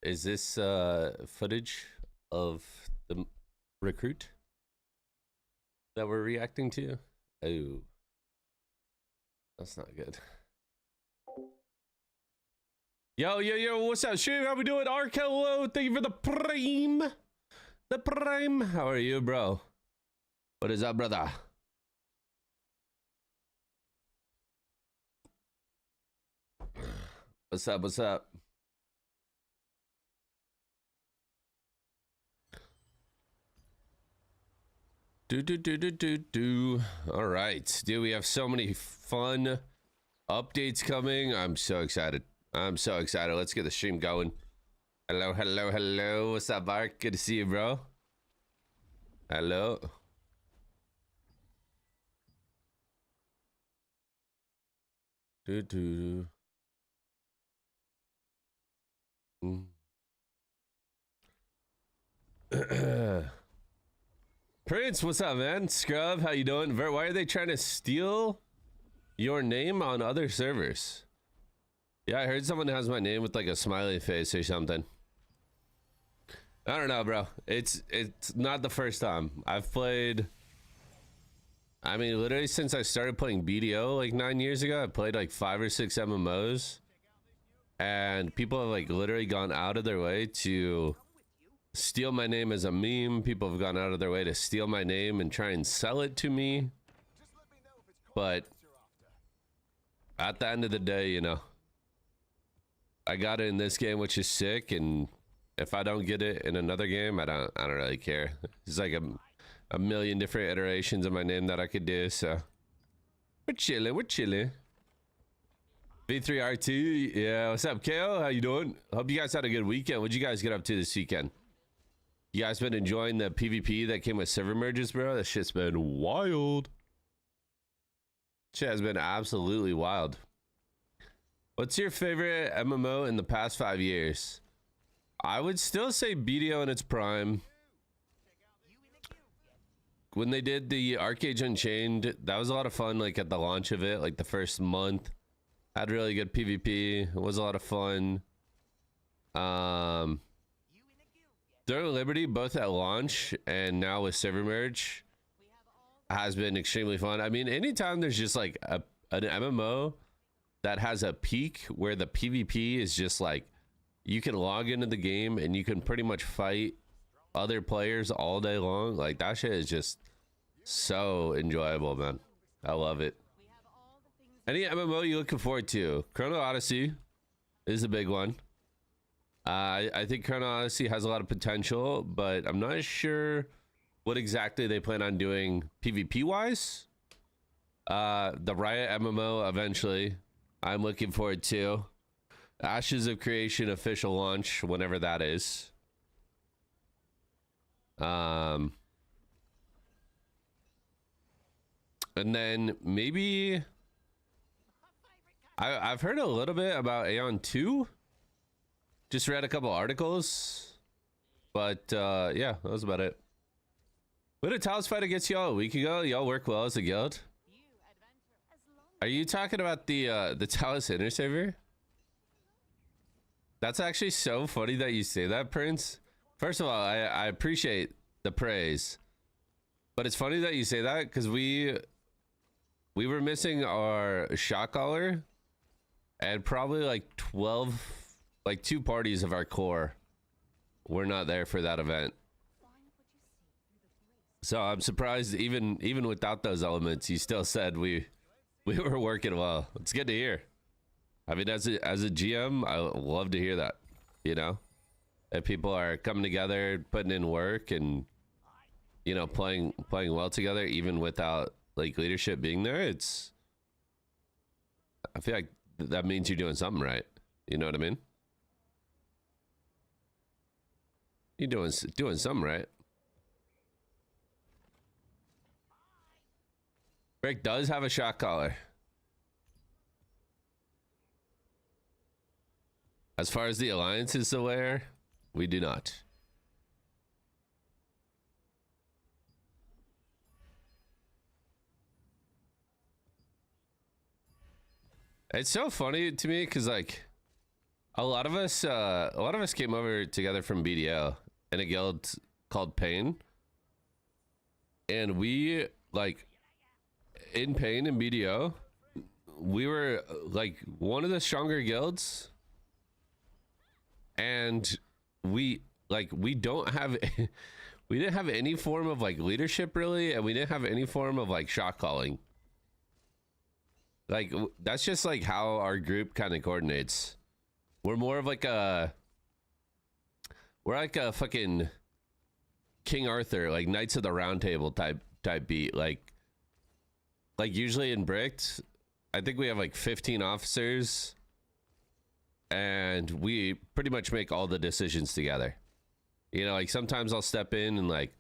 Is this footage of the recruit that we're reacting to? Oh, that's not good. Yo, what's up, stream? How we doing? Ark, hello, thank you for the prime. The prime. How are you, bro? What is up, brother? What's up, what's up? All right, dude, we have so many fun updates coming. I'm so excited. Let's get the stream going. Hello. What's up, Mark? Good to see you, bro. Hello. Prince, what's up, man? Scrub, how you doing? Why are they trying to steal your name on other servers? Yeah, I heard someone has my name with like a smiley face or something. I don't know, bro. It's not the first time. I've played, I mean, literally since I started playing BDO like 9 years ago, I played like 5 or 6 MMOs. And people have like literally gone out of their way to steal my name as a meme. People have gone out of their way to steal my name and try and sell it to me. But at the end of the day, you know, I got it in this game, which is sick, and if I don't get it in another game, I don't really care. There's like a million different iterations of my name that I could do, so we're chilling. V3R2, yeah, what's up, KO? How you doing? Hope you guys had a good weekend. What'd you guys get up to this weekend? You guys been enjoying the PvP that came with server merges, bro? That shit's been wild. Shit has been absolutely wild. What's your favorite MMO in the past 5 years? I would still say BDO in its prime. When they did the Arcade Unchained, that was a lot of fun, like at the launch of it, like the first month. Had really good PvP. It was a lot of fun. During Liberty, both at launch and now with server merge, has been extremely fun. I mean, anytime there's just like an MMO that has a peak where the PvP is just like, you can log into the game and you can pretty much fight other players all day long. Like, that shit is just so enjoyable, man. I love it. Any MMO you looking forward to? Chrono Odyssey is a big one. I think Chrono Odyssey has a lot of potential, but I'm not sure what exactly they plan on doing PvP wise. The Riot MMO eventually, I'm looking forward to. Ashes of Creation official launch, whenever that is. And then maybe I've heard a little bit about Aeon 2. Just read a couple articles, but yeah, that was about it. We had a Talos fight against y'all a week ago. Y'all work well as a guild. Are you talking about the Talos Inner server? That's actually so funny that you say that, Prince. First of all, I appreciate the praise, but it's funny that you say that because we were missing our shot caller and probably like 12, like 2 parties of our core were not there for that event. So I'm surprised even without those elements, you still said we were working well. It's good to hear. I mean, as a GM, I love to hear that, you know, that people are coming together, putting in work, and, you know, playing well together, even without like leadership being there. I feel like that means you're doing something right. You know what I mean? You're doing something right. Rick does have a shot caller. As far as the Alliance is aware, we do not. It's so funny to me because, like, A lot of us came over together from BDO in a guild called Pain, and we like in Pain and BDO, we were like one of the stronger guilds, and we don't have we didn't have any form of like leadership really, and we didn't have any form of like shot calling. Like that's just like how our group kind of coordinates. We're more of like a fucking King Arthur, like Knights of the Round Table type beat. Like usually in Bricked, I think we have like 15 officers, and we pretty much make all the decisions together. You know, like sometimes I'll step in and like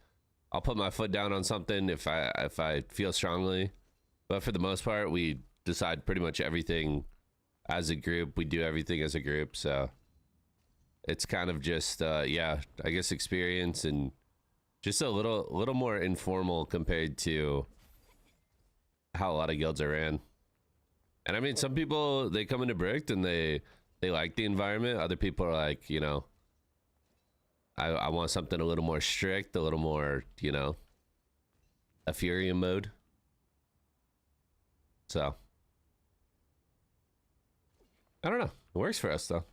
I'll put my foot down on something if I feel strongly, but for the most part, we decide pretty much everything as a group. We do everything as a group, so it's kind of just yeah, I guess experience and just a little more informal compared to how a lot of guilds are ran. And I mean, some people, they come into Bricked and they like the environment. Other people are like, you know, I want something a little more strict, a little more, you know, a Fury mode. So I don't know. It works for us though.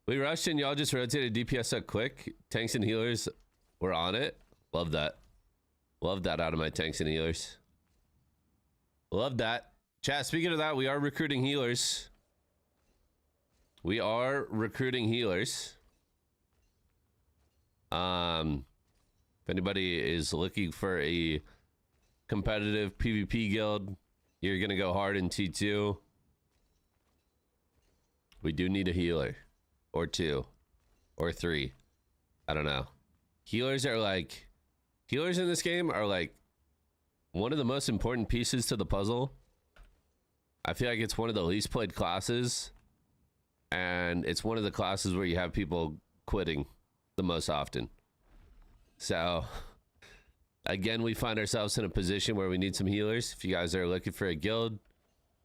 We rushed and y'all just rotated DPS up quick. Tanks and healers were on it. Love that. Love that out of my tanks and healers. Love that. Chat, speaking of that, we are recruiting healers. We are recruiting healers. If anybody is looking for a competitive PvP guild, you're gonna go hard in T2. We do need a healer, or 2, or 3. I don't know. Healers in this game are like one of the most important pieces to the puzzle. I feel like it's one of the least played classes, and it's one of the classes where you have people quitting the most often. So again, we find ourselves in a position where we need some healers. If you guys are looking for a guild,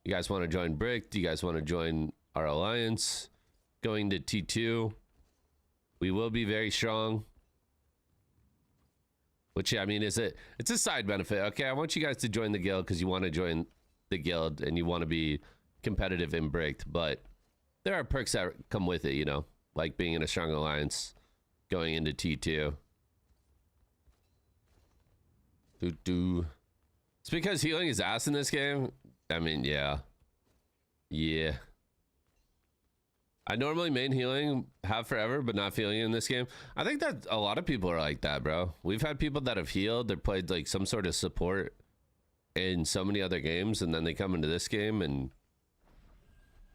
you guys want to join Brick, do you guys want to join our alliance going to T2? We will be very strong, which I mean, it's a side benefit. Okay, I want you guys to join the guild because you want to join the guild and you want to be competitive in Bricked, but there are perks that come with it, you know, like being in a strong alliance going into T2. It's because healing is ass in this game. I mean, yeah. I normally main healing, have forever, but not feeling in this game. I think that a lot of people are like that, bro. We've had people that have healed, they played like some sort of support in so many other games, and then they come into this game and,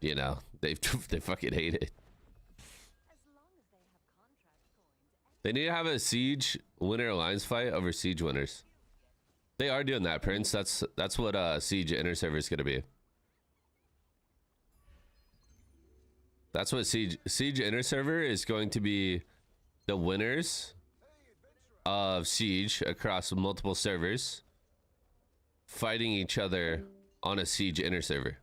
you know, they fucking hate it. They need to have a Siege winner alliance fight over Siege winners. They are doing that, Prince. That's what Siege inner server is gonna be. That's what Siege inner server is going to be. The winners of Siege across multiple servers fighting each other on a Siege inner server.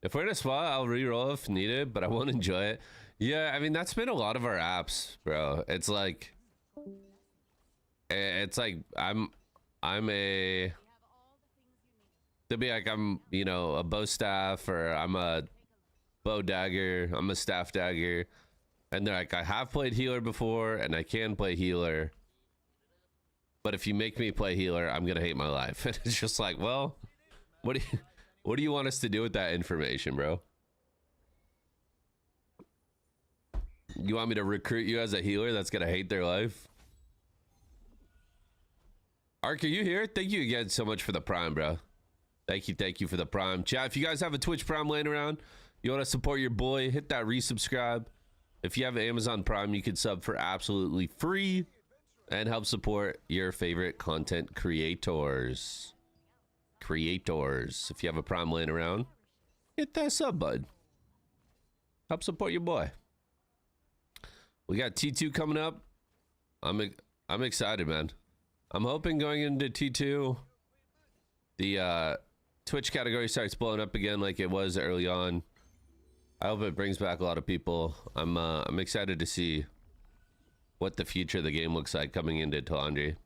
If we're in a spot, I'll re-roll if needed, but I won't enjoy it. Yeah, I mean, that's been a lot of our apps, bro. It's like I'm a, to be like, I'm, you know, a bow staff, or I'm a bow dagger, I'm a staff dagger, and they're like, I have played healer before and I can play healer, but if you make me play healer, I'm gonna hate my life. And it's just like, well, what do you want us to do with that information, bro? You want me to recruit you as a healer that's gonna hate their life? Ark, are you here? Thank you again so much for the prime, bro. Thank you for the prime. Chat, if you guys have a Twitch prime laying around, you want to support your boy, hit that resubscribe. If you have Amazon Prime, you can sub for absolutely free and help support your favorite content creators. If you have a prime laying around, hit that sub button. Help support your boy. We got T2 coming up. I'm excited, man. I'm hoping going into T2, the Twitch category starts blowing up again like it was early on. I hope it brings back a lot of people. I'm excited to see what the future of the game looks like coming into Talandri.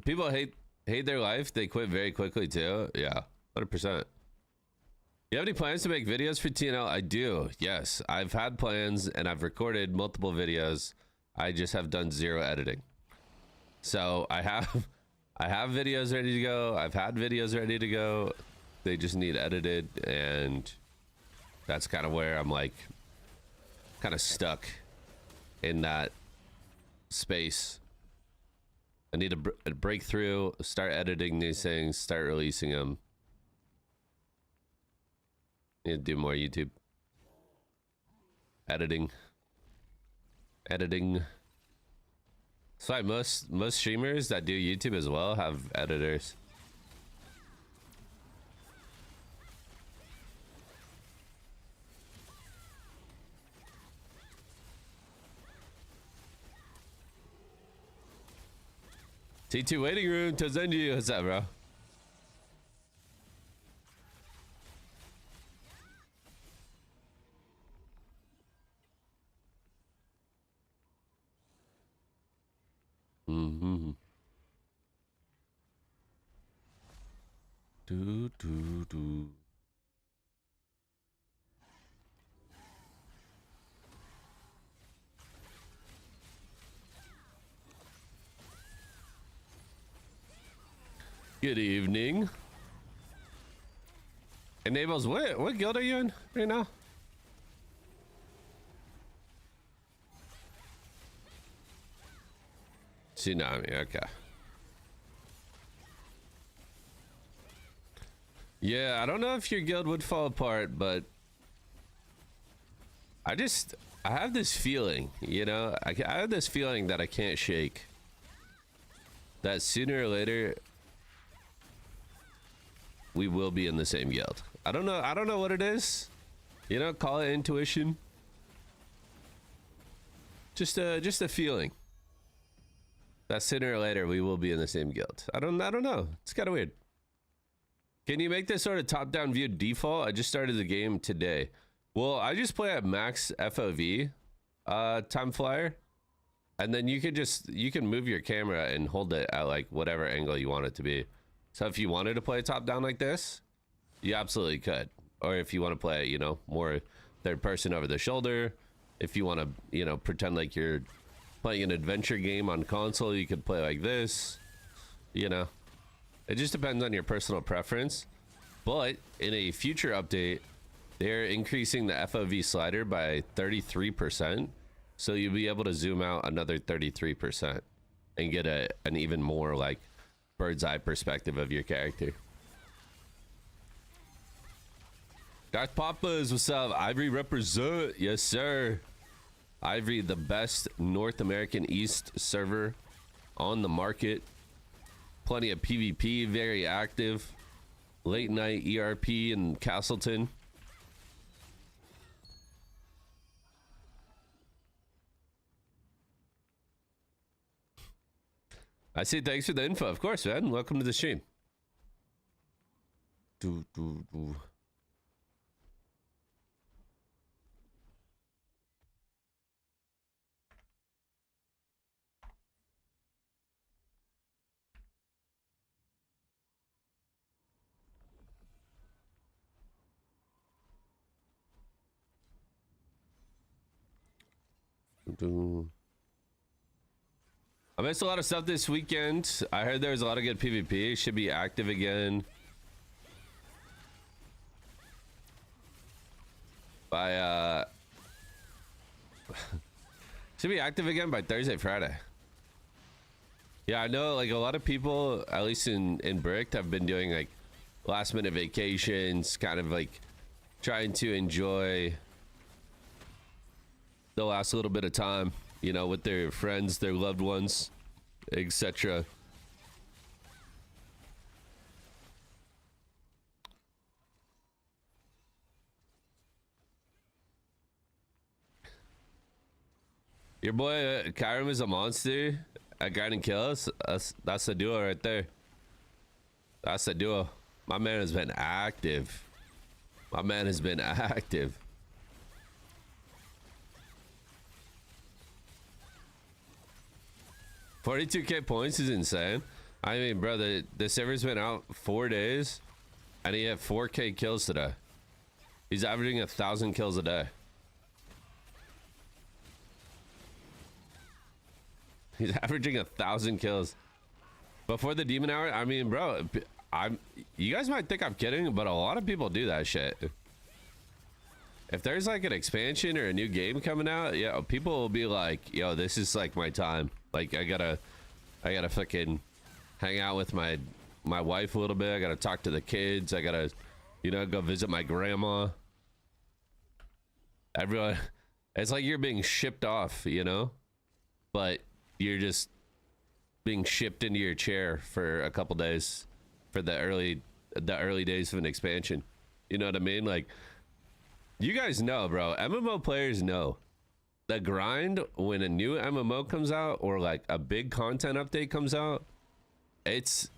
People hate their life. They quit very quickly too. Yeah, 100%. You have any plans to make videos for TnL? I do. Yes, I've had plans and I've recorded multiple videos. I just have done zero editing. So I have videos ready to go. I've had videos ready to go. They just need edited, and that's kind of where I'm like kind of stuck in that space. I need a breakthrough, start editing these things, start releasing them. Need to do more YouTube. Editing. So like most streamers that do YouTube as well have editors. T2 waiting room, Tozenji, what's up, bro? Mm-hmm. Do. Good evening. Enables, what guild are you in right now? Tsunami, okay. Yeah, I don't know if your guild would fall apart, but I have this feeling, you know, I have this feeling that I can't shake. That sooner or later, we will be in the same guild. I don't know what it is. You know, call it intuition. Just a feeling that sooner or later we will be in the same guild. I don't know. It's kind of weird. Can you make this sort of top-down view default? I just started the game today. Well, I just play at max FOV time flyer, and then you can move your camera and hold it at like whatever angle you want it to be. So if you wanted to play top-down like this, you absolutely could. Or if you want to play, you know, more third person over the shoulder, if you want to, you know, pretend like you're playing an adventure game on console, you could play like this, you know. It just depends on your personal preference. But in a future update, they're increasing the FOV slider by 33%. So you'll be able to zoom out another 33% and get an even more like bird's eye perspective of your character. Darth Papas, what's up? Ivory represent. Yes, sir. Ivory, the best North American East server on the market. Plenty of PvP, very active. Late night ERP in Castleton. I say thanks for the info. Of course, man. Welcome to the stream. I missed a lot of stuff this weekend. I heard there was a lot of good PvP. Should be active again by should be active again by Thursday, Friday. Yeah, I know like a lot of people, at least in Bricked, have been doing like last minute vacations, kind of like trying to enjoy the last little bit of time, you know, with their friends, their loved ones, etc. Your boy Kyram is a monster. At grinding kills, that's the duo right there. That's the duo. My man has been active. My man has been active. $42K points is insane. I mean, bro, the server's been out 4 days, and he had 4K kills today. He's averaging 1,000 kills a day. He's averaging 1,000 kills before the demon hour. I mean, bro, you guys might think I'm kidding, but a lot of people do that shit. If there's like an expansion or a new game coming out, yeah, people will be like, yo, this is like my time. Like I gotta fucking hang out with my wife a little bit. I gotta talk to the kids. I gotta, you know, go visit my grandma. Everyone, it's like you're being shipped off, you know, but you're just being shipped into your chair for a couple days for the early days of an expansion. You know what I mean? Like, you guys know, bro, MMO players know the grind when a new MMO comes out or like a big content update comes out. It's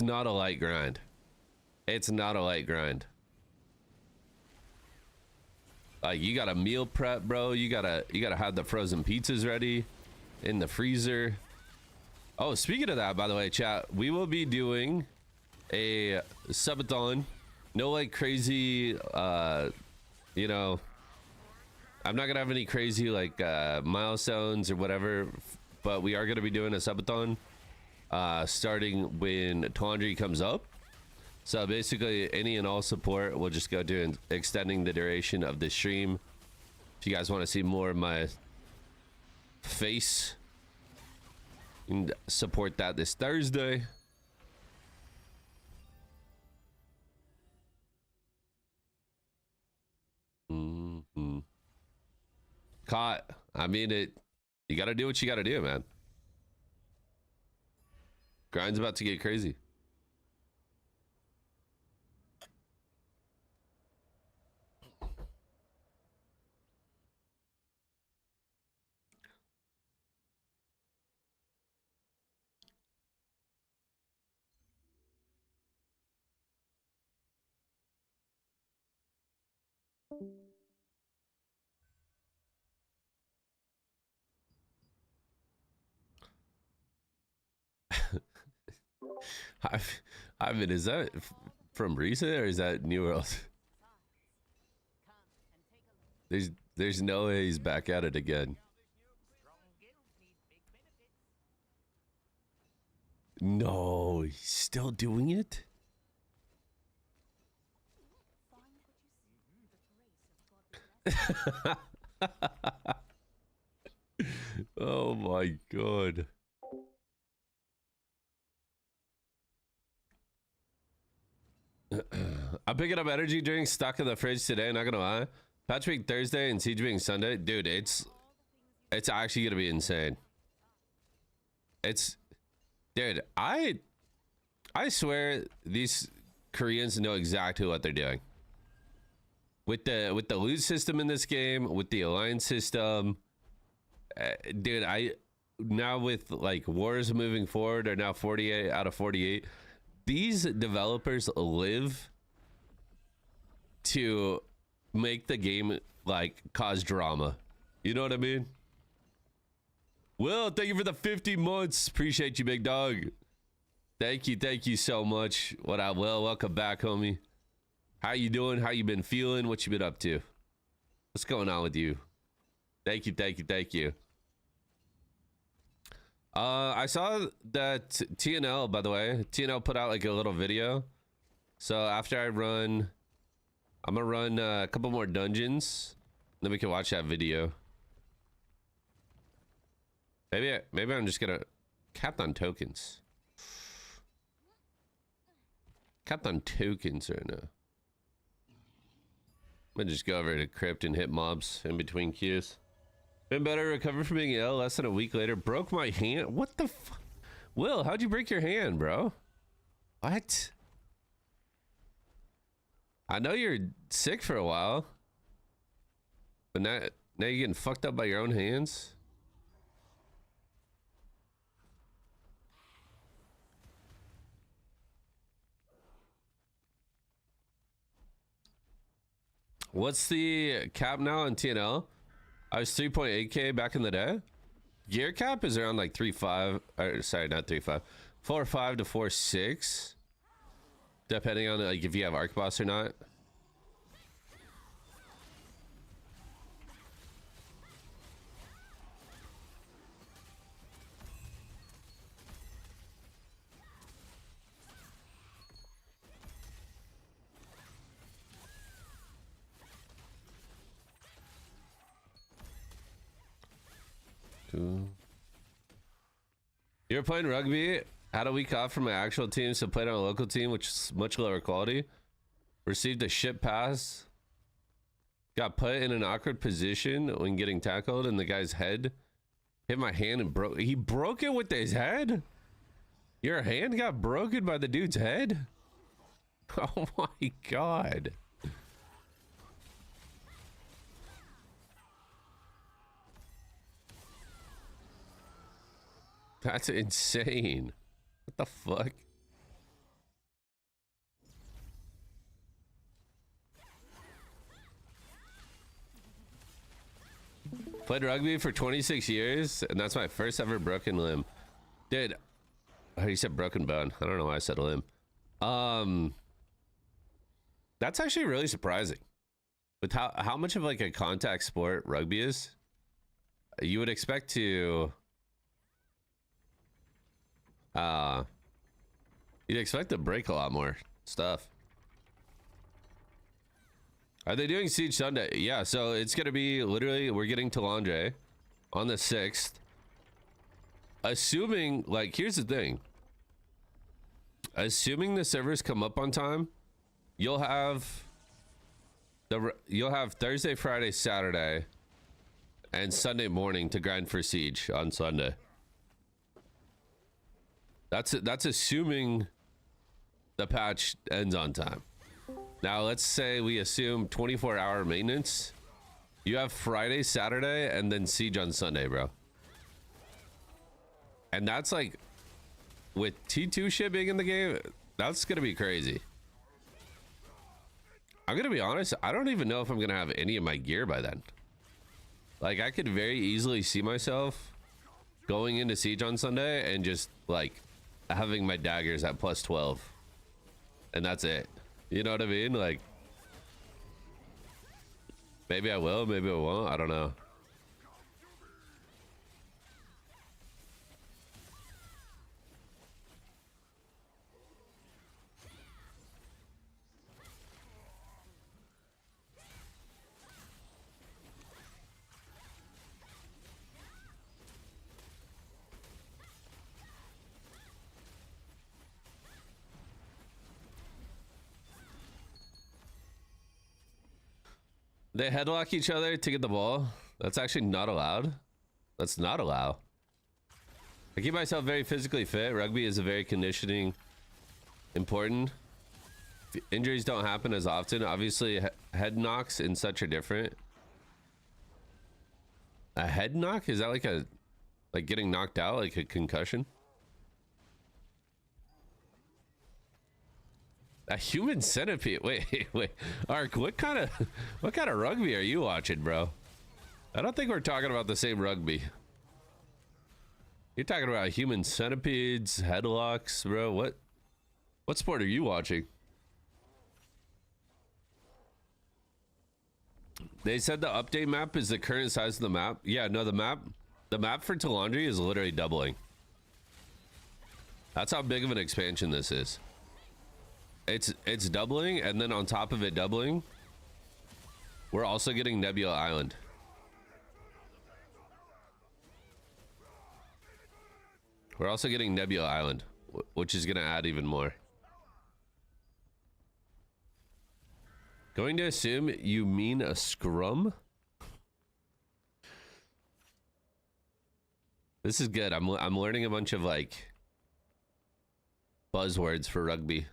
not a light grind. It's not a light grind. Like, you gotta meal prep, bro. You gotta have the frozen pizzas ready in the freezer. Oh, speaking of that, by the way, chat, we will be doing a subathon. No like crazy, you know, I'm not gonna have any crazy like milestones or whatever, but we are gonna be doing a subathon starting when Tawandry comes up. So basically any and all support will just go to extending the duration of the stream. If you guys want to see more of my face, you can support that this Thursday. Caught. I mean, you gotta do what you gotta do, man. Grind's about to get crazy. I mean, is that from recent or is that New World? There's no way he's back at it again. No, he's still doing it? Oh my god. I'm picking up energy drinks stuck in the fridge today, not gonna lie. Patch being Thursday and Siege being Sunday. Dude, it's actually gonna be insane. Dude, I swear these Koreans know exactly what they're doing. With the loot system in this game, with the alliance system. Dude, now with like wars moving forward are now 48 out of 48. These developers live to make the game like cause drama. You know what I mean? Will, thank you for the 50 months. Appreciate you, big dog. Thank you so much. What up, Will? Welcome back, homie. How you doing? How you been feeling? What you been up to? What's going on with you? Thank you. I saw that TnL, by the way, TnL put out like a little video. So after I'm gonna run a couple more dungeons, then we can watch that video. Maybe I'm just gonna capped on tokens. Capped on tokens right now. I'm gonna just go over to crypt and hit mobs in between queues. Been better, recovered from being ill less than a week later. Broke my hand. What the fuck? Will, how'd you break your hand, bro? What? I know you're sick for a while, but now you're getting fucked up by your own hands. What's the cap now on TnL? I was 3.8k back in the day. Gear cap is around like 3.5, or sorry, not 3.5, 4.5 to 4.6, depending on like if you have arc boss or not. You were playing rugby, had a week off from my actual team, so played on a local team, which is much lower quality. Received a shit pass. Got put in an awkward position when getting tackled, and the guy's head hit my hand and broke. He broke it with his head? Your hand got broken by the dude's head? Oh my god. That's insane. What the fuck? Played rugby for 26 years, and that's my first ever broken limb. Dude, oh, you said broken bone. I don't know why I said limb. That's actually really surprising. With how much of like a contact sport rugby is, you would expect to you'd expect to break a lot more stuff. Are they doing Siege Sunday? Yeah, so it's gonna be literally, we're getting to Landre on the 6th. Assuming, like, here's the thing. Assuming the servers come up on time, you'll have Thursday, Friday, Saturday, and Sunday morning to grind for Siege on Sunday. That's assuming the patch ends on time. Now let's say we assume 24-hour maintenance. You have Friday, Saturday, and then Siege on Sunday, bro. And that's like, with T2 shit being in the game, that's gonna be crazy. I'm gonna be honest, I don't even know if I'm gonna have any of my gear by then. Like, I could very easily see myself going into Siege on Sunday and just like having my daggers at plus 12, and that's it. You know what I mean? Like, maybe I will, maybe I won't, I don't know. They headlock each other to get the ball. That's actually not allowed. That's not allowed. I keep myself very physically fit. Rugby is a very conditioning important. Injuries don't happen as often. Obviously, head knocks and such are different. A head knock? Is that like getting knocked out, like a concussion? A human centipede. Wait. Ark, what kind of rugby are you watching, bro? I don't think we're talking about the same rugby. You're talking about human centipedes, headlocks, bro. What sport are you watching? They said the update map is the current size of the map. Yeah, no, the map for Talandri is literally doubling. That's how big of an expansion this is. It's doubling, and then on top of it doubling, we're also getting Nebula Island. We're also getting Nebula Island, which is gonna add even more. Going to assume you mean a scrum? This is good. I'm learning a bunch of like buzzwords for rugby.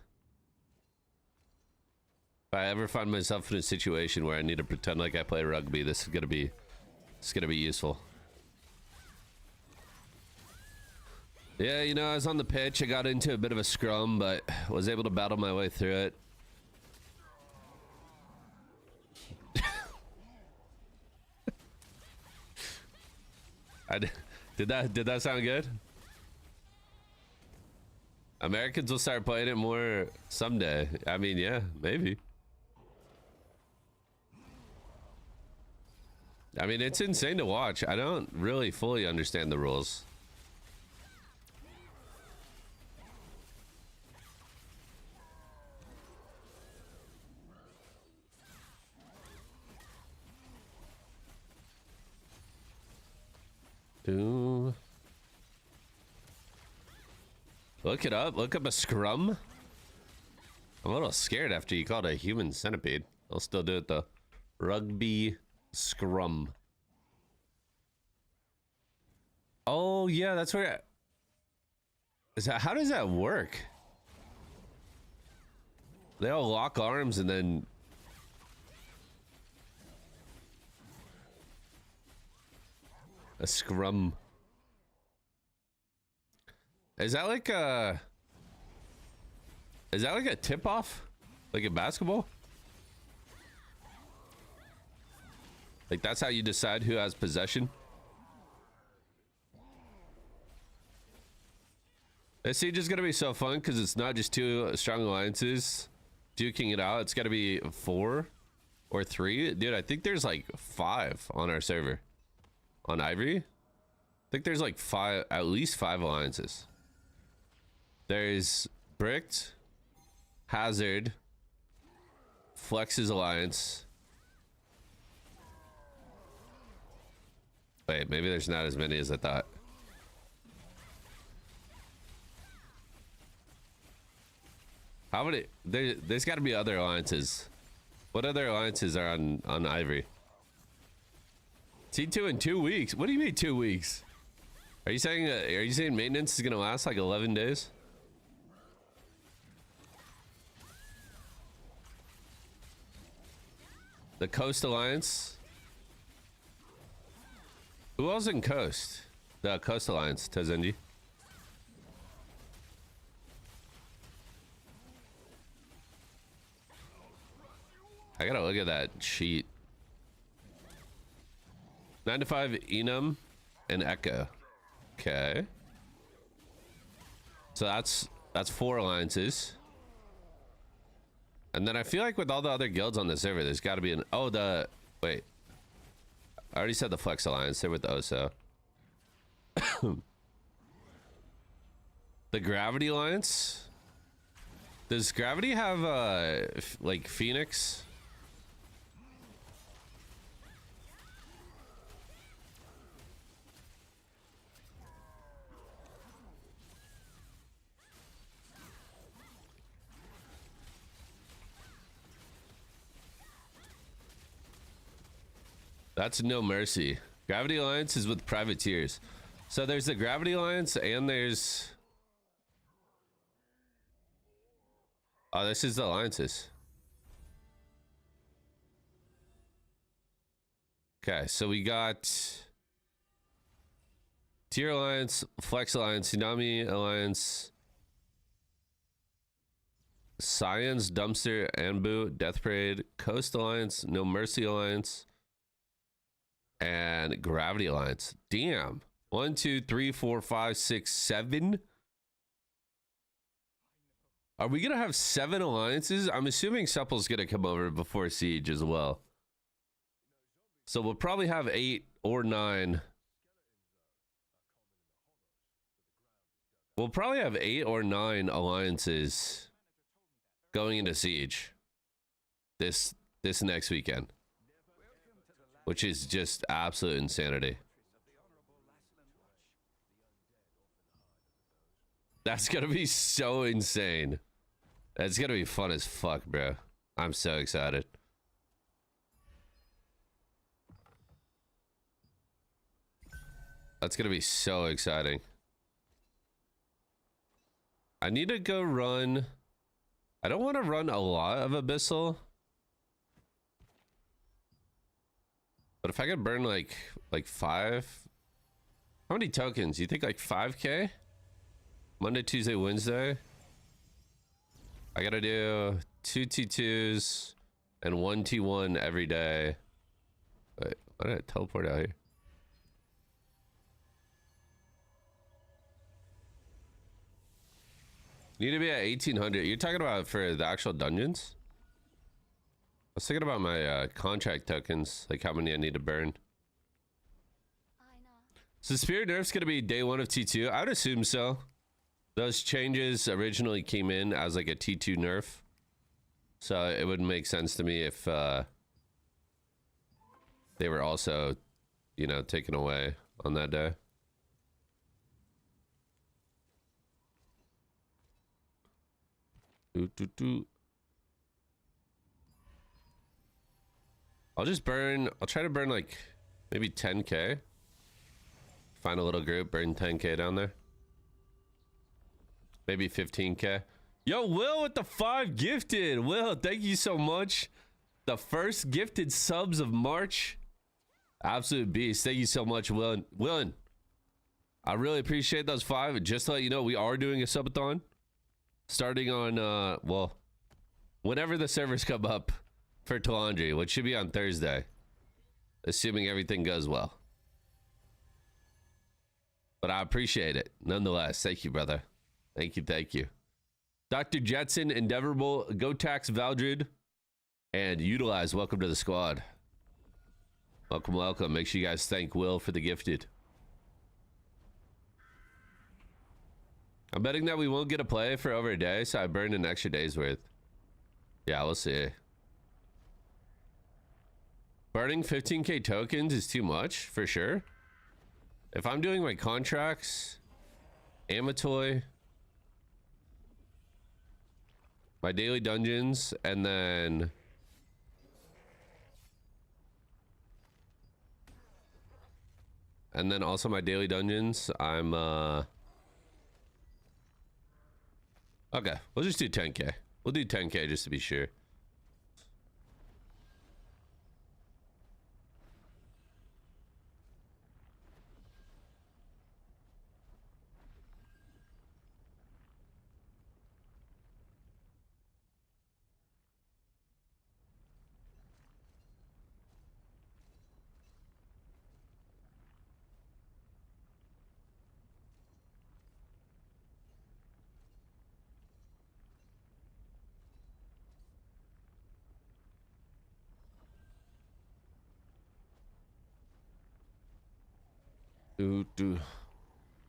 If I ever find myself in a situation where I need to pretend like I play rugby, this is gonna be useful. Yeah, you know, I was on the pitch. I got into a bit of a scrum, but was able to battle my way through it. Did that sound good? Americans will start playing it more someday. I mean, yeah, maybe. I mean, it's insane to watch. I don't really fully understand the rules. Ooh. Look it up. Look up a scrum. I'm a little scared after you called it a human centipede. I'll still do it though. Rugby scrum. Oh yeah, that's where. Is that, how does that work? They all lock arms and then. A scrum. Is that like a tip off? Like in basketball? Like that's how you decide who has possession? This siege is gonna be so fun because it's not just two strong alliances duking it out. It's gotta be 4 or 3. Dude, I think there's like 5 on our server. On Ivory? I think there's like 5, at least 5 alliances. There's Bricked, Hazard, Flex's alliance. Wait, maybe there's not as many as I thought. How many? There's got to be other alliances. What other alliances are on Ivory? T2 in 2 weeks. What do you mean 2 weeks? Are you saying maintenance is gonna last like 11 days? The Coast Alliance. Who else in Coast? The Coast Alliance, Tezenji. I gotta look at that sheet. 9 to 5 Enum and Echo. Okay. So that's 4 alliances. And then I feel like with all the other guilds on the server, there's got to be an... Oh, wait. I already said the Flex Alliance. They're with the Oso. The Gravity Alliance? Does Gravity have, like, Phoenix? That's No Mercy. Gravity Alliance is with privateers. So there's the Gravity Alliance and there's... Oh, this is the alliances. Okay, so we got... Tier Alliance, Flex Alliance, Tsunami Alliance, Science, Dumpster, Anbu, Death Parade, Coast Alliance, No Mercy Alliance, and Gravity Alliance. Damn. 1, 2, 3, 4, 5, 6, 7. Are we gonna have 7 alliances? I'm assuming Supple's gonna come over before Siege as well. So we'll probably have 8 or 9. We'll probably have 8 or 9 alliances going into Siege this next weekend. Which is just absolute insanity. That's gonna be so insane. That's gonna be fun as fuck, bro. I'm so excited. That's gonna be so exciting. I need to go run. I don't want to run a lot of Abyssal. But if I could burn like 5, how many tokens? You think like 5k? Monday, Tuesday, Wednesday. I gotta do 2 T2s and 1 T1 every day. Wait, why did I teleport out here? Need to be at 1800. You're talking about for the actual dungeons? I was thinking about my contract tokens, like how many I need to burn. So Spirit Nerf's gonna be day 1 of T2. I would assume so. Those changes originally came in as like a T2 nerf. So it would make sense to me if they were also, you know, taken away on that day. I'll try to burn like maybe 10k. Find a little group, burn 10k down there. Maybe 15k. Yo, Will with the 5 gifted. Will, thank you so much. The first gifted subs of March. Absolute beast. Thank you so much, Willin. I really appreciate those 5. Just to let you know, we are doing a subathon. Starting on, well, whenever the servers come up for Talandri, which should be on Thursday. Assuming everything goes well. But I appreciate it. Nonetheless, thank you, brother. Thank you, thank you. Dr. Jetson, Endeavorable, Gotax, Valdrid, and Utilize. Welcome to the squad. Welcome, welcome. Make sure you guys thank Will for the gifted. I'm betting that we won't get a play for over a day, so I burned an extra day's worth. Yeah, we'll see. Burning 15k tokens is too much, for sure. If I'm doing my contracts, Amatoy, my daily dungeons, and then also my daily dungeons, I'm okay, we'll just do 10k. We'll do 10k just to be sure.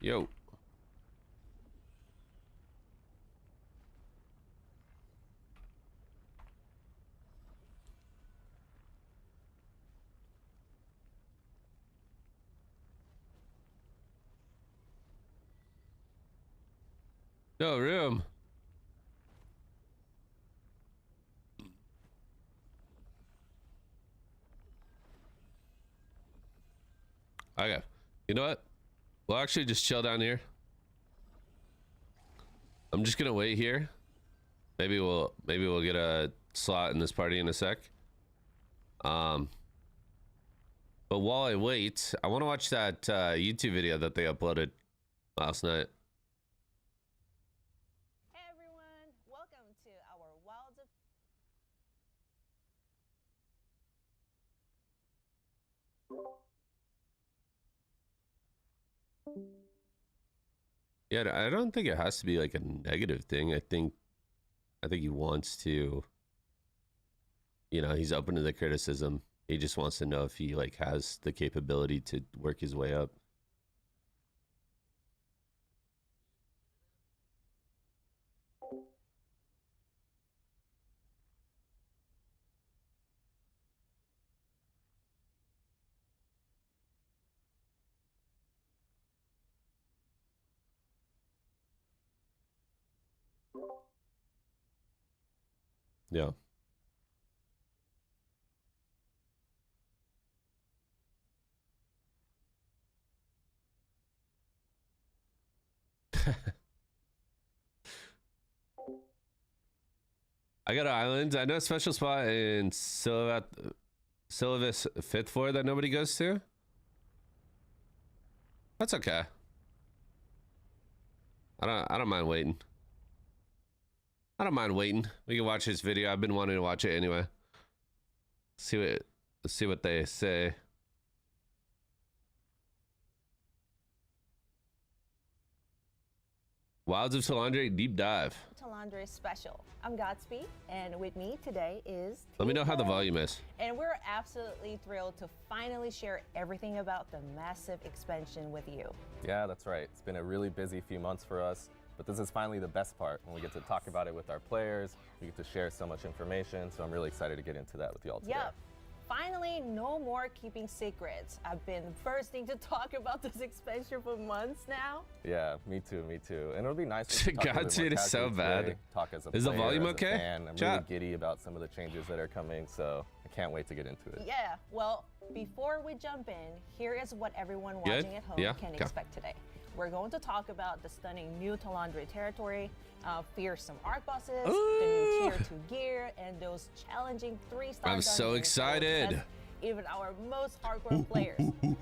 Yo. No room. Okay. You know what? We'll actually just chill down here. I'm just gonna wait here. Maybe we'll get a slot in this party in a sec. But while I wait, I want to watch that YouTube video that they uploaded last night. Hey everyone, welcome to our Wilds of Yeah, I don't think it has to be like a negative thing. I think he wants to, you know, he's open to the criticism. He just wants to know if he like has the capability to work his way up. Yeah. I got an island. I know a special spot in Sylvis Fifth Floor that nobody goes to. That's okay. I don't mind waiting. I don't mind waiting. We can watch this video. I've been wanting to watch it anyway. Let's see what they say. Wilds of Solandre deep dive. Talandre special. I'm Godspeed, and with me today is Let me know how the TnL. volume is. And we're absolutely thrilled to finally share everything about the massive expansion with you. Yeah, that's right. It's been a really busy few months for us, but this is finally the best part when we get to talk about it with our players. We get to share so much information, so I'm really excited to get into that with y'all today. Yep. Finally, no more keeping secrets. I've been bursting to talk about this expansion for months now. Yeah, me too, me too. And it'll be nice to talk a little bit Godspeed more is so casually bad. today, talk as a Is the player, volume as a okay? fan. I'm Chat. really giddy about some of the changes that are coming, so I can't wait to get into it. Yeah, well, before we jump in, here is what everyone Good? watching at home Yeah? can Okay. expect today. We're going to talk about the stunning new Talandre territory, fearsome arc bosses, the Ooh. new tier 2 gear, and those challenging 3-star I'm so dungeons that will excited. test even our most hardcore players.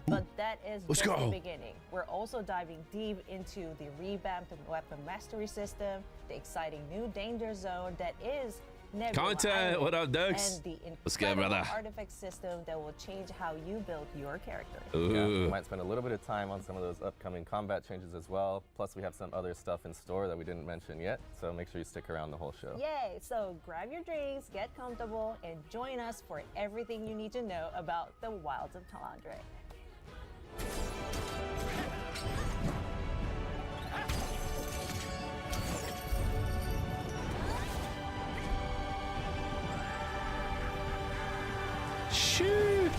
But that is Let's just go. the beginning. We're also diving deep into the revamped weapon mastery system, the exciting new danger zone that is Nebula Content. Island, What up, Dux? and the What's good, incredible brother? artifact system that will change how you build your character. Yeah, we Ooh. might spend a little bit of time on some of those upcoming combat changes as well. Plus, we have some other stuff in store that we didn't mention yet, so make sure you stick around the whole show. Yay! So grab your drinks, get comfortable, and join us for everything you need to know about the wilds of Talandre. Shoot.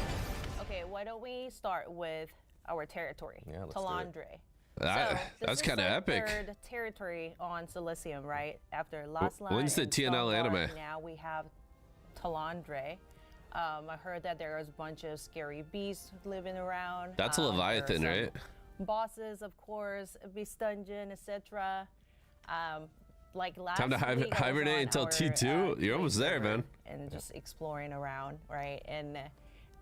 Okay, why don't we start with our territory, Yeah, let's do it. Talandre. That's kind of epic. Third territory on Silicium, right? After Last Line. When's the and TnL Svalbard, anime? Now we have Talandre. I heard that there is a bunch of scary beasts living around. That's a there are Leviathan, some right? Bosses, of course, Beast Dungeon, etc. Like last Time to week, I was hibernate on until our, T2? You're almost there, server man. And just exploring around, right? And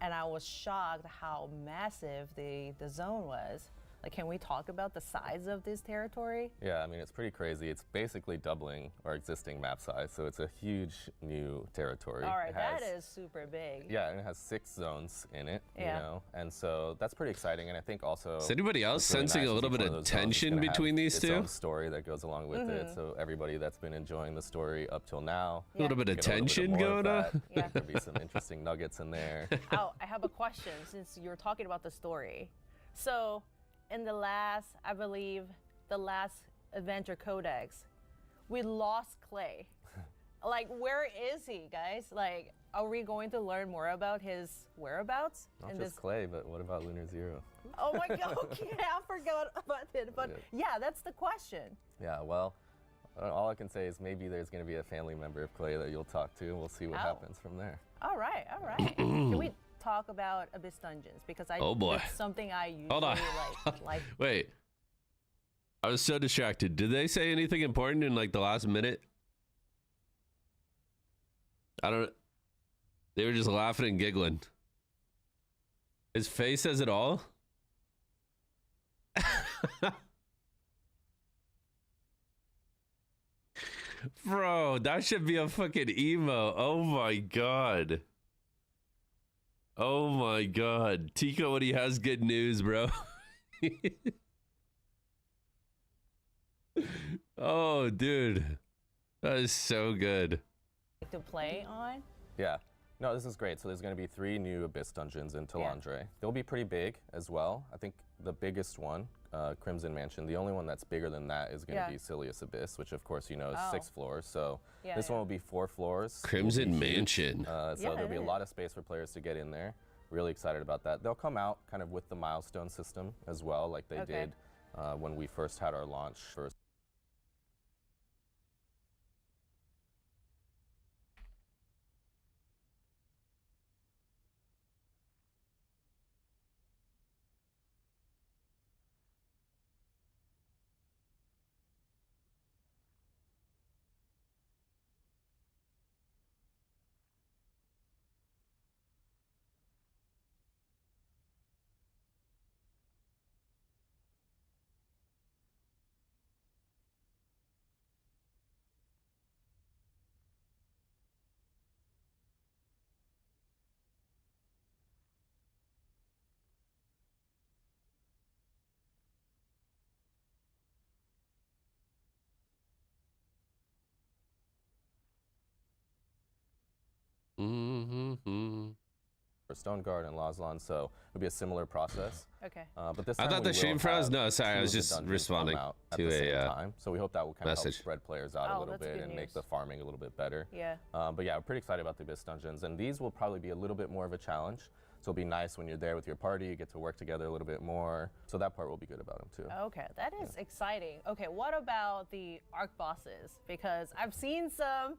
I was shocked how massive the zone was. Like, can we talk about the size of this territory? Yeah, I mean, it's pretty crazy. It's basically doubling our existing map size, so it's a huge new territory. All right, It that has- is super big. Yeah, and it has 6 zones in it, Yeah. you know, and so that's pretty exciting. And I think also Is anybody else what's really sensing nice a is little each bit one of those zones is tension gonna have between these its two? own story that goes along with Mm-hmm. it. So everybody that's been enjoying the story up till now, A little bit of get a little bit tension more of going that. on. Yeah. There'll be some interesting nuggets in there. Oh, I have a question since you're talking about the story. So, in the last, I believe, the last Adventure Codex, we lost Clay. Like, where is he, guys? Like, are we going to learn more about his whereabouts? Not in just Clay, but what about Lunar Zero? Oh my God, okay, I forgot about it. But yeah, that's the question. Yeah, well, all I can say is maybe there's going to be a family member of Clay that you'll talk to, and we'll see what Oh. happens from there. All right, all right. Can we talk about Abyss Dungeons? Because Oh, boy. it's something I usually Hold on. like. Wait. I was so distracted. Did they say anything important in like the last minute? I don't. They were just laughing and giggling. His face says it all. Bro, that should be a fucking emo. Oh my god. Oh my god. Tico, when he has good news, bro. Oh, dude. That is so good. To play on. Yeah. No, this is great. So there's going to be 3 new Abyss dungeons in Talandre. They'll be pretty big as well. I think the biggest one, Crimson Mansion, the only one that's bigger than that is going to Yeah. be Silius Abyss, which of course you know is Oh. 6 floors. So Yeah, this yeah. one will be 4 floors. It'll Crimson be huge. Mansion. So Yeah, there'll be it a is. lot of space for players to get in there. Really excited about that. They'll come out kind of with the milestone system as well, like they Okay. did when we first had our launch first. for Stone Guard and Lazlan, so it'll be a similar process. Okay. But this I time thought we the stream will froze. have No, sorry, I two was of the just dungeons responding come out at to the same a time. So we hope that will kind of help message. spread players out a little that's bit good and make news. the farming a little bit better. Yeah. But yeah, we're pretty excited about the Abyss dungeons, and these will probably be a little bit more of a challenge. So it'll be nice when you're there with your party, you get to work together a little bit more. So that part will be good about them too. Okay, that is exciting. Okay, what about the arc bosses? Because I've seen some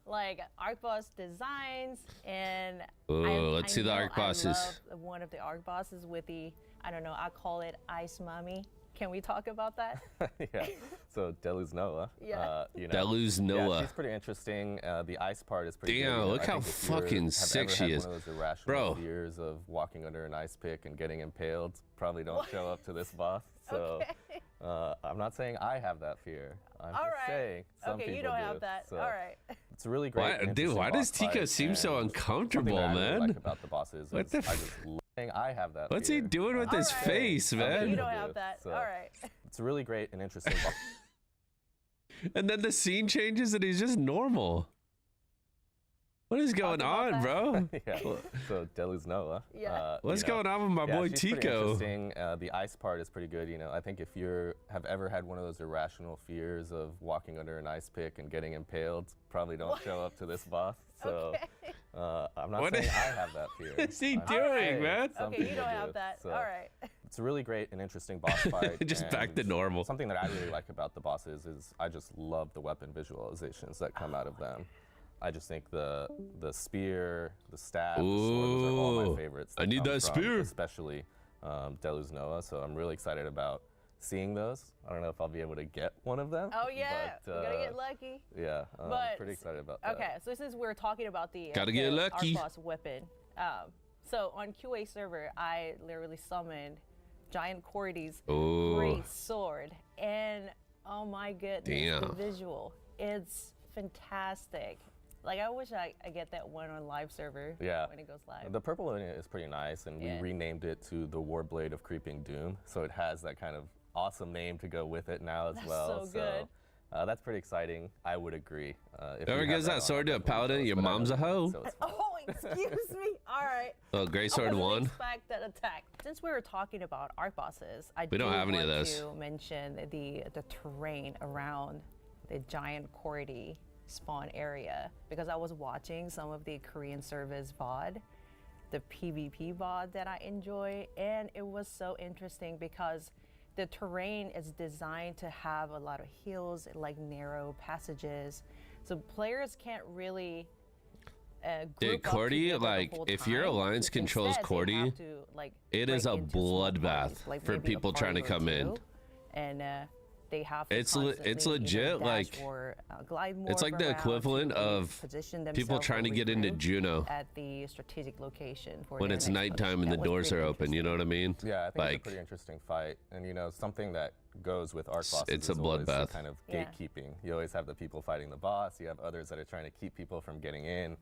like arc boss designs, and Ooh, let's see the know arc bosses. I love one of the arc bosses with the, I don't know, I call it Ice Mommy. Can we talk about that? Yeah. So Deluz Noah. Yeah. You know, Deluz Yeah, Noah. she's pretty interesting. The ice part is pretty good. Damn, You know, look I how think if you fucking have sick ever she had is. One of those irrational Bro. fears of walking under an ice pick and getting impaled, probably don't show up to this boss. So Okay. I'm not saying I have that fear. I'm All just right. saying some Okay, people you don't do. have that. So All right. It's a really great. Why, and dude, why interesting does boss Tika fight, seem so and uncomfortable, something that I really man? like about the bosses What is the I just saying I have that. What's fear. he doing with All his right. face, Okay, man? you People don't do, have that. so- All right. It's a really great and interesting boss. And then the scene changes and he's just normal. What is going about on, that. bro? Yeah. So Deluz Noah. Yeah. What's you know, going on with my yeah, boy she's pretty Tico? interesting. The ice part is pretty good. You know, I think if you have ever had one of those irrational fears of walking under an ice pick and getting impaled, probably don't show up to this boss. So Okay. I'm not What saying I have that fear. Is he I'm doing, saying man? some Okay, you people don't do. have that. So All right. It's a really great and interesting boss fight. Just back to and normal. Something that I really like about the bosses is I just love the weapon visualizations that come out of them. I just think the spear, the staff, the sword, those are all Ooh, my favorites. I need come that from, spear. especially Deluz Noah. So I'm really excited about seeing those. I don't know if I'll be able to get one of them. Oh yeah, but, we're gonna get lucky. Yeah, But I'm pretty excited about that. Okay, so since we're talking about the Gotta the get lucky. arc boss weapon, so on QA server, I literally summoned Giant Cordy's Ooh. great sword, and oh my goodness, the Damn. visual, it's fantastic. Like I wish I get that one on live server Yeah. when it goes live. The purple in it is pretty nice, and Yeah. we renamed it to the Warblade of Creeping Doom, so it has that kind of awesome name to go with it now as That's well. so good. That's pretty exciting. I would agree. If Whoever you have gives that on, sword I to a definitely paladin, would your post, but I mom's a don't, hoe. so it's fine. Oh, excuse me. All right. Oh, Grey I Sword wasn't 1. expect that attack. Since we were talking about arc bosses, I We don't do have any of want those. to mention the terrain around the giant Cordy spawn area, because I was watching some of the Korean service VOD, the PvP VOD that I enjoy, and it was so interesting because the terrain is designed to have a lot of hills, like narrow passages, so players can't really Dude, group up Cordy, together the like, whole if your time. alliance controls Instead, they Cordy, have to, like, it is break a into small bloodbath parties, like for maybe a people trying to party or come in. two, and they have to It's legit, constantly either dash like, or, glide it's like morph the around equivalent to of position people themselves trying to or get into regroup Juno at the strategic location for when their it's next nighttime push. and the That was doors pretty are open. You know what I mean? Yeah, I think it's a Like, pretty interesting fight, and you know something that goes with arc bosses. it's a is always bloodbath. Kind of Yeah. gatekeeping. You always have the people fighting the boss. You have others that are trying to keep people from getting in.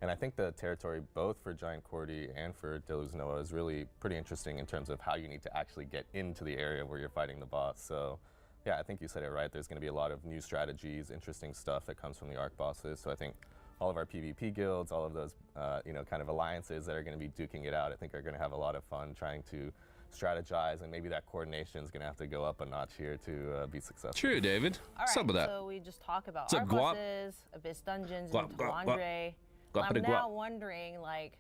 And I think the territory, both for Giant Cordy and for Deluz Noah, is really pretty interesting in terms of how you need to actually get into the area where you're fighting the boss. So, yeah, I think you said it right. There's going to be a lot of new strategies, interesting stuff that comes from the arc bosses. So I think all of our PvP guilds, all of those, kind of alliances that are going to be duking it out, I think are going to have a lot of fun trying to strategize, and maybe that coordination is going to have to go up a notch here to be successful. true, David. All right, Some of that. so we just talk about What's up, arc Guap? bosses, Abyss Dungeons, Guap, and guap, guap. Talandre. Guap I'm de now guap. wondering, like,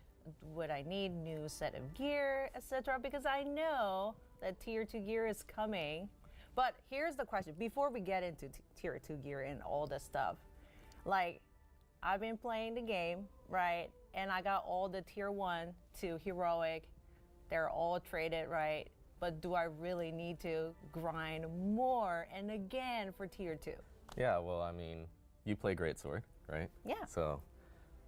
would I need new set of gear, etc.? Because I know that tier 2 gear is coming. But here's the question: before we get into tier 2 gear and all this stuff, like, I've been playing the game, right? And I got all the tier 1 to heroic. They're all traded, right? But do I really need to grind more and again for tier 2? Yeah, well, I mean, you play Greatsword, right? Yeah. So,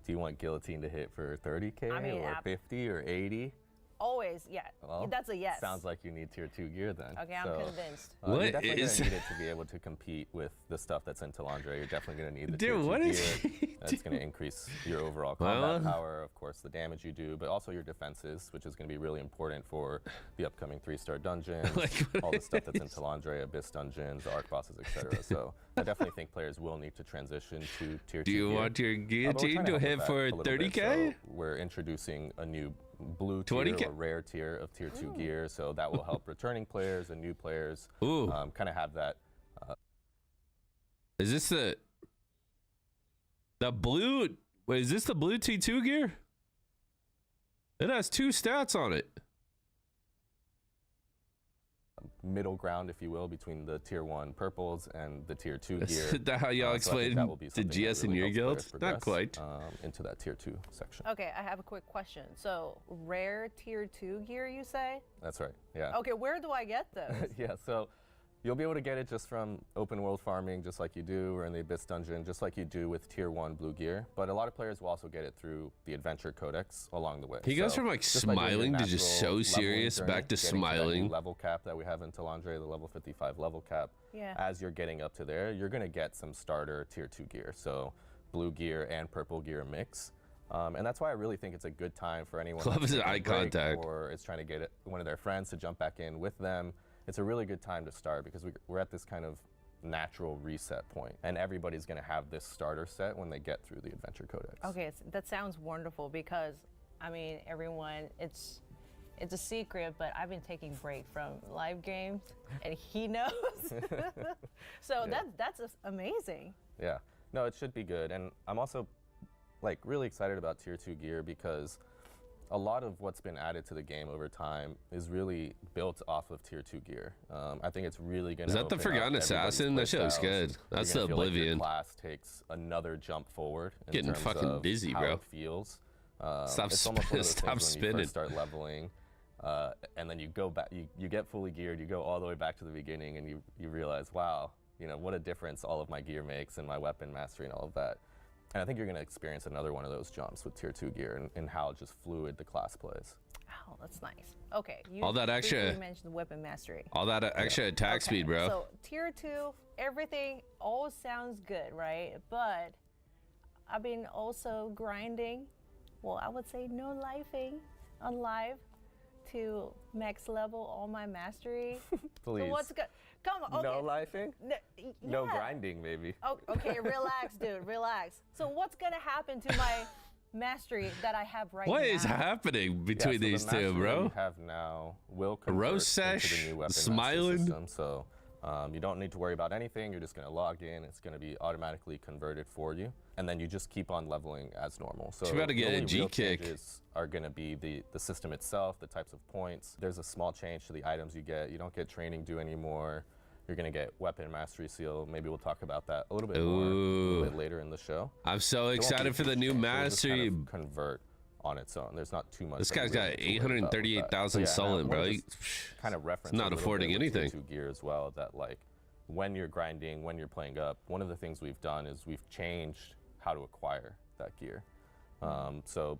do you want Guillotine to hit for 30K I mean, or 50 or 80? Always, yeah. Well, That's a yes. Sounds like you need tier 2 gear then. Okay, I'm So, convinced. You're What definitely is- going to need it to be able to compete with the stuff that's in Talandre. You're definitely going to need the Dude, tier 2 what gear. is he That's going to increase your overall combat Well- power, of course, the damage you do, but also your defenses, which is going to be really important for the upcoming 3-star dungeons, Like, what all the stuff that's in is- Talandre, Abyss dungeons, the arc bosses, etc. So I definitely think players will need to transition to tier 2 Do you gear. want your But we're guillotine trying to help with hit that for a little bit, 30K? so we're introducing a new blue 20K? tier or rare tier of tier 2 gear. So that will help returning players and new players Ooh. kind of have that. Is this the blue? Wait, is this the blue T2 gear? It has 2 stats on it. Middle ground, if you will, between the tier 1 purples and the tier 2 gear. Is that how y'all explain the GS in your guild? Not quite. Into that tier 2 section. Okay, I have a quick question. So rare tier 2 gear, you say? That's right. Yeah. Okay, where do I get those? Yeah. So you'll be able to get it just from open world farming, just like you do, or in the Abyss dungeon, just like you do with tier 1 blue gear. But a lot of players will also get it through the adventure codex along the way. He goes from like smiling to just so serious, back to smiling. Level cap that we have in Talandre, the level 55 level cap. Yeah. As you're getting up to there, you're going to get some starter tier 2 gear. So blue gear and purple gear mix. And that's why I really think it's a good time for anyone Love his eye break contact. or is trying to get one of their friends to jump back in with them. It's a really good time to start because we're at this kind of natural reset point, and everybody's going to have this starter set when they get through the adventure codex. Okay, that sounds wonderful because, I mean, everyone, it's a secret, but I've been taking break from live games, and he knows. So Yeah. that's amazing. Yeah, no, it should be good, and I'm also like really excited about tier 2 gear because a lot of what's been added to the game over time is really built off of tier 2 gear. I think it's really going to. Is that the Forgotten Assassin? That shit looks good. That's the Oblivion. Your class takes another jump forward. In Getting terms fucking of dizzy, how bro. It feels. Stop it's almost one of those stop things when you spinning. first start leveling, and then you go back. You get fully geared. You go all the way back to the beginning, and you realize, wow, what a difference all of my gear makes and my weapon mastery and all of that. And I think you're going to experience another one of those jumps with tier 2 gear and how just fluid the class plays. Oh, that's nice. Okay, you All that extra- briefly mentioned weapon mastery. All that extra attack speed, bro. So tier 2, everything all sounds good, right? But I've been also grinding. Well, I would say no lifing on live to max level all my mastery. Please. So what's good? Come on. No Okay. lifing? No yeah. grinding, maybe. Oh, okay, relax, dude, relax. So what's gonna happen to my mastery that I have right now? What is happening between so these the two, mastery bro? We have now will convert Rose into sesh, the new weapon smiling. mastery system. So you don't need to worry about anything. You're just going to log in. It's going to be automatically converted for you, and then you just keep on leveling as normal. So You better get the a only G real kick. changes are going to be the system itself, the types of points. There's a small change to the items you get. You don't get training due anymore. You're going to get weapon mastery seal. Maybe we'll talk about that a little bit more a little bit later in the show. I'm so It won't be excited a for the huge new change. It'll just mastery. kind of convert on its own. There's not too much. This that you guy's really got need to worry about with that. 838,000 But sullen, I bro. wanna He- just kind of reference It's not a little affording bit with anything. tier 2 gear as well. That like when you're grinding, when you're playing up, one of the things we've done is we've changed how to acquire that gear. So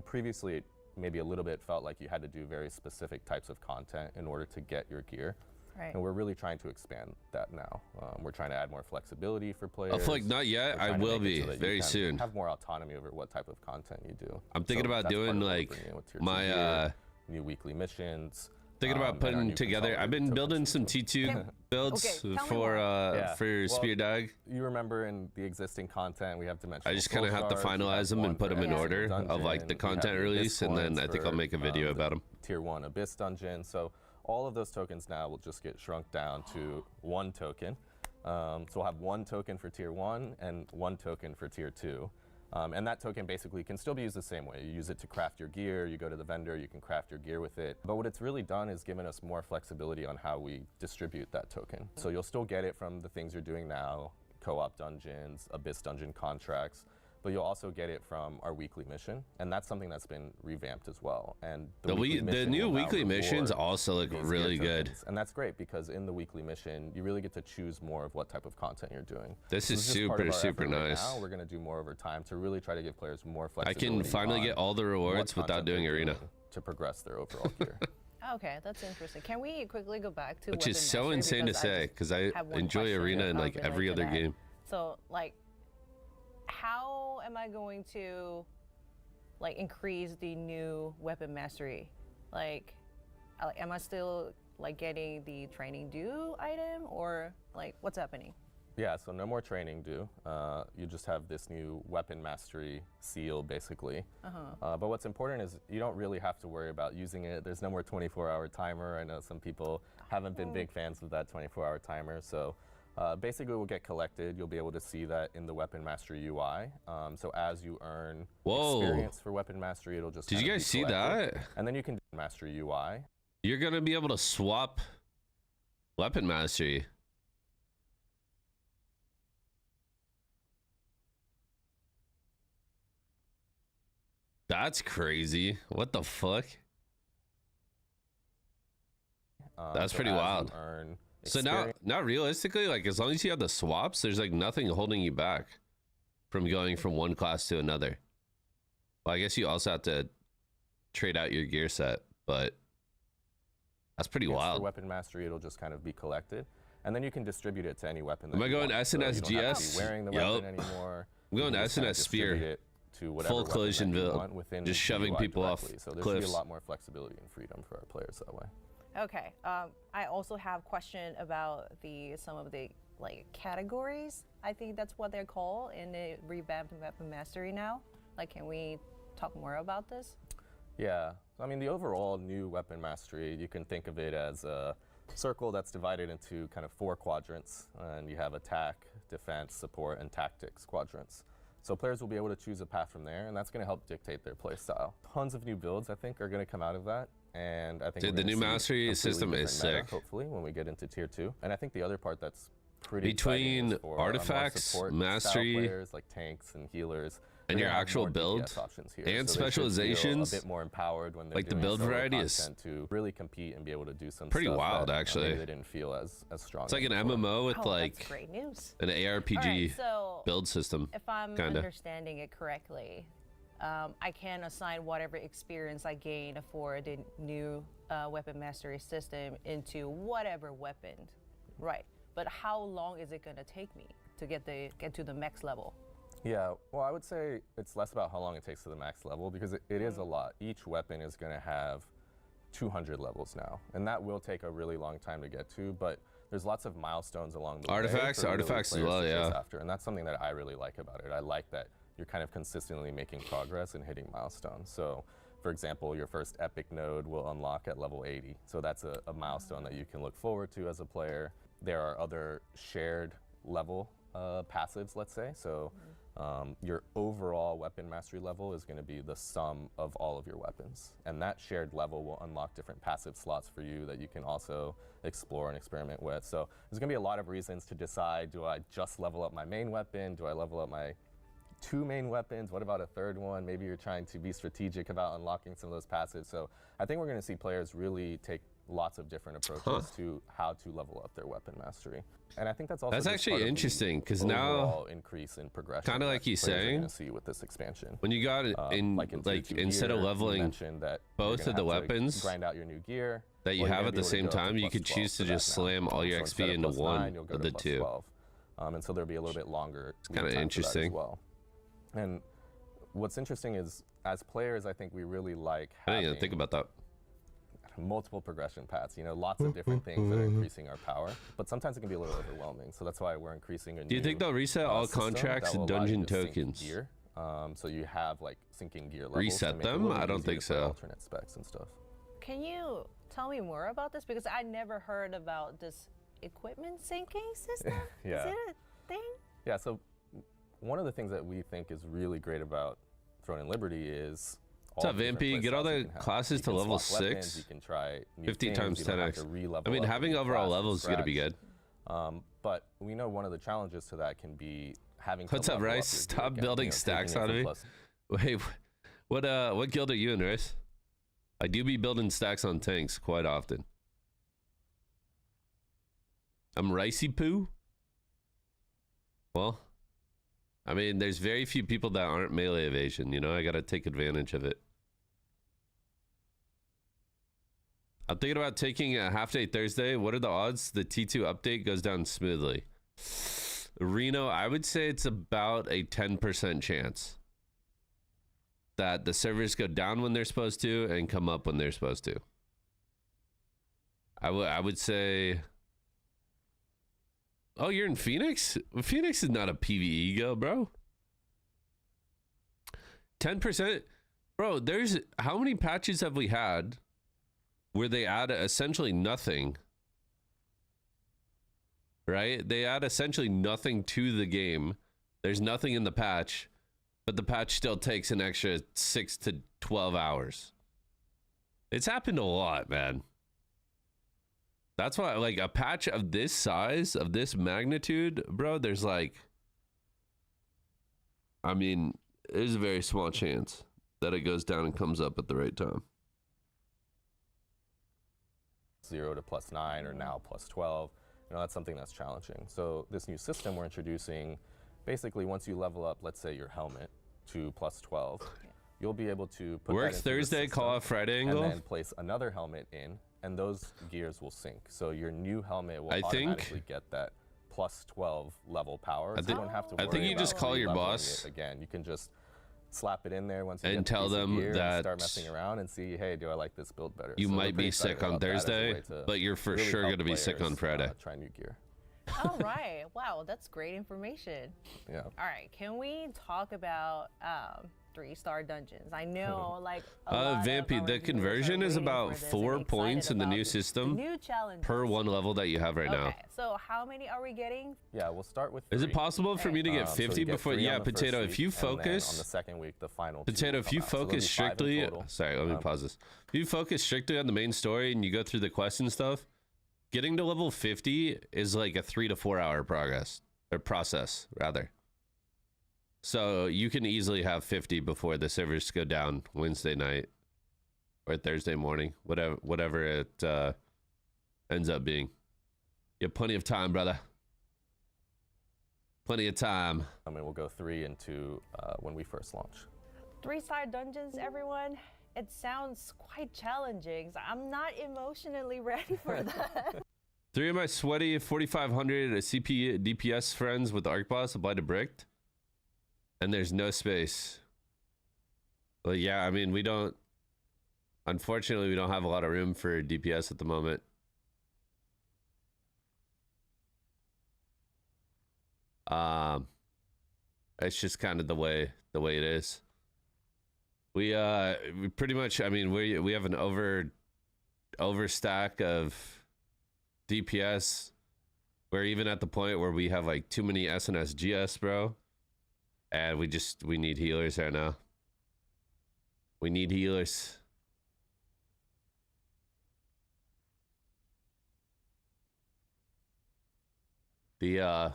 previously it maybe a little bit felt like you had to do very specific types of content in order to get your gear. Right. And we're really trying to expand that now. We're trying to add more flexibility for players. I feel like not yet. We're I trying to will make it be so that you very can soon. Have more autonomy over what type of content you do. I'm thinking So about that's part doing of what we're like bringing in with tier 2 my gear, new weekly missions. thinking about and our putting new together. I've been consolidated building token some system. T2 builds okay, tell me for more. Yeah. for Well, Spear Dog. You remember in the existing content we have dimensional. I just kind of soul have to shards, we finalize them one and put for them in every order single of like the dungeon, we have content the Abyss release, and then coins I think I'll for, make a video the about them. Tier 1 Abyss dungeon. So all of those tokens now will just get shrunk down to one token. So we'll have one token for tier 1 and one token for tier 2. And that token basically can still be used the same way. You use it to craft your gear, you go to the vendor, you can craft your gear with it. But what it's really done is given us more flexibility on how we distribute that token. So you'll still get it from the things you're doing now, co-op dungeons, Abyss dungeon contracts, but you'll also get it from our weekly mission. And that's something that's been revamped as well. And The mission new will now weekly missions reward also look these gear really good. tokens. And that's great because in the weekly mission, you really get to choose more of what type of content you're doing. This So is just part of super our effort right nice. now. We're going to do more over time to really try to give players more I flexibility. can finally on get all the what rewards without content doing they're arena, doing to progress their overall gear. Okay, that's interesting. Can we quickly go back to which weapon is so mastery? insane to Because say just because I have one enjoy question arena in like related every to other that. game. So, like, how am I going to, like, increase the new weapon mastery? Like, am I still, like, getting the training due item, or, like, what's happening? Yeah, so no more training due. You just have this new weapon mastery seal, basically. But what's important is you don't really have to worry about using it. There's no more 24-hour timer. I know some people haven't been big fans of that 24-hour timer. So basically, it will get collected. You'll be able to see that in the weapon mastery UI. So as you earn experience for weapon mastery, it'll just Did you guys see that? And then you can do mastery UI. You're gonna be able to swap weapon mastery. That's crazy. What the fuck? That's So pretty as you wild. earn So experience- now realistically, like as long as you have the swaps, there's like nothing holding you back from going from one class to another. Well, I guess you also have to trade out your gear set, but that's pretty for wild. weapon mastery, it'll just kind of be collected, and then you can distribute it to any weapon. Am that I you going want. SNS So you don't have to be GS? wearing the Yup. weapon anymore. I'm going You can just kinda SNS Spear. distribute it to whatever Full weapon collision that you build. want within Just the shoving UI people off directly. So there should be cliffs. a lot more flexibility and freedom for our players that way. Okay. I also have question about some of the like categories. I think that's what they're called in the revamped weapon mastery now. Like, can we talk more about this? Yeah, I mean the overall new weapon mastery, you can think of it as a circle that's divided into kind of 4 quadrants, and you have attack, defense, support, and tactics quadrants. So players will be able to choose a path from there, and that's going to help dictate their play style. Tons of new builds, I think, are going to come out of that, and I think Dude, we're the gonna new see mastery completely system is different meta, sick. hopefully, when we get into tier 2. And I think the other part that's pretty Between exciting is for more artifacts, support style mastery, players like tanks and healers, and they're your gonna have actual more build, DPS options here. and So they should feel specializations, a bit more empowered when they're like the doing build solo variety is content to really compete and be able to do some pretty stuff wild, that, actually. maybe they didn't feel as strong. It's like an before. MMO with Oh, like that's great news. an ARPG All right, so build system. if I'm kinda. understanding it correctly, I can assign whatever experience I gain for the new weapon mastery system into whatever weapon, right? But how long is it going to take me to get to the max level? Yeah, well, I would say it's less about how long it takes to the max level because it is a lot. Each weapon is going to have 200 levels now, and that will take a really long time to get to, but there's lots of milestones along the way. Artifacts for really as players well, to chase yeah. After, and that's something that I really like about it. I like that you're kind of consistently making progress and hitting milestones. So, for example, your first epic node will unlock at level 80. So that's a milestone that you can look forward to as a player. There are other shared level passives, let's say. So your overall weapon mastery level is going to be the sum of all of your weapons. And that shared level will unlock different passive slots for you that you can also explore and experiment with. So there's going to be a lot of reasons to decide, do I just level up my main weapon? Do I level up my 2 main weapons? What about a 3rd one? Maybe you're trying to be strategic about unlocking some of those passives. So I think we're going to see players really take lots of different approaches to how to level up their weapon mastery. And I think that's also That's just actually part of the interesting, 'cause now, overall increase in progression. kinda like that he's players are saying, gonna see with this expansion. when you got it in Tier like 2 instead of gear, you leveling mentioned that you're both gonna of the have to weapons grind out your new gear, that you well, you're have gonna at be the able to same go up to time, you could +12 choose to for that just now. slam all your So XP instead of into +9, one you'll go of to the 2. +12. And so there'll be a little bit longer lead kinda time for that interesting. as well. And what's interesting is, as players, I think we really like I didn't having even think about that. multiple progression paths, lots of different things that are increasing our power, but sometimes it can be a little overwhelming. So that's why we're increasing a Do you think they'll reset all contracts and dungeon tokens? Gear. So you have like syncing gear levels. Reset to make it a them? little I bit don't easier think to play so. Alternate specs and stuff. Can you tell me more about this? Because I never heard about this equipment syncing system. Yeah. Is it a thing? Yeah. So one of the things that we think is really great about Throne and Liberty is What's up, Vampy? Get all the classes to level swap weapons, 6. You can try new 50 things, times you don't have 10x. to re-level I mean, up a having new overall class from levels is gonna be scratch. good. But we know one of the challenges to that can be having What's to up, level Rice? your gear Stop again, building taking stacks it out of from me. plus- Wait, what guild are you in, Rice? I do be building stacks on tanks quite often. I'm Ricey Poo? Well, I mean, there's very few people that aren't melee evasion, I gotta take advantage of it. I'm thinking about taking a half day Thursday. What are the odds the T2 update goes down smoothly? Reno, I would say it's about a 10% chance that the servers go down when they're supposed to and come up when they're supposed to. I would say Oh, you're in Phoenix? Phoenix is not a PvE go, bro. 10%? Bro, there's how many patches have we had where they add essentially nothing? Right? They add essentially nothing to the game. There's nothing in the patch, but the patch still takes an extra 6 to 12 hours. It's happened a lot, man. That's why, like, a patch of this size, of this magnitude, bro, there's like, I mean, there's a very small chance that it goes down and comes up at the right time. 0 to +9 or now +12. You know, that's something that's challenging. So this new system we're introducing, basically once you level up, let's say your helmet to +12, you'll be able to put Work that into the Thursday, system call off Friday angle. and then place another helmet in, and those gears will sync. So your new helmet will I think- automatically get that +12 level power. So you don't have to I worry think you just about call your re-leveling boss it again. You can just slap it in there once you and get the tell piece of them gear and that start messing around and see, hey, do I like this build better? you So we're might pretty be sick excited on about that as a Thursday, way to but you're for really sure help going to be sick on players, Friday. try new gear. All right. Wow, that's great information. Yeah. All right, can we talk about 3-star dungeons? I know, like, a lot of Vampy, our the viewers are conversion is waiting about for this and 4 excited points in the about new the system new challenges. per one level that you have right now. Okay, so how many are we getting? Yeah, we'll start with Is it 3. possible for me to get So 50 you get before? 3 Yeah, on the first Potato, if week, you and then on the focus, second week, the final 2 Potato, will if come you out. So there'll be focus 5 in strictly, total. sorry, let me pause this. If you focus strictly on the main story and you go through the quests and stuff, getting to level 50 is like a 3 to 4 hour process rather. So you can easily have 50 before the servers go down Wednesday night or Thursday morning, whatever it ends up being. You have plenty of time, brother. Plenty of time. I mean, we'll go 3 into when we first launch. 3-star dungeons, everyone. It sounds quite challenging. So I'm not emotionally ready for that. 3 of my sweaty 4500 CP DPS friends with Arc Boss applied to Bricked, and there's no space. Well, yeah, I mean, unfortunately, we don't have a lot of room for DPS at the moment. It's just kind of the way it is. We pretty much, I mean, we have an overstack of DPS. We're even at the point where we have like too many SNS GS, bro. And we need healers right now. We need healers. Yeah.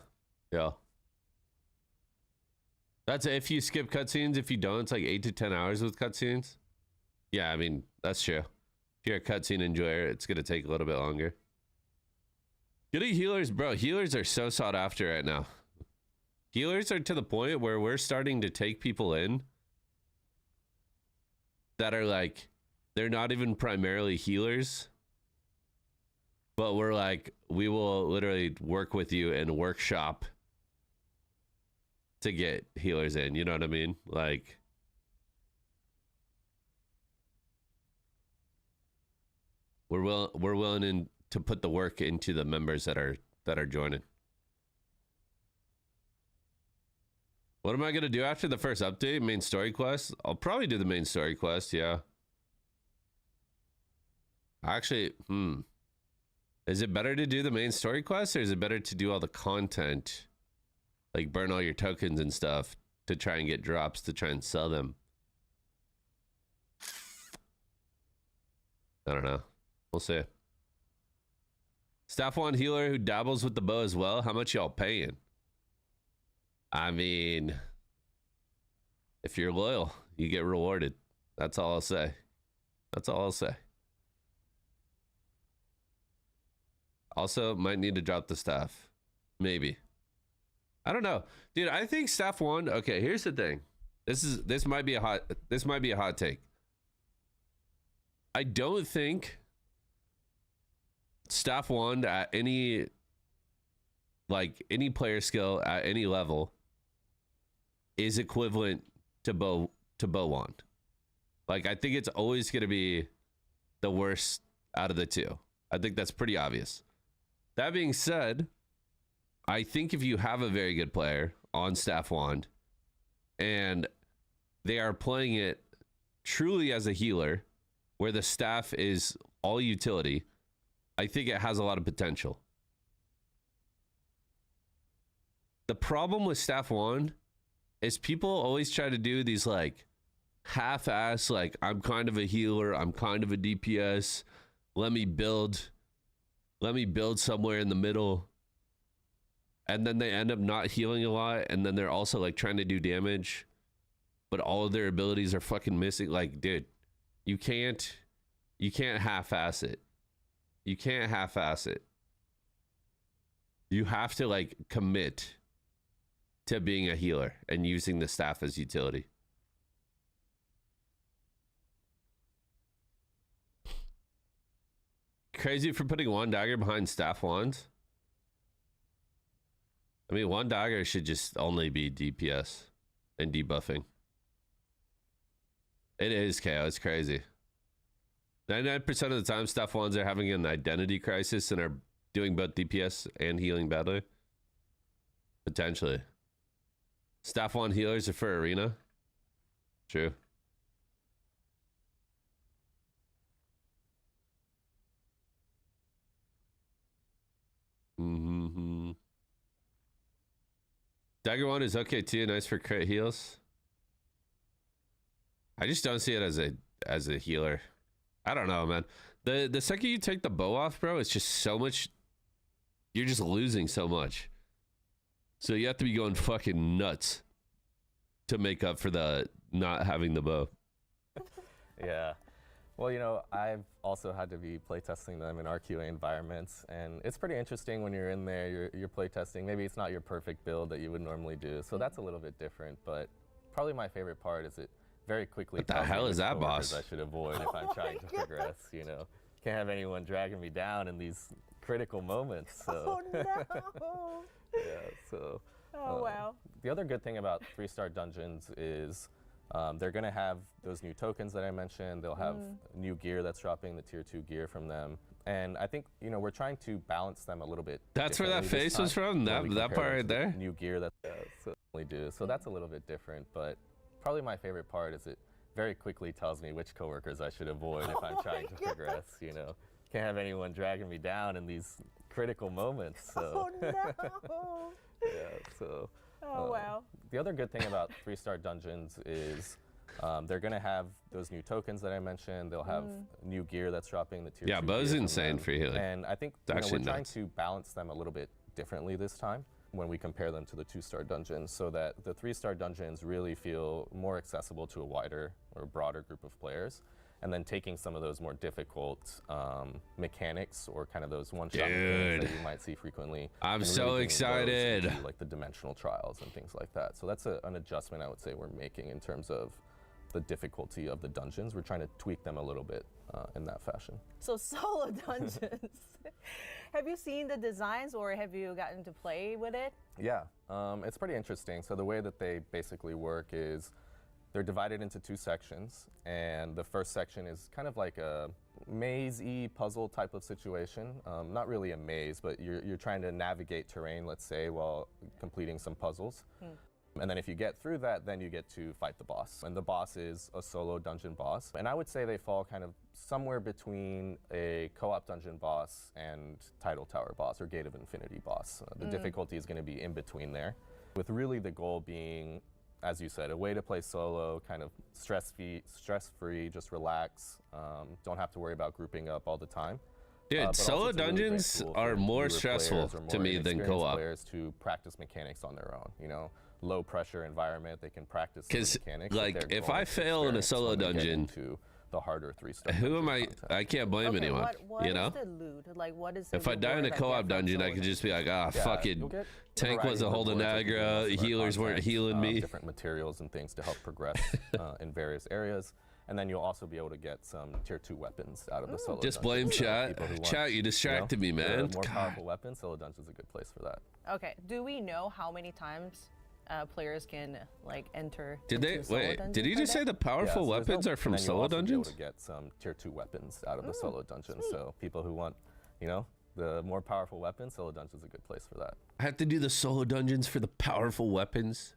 That's if you skip cutscenes. If you don't, it's like 8 to 10 hours with cutscenes. Yeah, I mean, that's true. If you're a cutscene enjoyer, it's gonna take a little bit longer. Getting healers, bro. Healers are so sought after right now. Healers are to the point where we're starting to take people in that are like, they're not even primarily healers, but we're like, we will literally work with you and workshop to get healers in. You know what I mean? Like, we're willing to put the work into the members that are joining. What am I gonna do after the first update? Main story quest? I'll probably do the main story quest, yeah. Actually, is it better to do the main story quest, or is it better to do all the content? Like burn all your tokens and stuff to try and get drops to try and sell them? I don't know. We'll see. Staff 1 healer who dabbles with the bow as well. How much y'all paying? I mean, if you're loyal, you get rewarded. That's all I'll say. That's all I'll say. Also, might need to drop the staff. Maybe. I don't know. Dude, I think staff 1, okay, here's the thing. This might be a hot take. I don't think staff 1 at any player skill at any level is equivalent to bow wand. Like, I think it's always going to be the worst out of the two. I think that's pretty obvious. That being said, I think if you have a very good player on staff wand and they are playing it truly as a healer where the staff is all utility, I think it has a lot of potential. The problem with staff wand is people always try to do these like half-ass, like, I'm kind of a healer, I'm kind of a DPS, let me build somewhere in the middle, and then they end up not healing a lot, and then they're also like trying to do damage, but all of their abilities are fucking missing. Like, dude, you can't half-ass it. You can't half-ass it. You have to like commit to being a healer and using the staff as utility. Crazy for putting one dagger behind staff wands. I mean, one dagger should just only be DPS and debuffing. It is KO. It's crazy. 99% of the time, staff wands are having an identity crisis and are doing both DPS and healing badly. Potentially. Staff wand healers are for arena. True. Mm-hmm. Dagger wand is okay too. Nice for crit heals. I just don't see it as a healer. I don't know, man. The second you take the bow off, bro, it's just so much. You're just losing so much. So you have to be going fucking nuts to make up for the not having the bow. Yeah. Well, you know, I've also had to be playtesting them in RQA environments, and it's pretty interesting when you're in there, you're playtesting. Maybe it's not your perfect build that you would normally do, so that's a little bit different, but probably my favorite part is it very quickly. What the hell is that, boss? I should avoid if I'm trying to progress, you know. Can't have anyone dragging me down in these critical moments, so. Oh, no. Yeah, so. Oh, wow. The other good thing about 3-star dungeons is they're going to have those new tokens that I mentioned. They'll have new gear that's dropping, the tier 2 gear from them. And I think, you know, we're trying to balance them a little bit. That's where that face was from? That part right there? New gear that we do. So that's a little bit different. But probably my favorite part is it very quickly tells me which coworkers I should avoid if I'm trying to progress, you know. Can't have anyone dragging me down in these critical moments. So. Oh, no. Yeah, so. Oh, wow. The other good thing about 3-star dungeons is they're going to have those new tokens that I mentioned. They'll have new gear that's dropping, the tier 2 Yeah, bow's gear insane for healing. And I think we're trying to balance them a little bit differently this time when we compare them to the 2-star dungeons, so that the 3-star dungeons really feel more accessible to a wider or broader group of players. And then taking some of those more difficult mechanics or kind of those one-shot mechanics that you might see frequently. I'm so excited. Into, like the dimensional trials and things like that. So that's an adjustment I would say we're making in terms of the difficulty of the dungeons. We're trying to tweak them a little bit in that fashion. So solo dungeons. Have you seen the designs or have you gotten to play with it? Yeah, it's pretty interesting. So the way that they basically work is they're divided into 2 sections, and the first section is kind of like a maze-y puzzle type of situation. Not really a maze, but you're trying to navigate terrain, let's say, while completing some puzzles. And then if you get through that, then you get to fight the boss. And the boss is a solo dungeon boss. And I would say they fall kind of somewhere between a co-op dungeon boss and Tidal Tower boss or Gate of Infinity boss. The difficulty is going to be in between there, with really the goal being, as you said, a way to play solo, kind of stress-free, just relax, don't have to worry about grouping up all the time. Dude, solo dungeons are more stressful to me than co-op. Players to practice mechanics on their own, you know, low pressure environment, they can practice mechanics. Because, like, if I fail in a solo dungeon, to the harder 3-star. Who am I? I can't blame anyone. What you know? is the loot? Like, what is the if I die in a co-op dungeon, I could just be like, fucking tank wasn't holding aggro, healers weren't healing me. Different materials and things to help progress in various areas. And then you'll also be able to get some tier 2 weapons out of the solo Just dungeon. blame chat. Chat, you distracted me, man. More powerful weapons, solo dungeon's a good place for that. Okay, do we know how many times players can like enter? Did they wait? Did he just say the powerful weapons are from solo dungeons? Be able to get some tier 2 weapons out of the solo dungeon. So people who want, you know, the more powerful weapons, solo dungeon's a good place for that. I have to do the solo dungeons for the powerful weapons.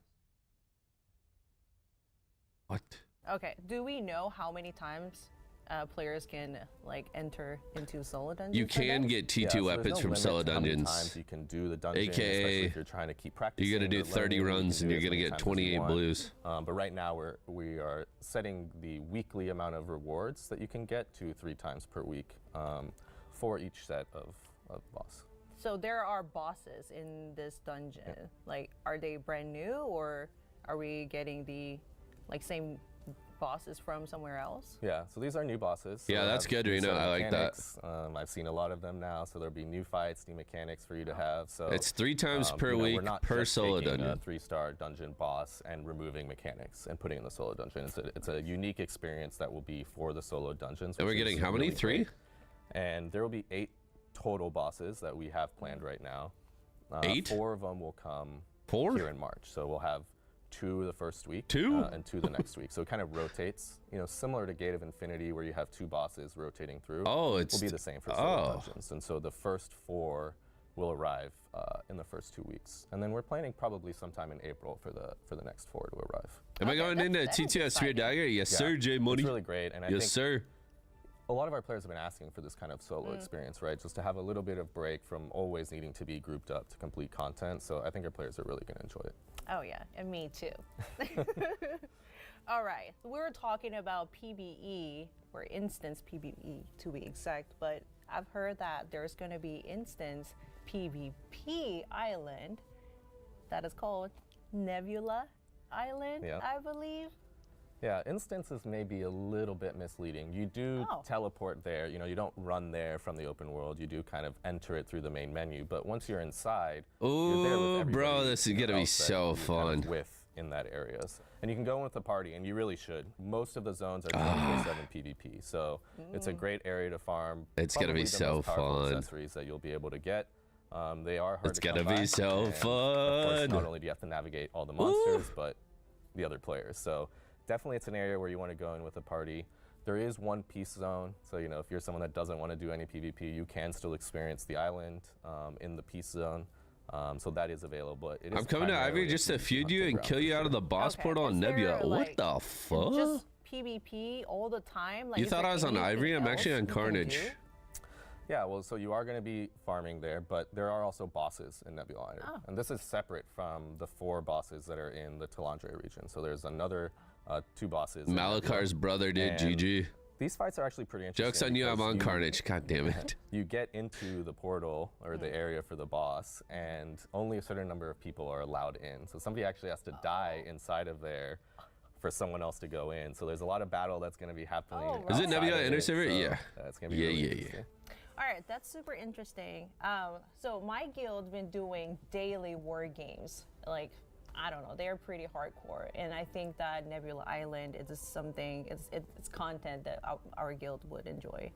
What? Okay. Do we know how many times players can like enter into solo dungeons? You can get T2 so there's weapons no from limit solo to how many dungeons. times you can do the dungeon, AKA, especially if you're trying to keep practicing. You're gonna do or 30 learning, you can runs and do you're as gonna many get times as you 28 want. blues. But right now we are setting the weekly amount of rewards that you can get to 3 times per week for each set of boss. So there are bosses in this dungeon. Yeah. Like, are they brand new, or are we getting the like same bosses from somewhere else? Yeah, so these are new bosses. So Yeah, they'll that's have good, new Reno. set of I like that. mechanics. I've seen a lot of them now, so there'll be new fights, new mechanics for you to have. So It's 3 times per you know, week we're not per just solo taking dungeon. a 3-star dungeon boss and removing mechanics and putting in the solo dungeon. It's a unique experience that will be for the solo dungeons. And we're which is getting how many? really 3? great. And there will be 8 total bosses that we have planned right now. 8? 4 of them will come 4? here in March. So we'll have 2 the first week, 2? and 2 the next week. So it kind of rotates, you know, similar to Gate of Infinity, where you have 2 bosses rotating through. Oh, it's will be the same for solo dungeons. And so the first 4 will arrive in the first 2 weeks, and then we're planning probably sometime in April for the next 4 to arrive. Am I Okay, going into that is TTS Sphere exciting. Dagger? Yes, Yeah, sir, J Money. It's really great, and I Yes, think sir. a lot of our players have been asking for this kind of solo experience, right? Just to have a little bit of break from always needing to be grouped up to complete content. So I think our players are really going to enjoy it. Oh yeah, and me too. All right, we were talking about PBE, or instance PBE to be exact, but I've heard that there's going to be instance PvP island that is called Nebula Island, Yeah. I believe. Yeah, instances may be a little bit misleading. You do Oh. teleport there. You know, you don't run there from the open world. You do kind of enter it through the main menu. But once you're inside, you're there with Ooh, everybody, bro, this is you know, gonna be else that so you kind fun. of with in that areas. And you can go in with a party, and you really should. Most of the zones are 24/7 PvP, so it's a great area to farm. It's gonna be probably the so most powerful fun. accessories that you'll be able to get. They are hard It's to come gonna be by, so and, Of course, fun. not only do you have to navigate all the monsters, but the other players. So definitely it's an area where you want to go in with a party. There is one peace zone, so you know if you're someone that doesn't want to do any PvP, you can still experience the island in the peace zone. So that is available. It is I'm coming to primarily Ivory a just to PvP feud you hunting and ground kill for you out sure. of the boss Okay, portal on is there, Nebula. What like, the fuck? Just PvP all the time? Like, You is thought there I was on anything Ivory? I'm else actually on you can Carnage. do? Yeah, well, so you are going to be farming there, but there are also bosses in Nebula Island. Oh. And this is separate from the 4 bosses that are in the Talandre region. So there's another 2 bosses. in Nebula. Malakar's brother did, And GG. These fights are actually pretty interesting. Joke's on you, I'm because on Carnage. God damn it. You get into the portal or the area for the boss, and only a certain number of people are allowed in. So somebody actually has to die inside of there for someone else to go in. So there's a lot of battle that's going to be happening. Oh, Is it outside Nebula of Inner it, Server? so, Yeah. It's going to be Yeah, really yeah, yeah. interesting. All right, that's super interesting. So my guild's been doing daily war games. Like, I don't know, they're pretty hardcore, and I think that Nebula Island is just something. It's content that our guild would enjoy.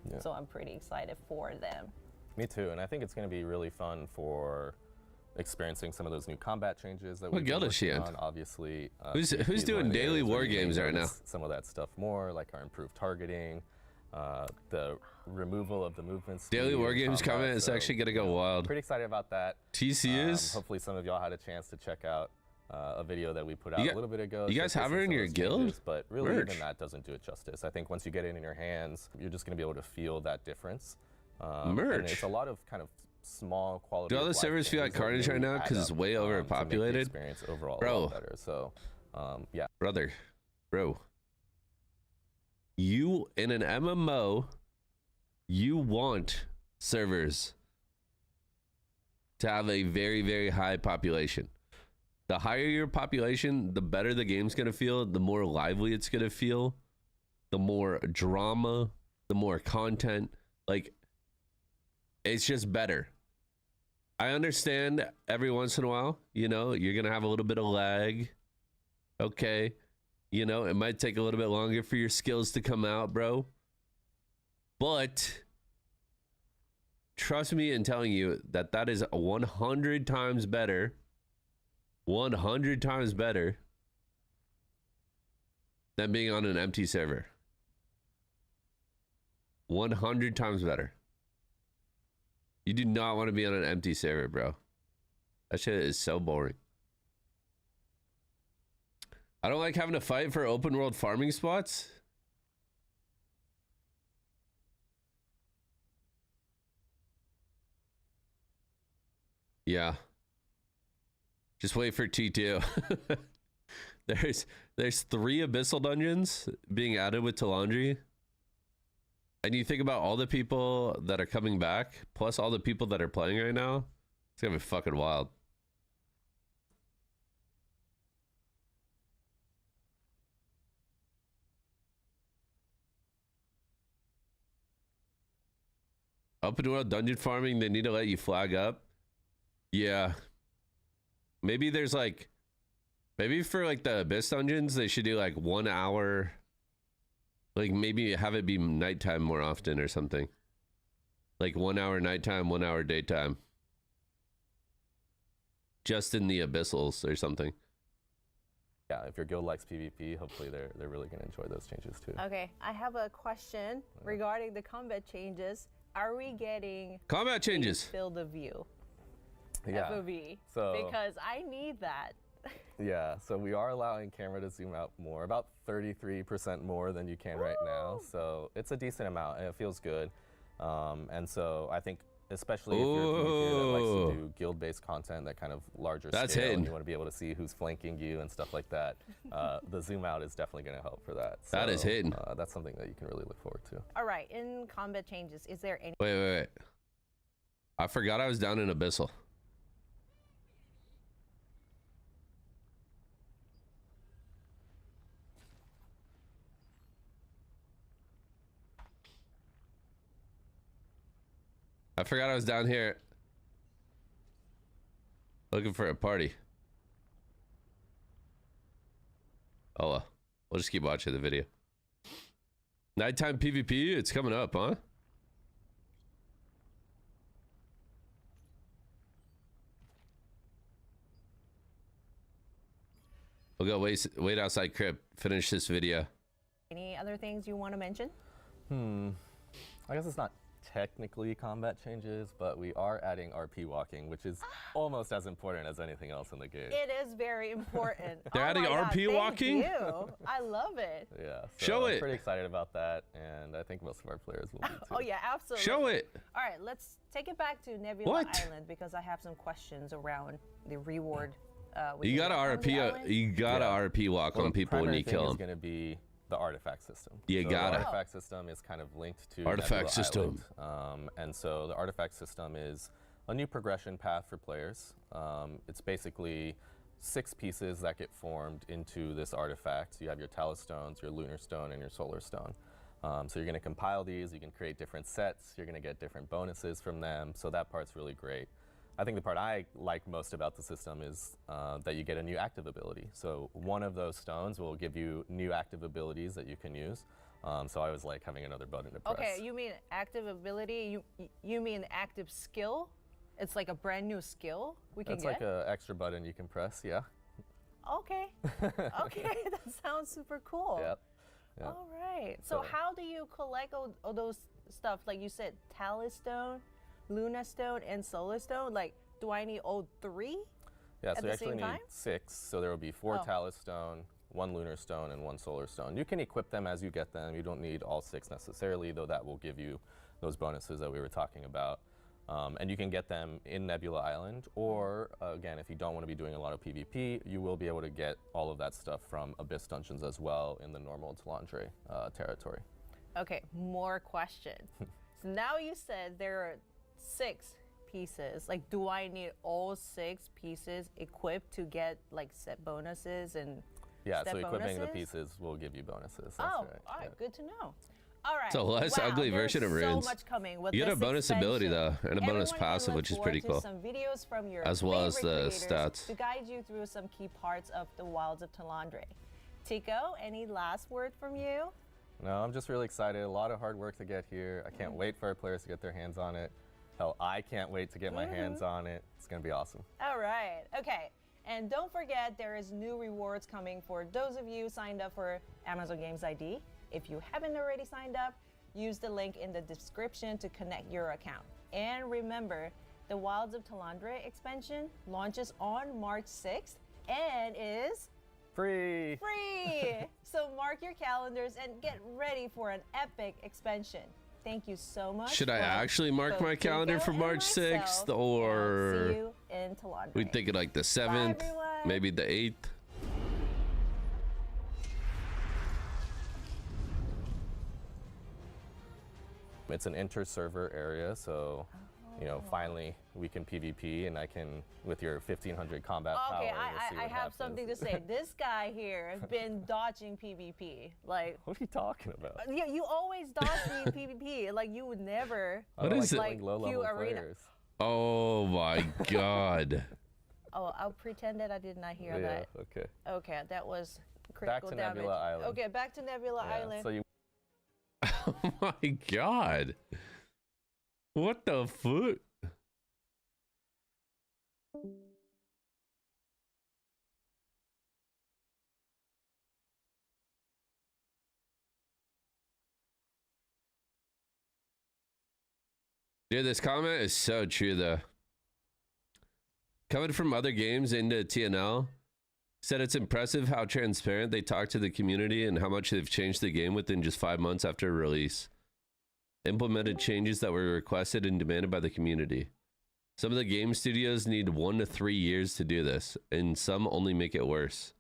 Yeah. So I'm pretty excited for them. Me too, and I think it's going to be really fun for experiencing some of those new combat changes that What we've been guild is she working in? on. Obviously, Who's PvP doing learning daily areas where war you may games right now? notice some of that stuff more, like our improved targeting, the removal of the movement speed. Daily War in Games combat, comment is so, actually gonna go you know, wild. Pretty excited about that. TC is? Hopefully, some of y'all had a chance to check out a video that we put out You a little bit ago. you guys have her showcasing in some of your those guild? changes, but really, Merch. even that doesn't do it justice. I think once you get it in your hands, you're just going to be able to feel that difference. Merch. And it's a lot of kind of small quality. Do all of the life servers feel like changes that Carnage right really now add 'cause it's up, way to make the overpopulated? experience overall a Bro. lot better. So, yeah. Brother, bro. You, in an MMO, you want servers to have a very, very high population. The higher your population, the better the game's going to feel, the more lively it's going to feel, the more drama, the more content. Like, it's just better. I understand every once in a while, you know, you're going to have a little bit of lag. Okay. You know, it might take a little bit longer for your skills to come out, bro. But trust me in telling you that that is 100 times better. 100 times better than being on an empty server. 100 times better. You do not want to be on an empty server, bro. That shit is so boring. I don't like having to fight for open world farming spots. Yeah. Just wait for T2. There's 3 abyssal dungeons being added with Talandri. And you think about all the people that are coming back, plus all the people that are playing right now, it's gonna be fucking wild. Open world dungeon farming, they need to let you flag up. Yeah. Maybe there's like, maybe for like the abyss dungeons, they should do like 1 hour. Like maybe have it be nighttime more often or something. Like 1 hour nighttime, 1 hour daytime. Just in the abyssals or something. Yeah, if your guild likes PvP, hopefully they're really going to enjoy those changes too. Okay, I have a question regarding the combat changes. Are we getting combat changes? Field of view. Yeah. FOV. So because I need that. Yeah, so we are allowing camera to zoom out more, about 33% more than you can right now. So it's a decent amount and it feels good. And so I think especially if you're a PvPer that likes to do guild-based content, that kind of larger scale, and you want to be able to see who's flanking you and stuff like that, the zoom out is definitely going to help for that. So, that is hidden. That's something that you can really look forward to. All right, in combat changes, is there any? Wait. I forgot I was down in abyssal. I forgot I was down here looking for a party. Oh well, we'll just keep watching the video. Nighttime PvP, it's coming up, huh? We'll go wait outside crypt, finish this video. Any other things you want to mention? I guess it's not technically combat changes, but we are adding RP walking, which is almost as important as anything else in the game. It is very important. They're adding RP walking? Thank you. I love it. Yeah. So Show I'm it. pretty excited about that, and I think most of our players will be too. Oh yeah, absolutely. Show it. All right, let's take it back to Nebula What? Island because I have some questions around the reward. You gotta RP. You gotta RP walk on people when you kill them. It's going to be the artifact system. You gotta. The artifact system is kind of linked to Artifact Nebula system. Island. And so the artifact system is a new progression path for players. It's basically 6 pieces that get formed into this artifact. You have your Talus stones, your lunar stone, and your solar stone. So you're going to compile these. You can create different sets. You're going to get different bonuses from them. So that part's really great. I think the part I like most about the system is that you get a new active ability. So one of those stones will give you new active abilities that you can use. So I always like having another button to press. Okay, you mean active ability? You mean active skill? It's like a brand new skill we can It's get? like an extra button you can press, yeah. Okay. Okay, that sounds super cool. Yep. All right. So how do you collect all those stuff? Like you said, Talus stone, Luna stone, and solar stone. Like, do I need all 3? Yeah, so at you the actually same need time? 6. So there will be 4 Talus stone, 1 lunar stone, and 1 solar stone. You can equip them as you get them. You don't need all 6 necessarily, though that will give you those bonuses that we were talking about. And you can get them in Nebula Island, or again, if you don't want to be doing a lot of PvP, you will be able to get all of that stuff from Abyss Dungeons as well in the normal Talandre territory. Okay, more questions. So now you said there are 6 pieces. Like, do I need all 6 pieces equipped to get like set bonuses and Yeah, step so equipping the bonuses? pieces will give you bonuses. That's Oh, right. all right, yeah. good to know. All right. It's a less wow, ugly there's version of runes. So much coming with You get a this bonus ability expansion. though, and a bonus Everyone can passive, look which is forward pretty to cool. Some videos from your As well as favorite the creators stats. to guide you through some key parts of the wilds of Talandre. Tico, any last word from you? No, I'm just really excited. A lot of hard work to get here. I can't wait for our players to get their hands on it. Hell, I can't wait to get my hands on it. It's going to be awesome. All right. Okay. And don't forget, there is new rewards coming for those of you signed up for Amazon Games ID. If you haven't already signed up, use the link in the description to connect your account. And remember, the Wilds of Talandre expansion launches on March 6th and is Free. free. So mark your calendars and get ready for an epic expansion. Thank you so much. Should I from actually mark both my calendar Nico for and March myself, 6th, and I'll or see you in Talandre. we thinking like the 7th, everyone. maybe the 8th? It's an inter-server area, so you know, finally we can PvP, and I can, with your 1500 combat power. Okay, we'll see I what have happens. something to say. This guy here has been dodging PvP. Like, What are you talking about? yeah, you always dodge me in PvP. Like, you would never. What is it? Like low-level queue arena. players. Oh my god. Oh, I'll pretend that I did not hear Yeah, that. okay. Okay, that was Back critical to damage. Nebula Island. Okay, back to Nebula Yeah, Island. so you Oh my god. What the fuck? Dude, this comment is so true though. Coming from other games into TnL, said it's impressive how transparent they talk to the community and how much they've changed the game within just 5 months after release. Implemented changes that were requested and demanded by the community. Some of the game studios need 1 to 3 years to do this, and some only make it worse.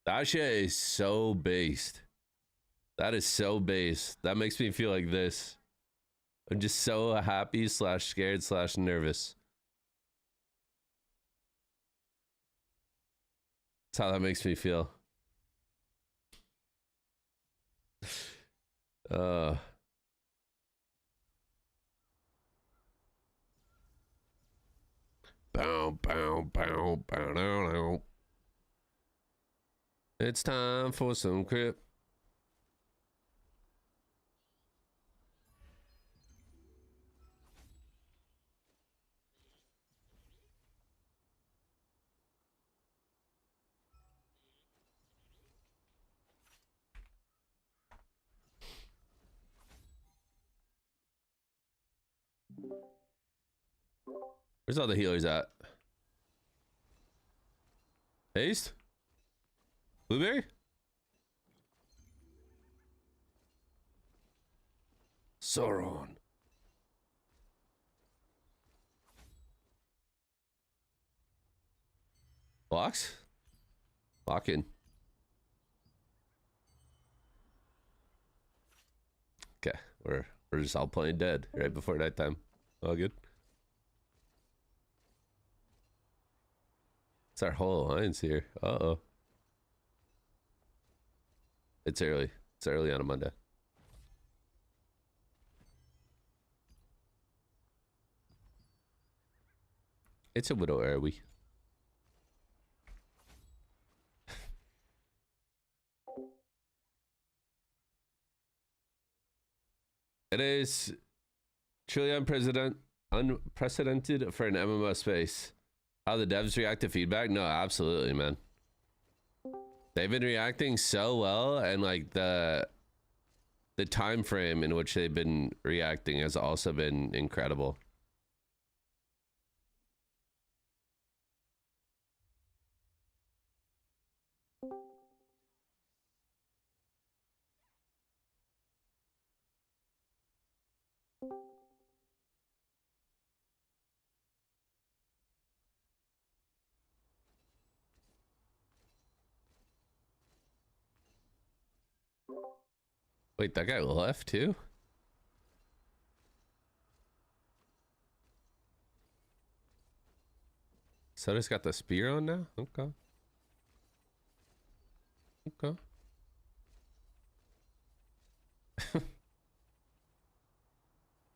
That shit is so based. That is so based. That makes me feel like this. I'm just so happy / scared / nervous. That's how that makes me feel. Bow, bow, bow, bow, dow, dow. It's time for some crip. Where's all the healers at? Haste? Blueberry? Sauron. Blocks? Lock in. Okay, we're just all playing dead right before nighttime. All good. It's our whole alliance here. Uh-oh. It's early. It's early on a Monday. It's a widow, are we? It is truly unprecedented for an MMO space. How the devs react to feedback? No, absolutely, man. They've been reacting so well, and like the time frame in which they've been reacting has also been incredible. Wait, that guy left too? Soda's got the spear on now? Okay. Okay.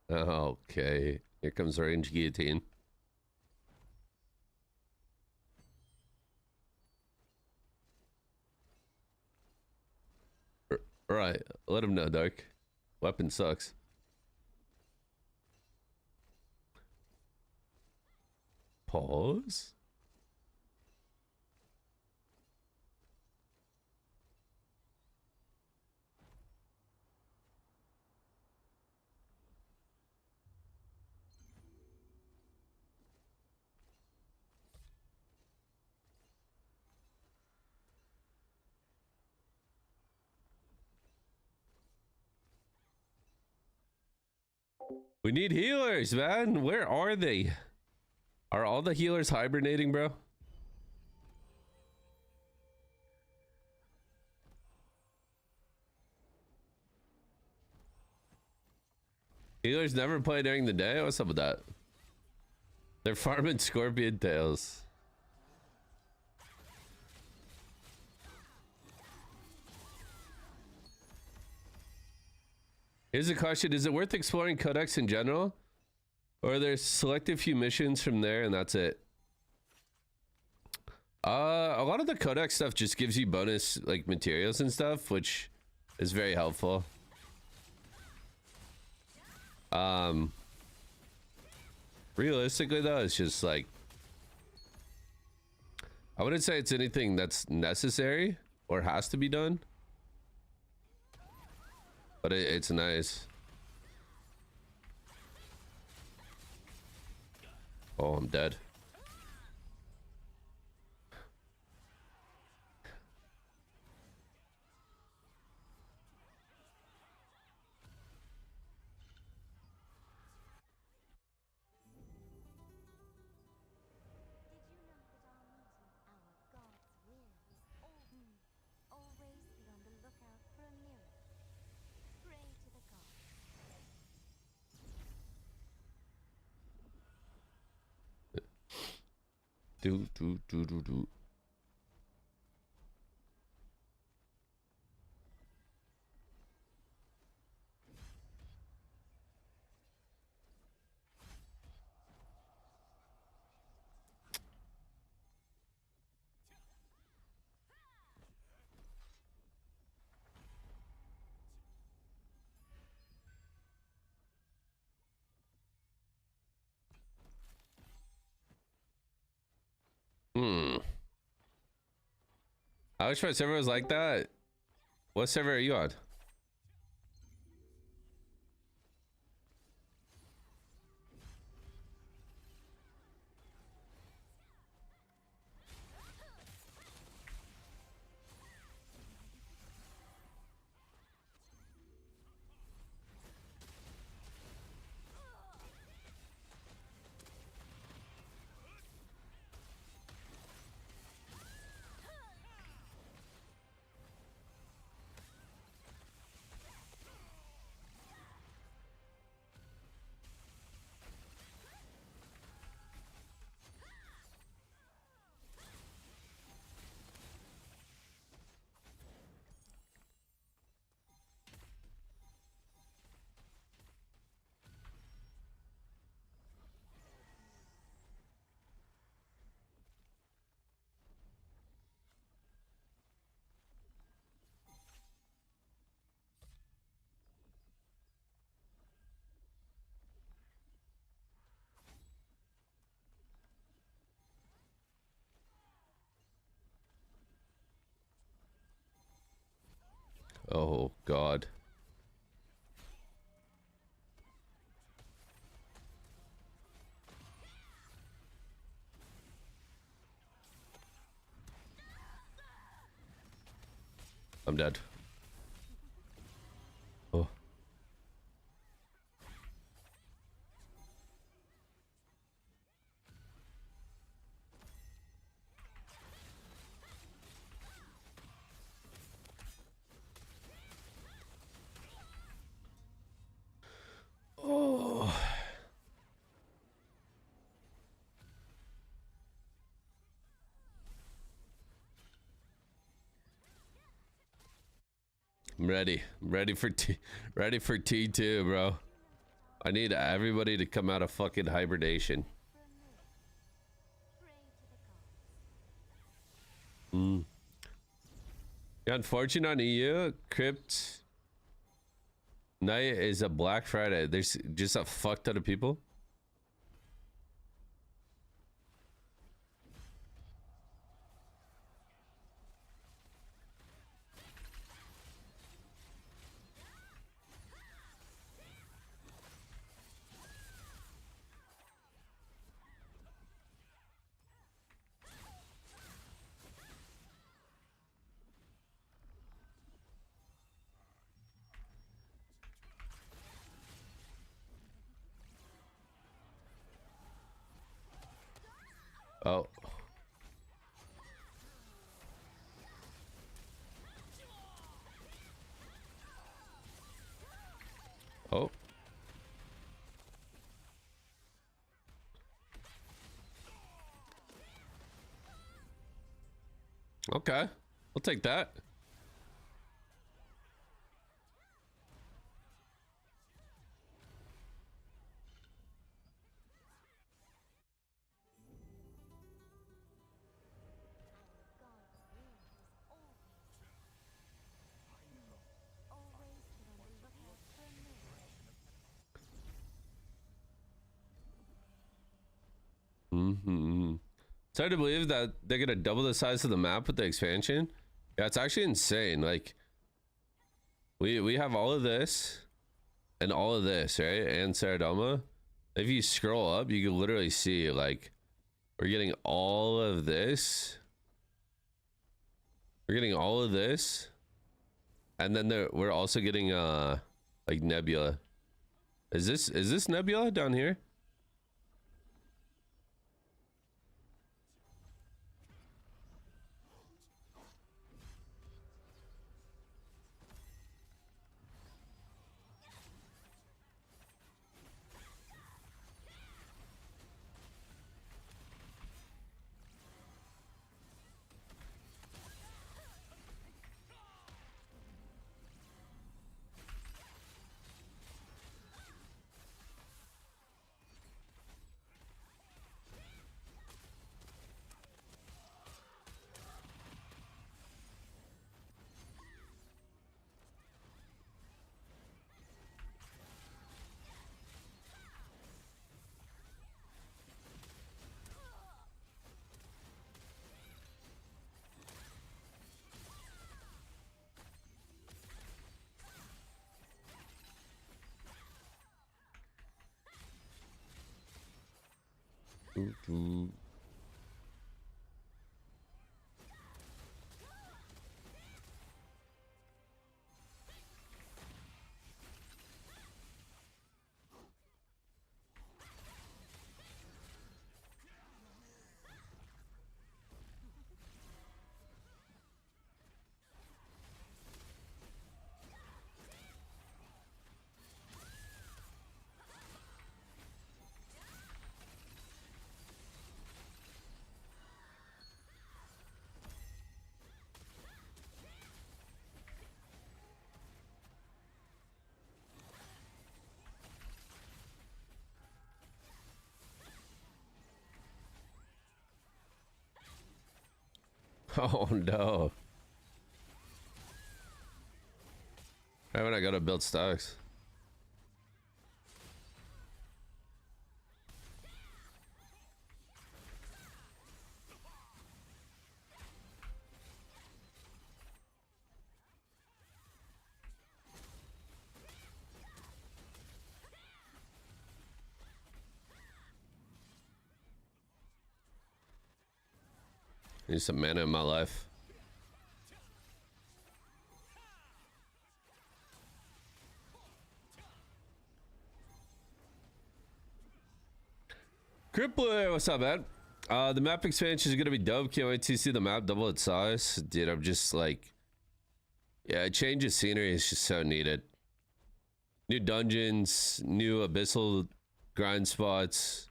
Okay. Here comes range guillotine. Right. Let him know, Dark. Weapon sucks. Pause. We need healers, man. Where are they? Are all the healers hibernating, bro? Healers never play during the day? What's up with that? They're farming scorpion tails. Here's a question. Is it worth exploring Codex in general? Or are there selective few missions from there and that's it? A lot of the Codex stuff just gives you bonus like materials and stuff, which is very helpful. Realistically though, it's just like, I wouldn't say it's anything that's necessary or has to be done, but it's nice. Oh, I'm dead. Do. I wish my server was like that. What server are you on? Oh God. I'm dead. Oh. Oh. I'm ready. Ready for T2, bro. I need everybody to come out of fucking hibernation. Yeah, unfortunate on EU, Crypt Night is a Black Friday. There's just a fuck ton of people. Oh. Oh. Okay. We'll take that. Mm-hmm. It's hard to believe that they're gonna double the size of the map with the expansion. Yeah, it's actually insane. Like, we have all of this and all of this, right? And Saradama. If you scroll up, you can literally see like we're getting all of this. We're getting all of this, and then we're also getting like Nebula. Is this Nebula down here? Ooh. Oh no. Right when I gotta build stocks. Need some mana in my life. Crippler, what's up, man? The map expansion is gonna be dope. Can't wait to see the map double its size. Dude, I'm just like, yeah, a change of scenery is just so needed. New dungeons, new abyssal grind spots,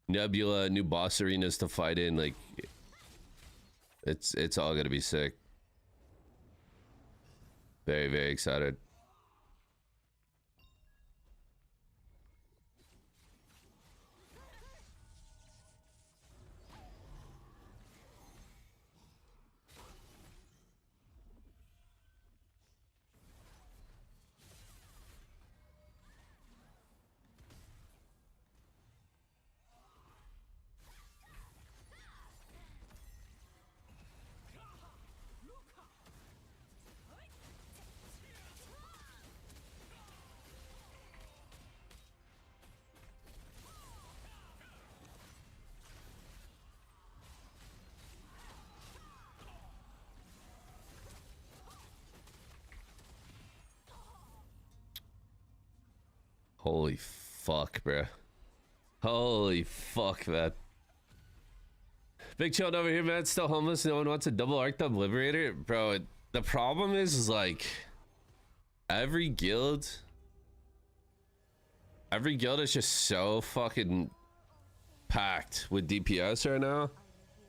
Nebula, new boss arenas to fight in. Like, it's all gonna be sick. Very, very excited. Holy fuck, bro. Holy fuck, man. Big chill over here, man. Still homeless. No one wants a double arced up liberator, bro. The problem is like every guild is just so fucking packed with DPS right now,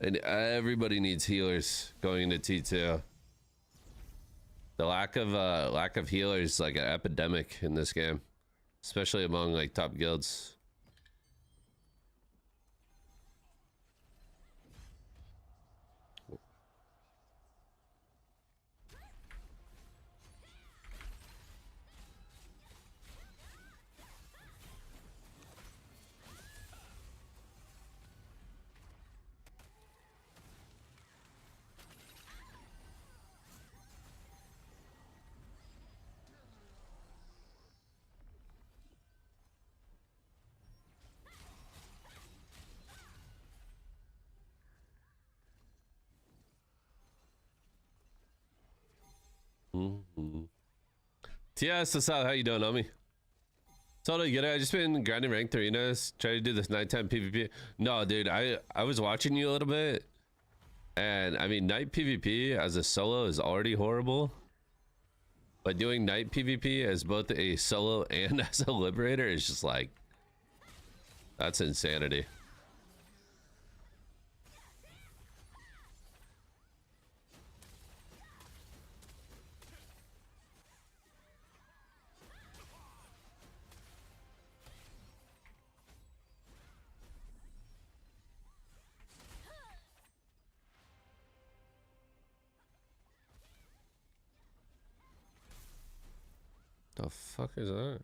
and everybody needs healers going into T2. The lack of healers is like an epidemic in this game, especially among like top guilds. TS, what's up? How you doing, homie? Totally get it. I just been grinding ranked arenas, trying to do this nighttime PvP. No, dude, I was watching you a little bit, and I mean, night PvP as a solo is already horrible, but doing night PvP as both a solo and as a liberator is just like, that's insanity. The fuck is that?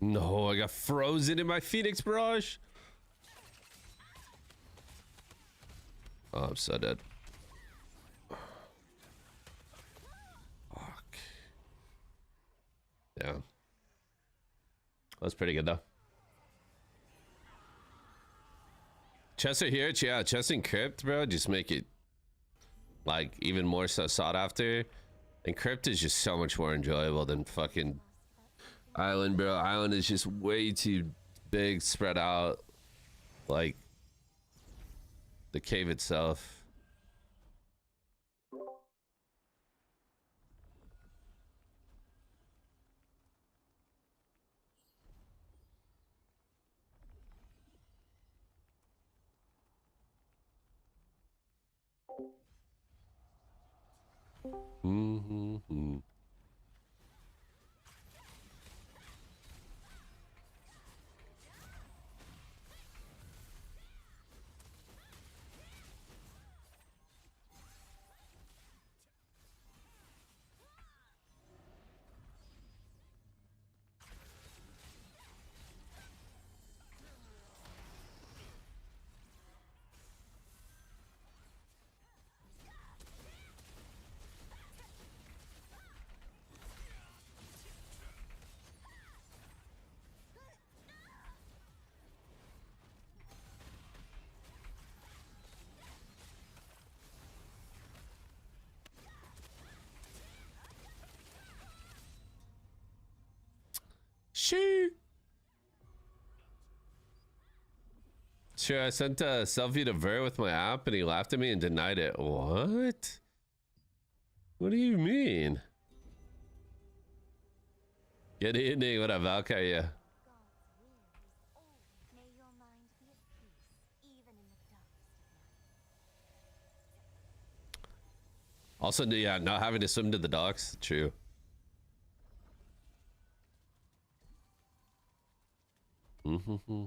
No, I got frozen in my Phoenix barrage. Oh, I'm so dead. Fuck. Yeah. That's pretty good though. Chests are here. Yeah, chest and crypt, bro. Just make it like even more so sought after. And crypt is just so much more enjoyable than fucking island, bro. Island is just way too big, spread out. Like the cave itself. Mm-hmm. Sure, I sent a selfie to Ver with my app and he laughed at me and denied it. What? What do you mean? Good evening, what up, Valkyria? Also, yeah, not having to swim to the docks. True. Mm-hmm.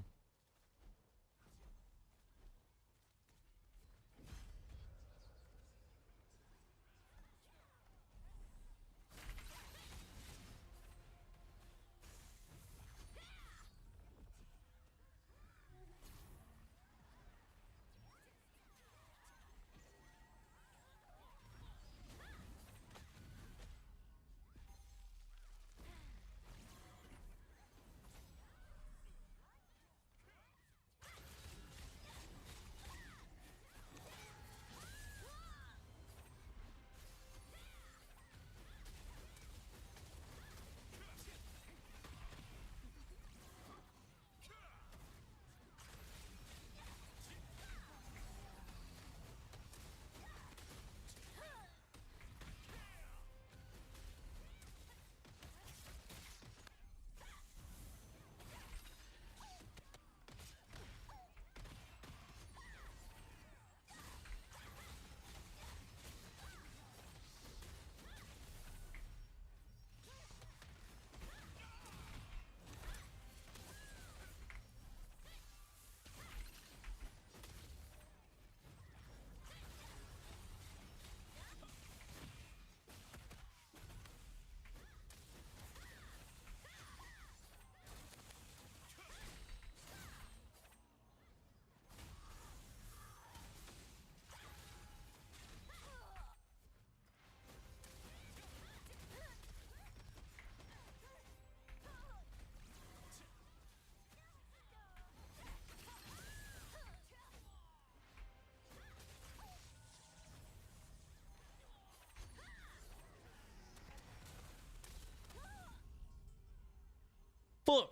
Fuck.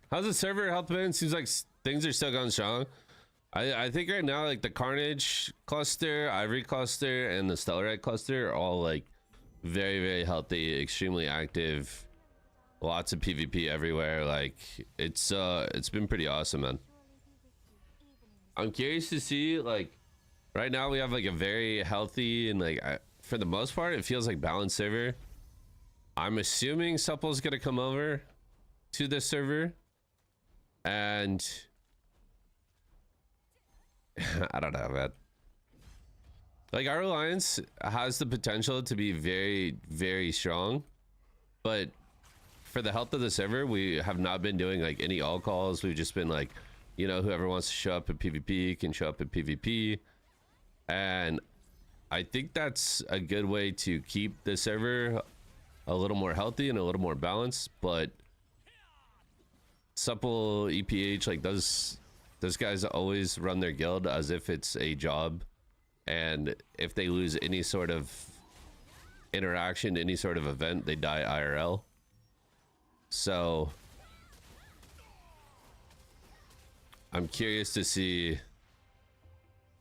How's the server health been? Seems like things are still going strong. I think right now, like the Carnage cluster, Ivory cluster, and the Stellarite cluster are all like very, very healthy, extremely active. Lots of PvP everywhere. Like it's been pretty awesome, man. I'm curious to see, like, right now we have like a very healthy and like for the most part it feels like balanced server. I'm assuming Supple's gonna come over to this server, and I don't know, man. Like our alliance has the potential to be very, very strong, but for the health of the server, we have not been doing like any all calls. We've just been like, you know, whoever wants to show up at PvP can show up at PvP, and I think that's a good way to keep the server a little more healthy and a little more balanced. But Supple, EPH, like those guys always run their guild as if it's a job, and if they lose any sort of interaction, any sort of event, they die IRL. So I'm curious to see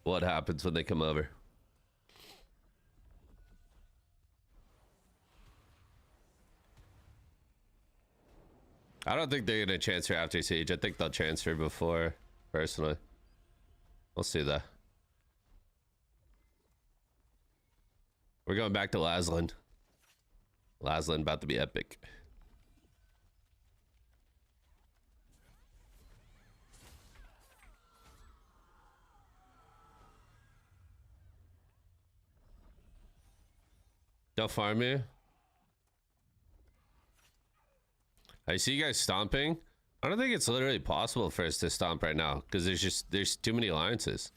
what happens when they come over. I don't think they're gonna transfer after Siege. I think they'll transfer before, personally. We'll see that. We're going back to Lasland. Lasland about to be epic. Don't farm me. I see you guys stomping. I don't think it's literally possible for us to stomp right now because there's too many alliances.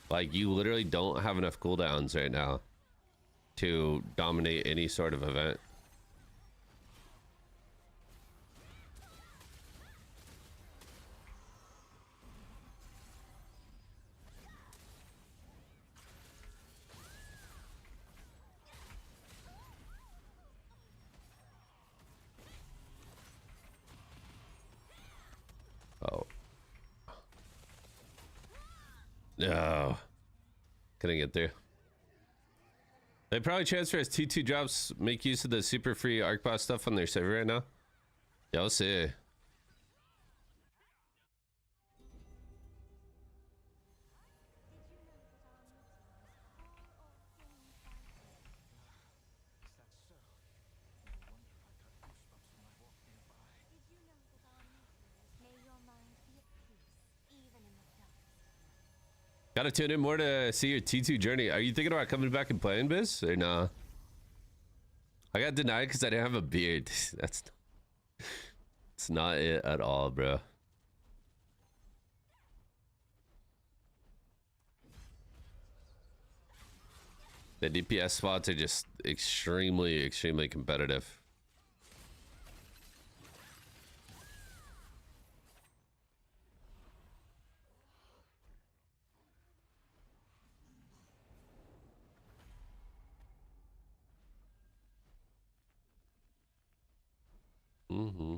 Like you literally don't have enough cooldowns right now to dominate any sort of event. Oh. No. Couldn't get through. They probably transfer as T2 drops, make use of the super free Arc Boss stuff on their server right now. Yeah, we'll see. Gotta tune in more to see your T2 journey. Are you thinking about coming back and playing, Biz? Or nah? I got denied because I didn't have a beard. That's not it at all, bro. The DPS spots are just extremely, extremely competitive. Mm-hmm.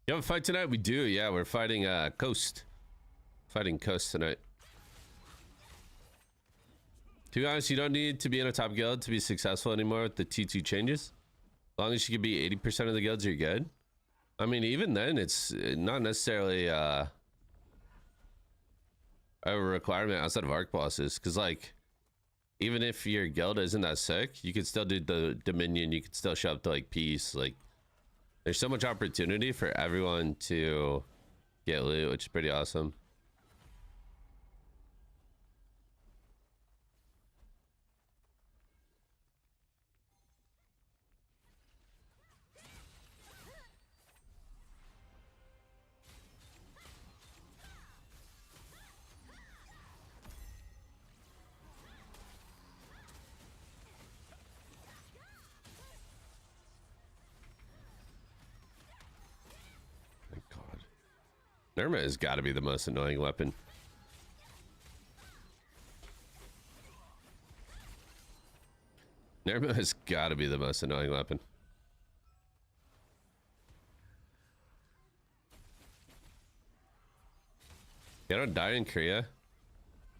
You have a fight tonight? We do, yeah. We're fighting Coast. Fighting Coast tonight. To be honest, you don't need to be in a top guild to be successful anymore with the T2 changes. As long as you can be 80% of the guilds, you're good. I mean, even then, it's not necessarily a requirement outside of arc bosses. Because, like, even if your guild isn't that sick, you can still do the Dominion. You can still show up to, like, Peace. Like, there's so much opportunity for everyone to get loot, which is pretty awesome. Nerma has got to be the most annoying weapon. Nerma has got to be the most annoying weapon. They don't die in Korea.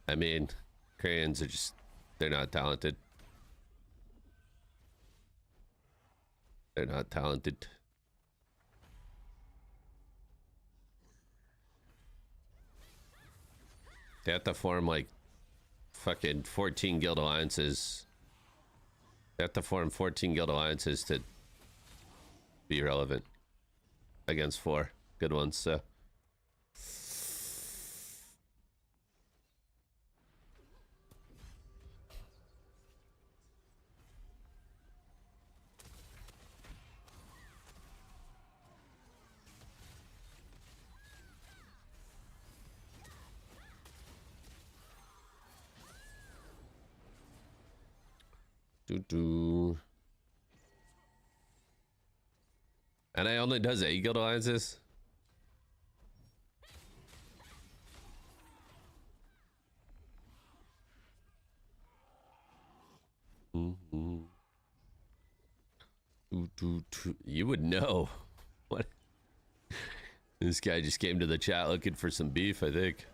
I mean, Koreans are just, they're not talented. They're not talented. They have to form like fucking 14 guild alliances. They have to form 14 guild alliances to be relevant against 4 good ones, so. And I only does 8 guild alliances. You would know. What? This guy just came to the chat looking for some beef, I think.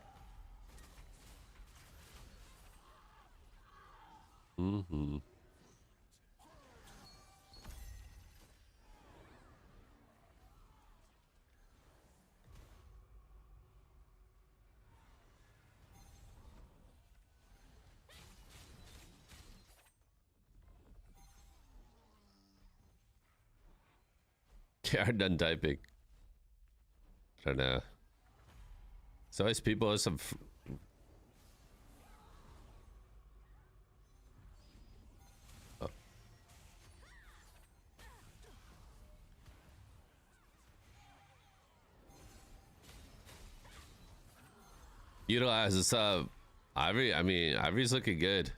Yeah, I'm done typing. I don't know. So always people with some. Oh. Utilize this up. Ivory, I mean, Ivory's looking good.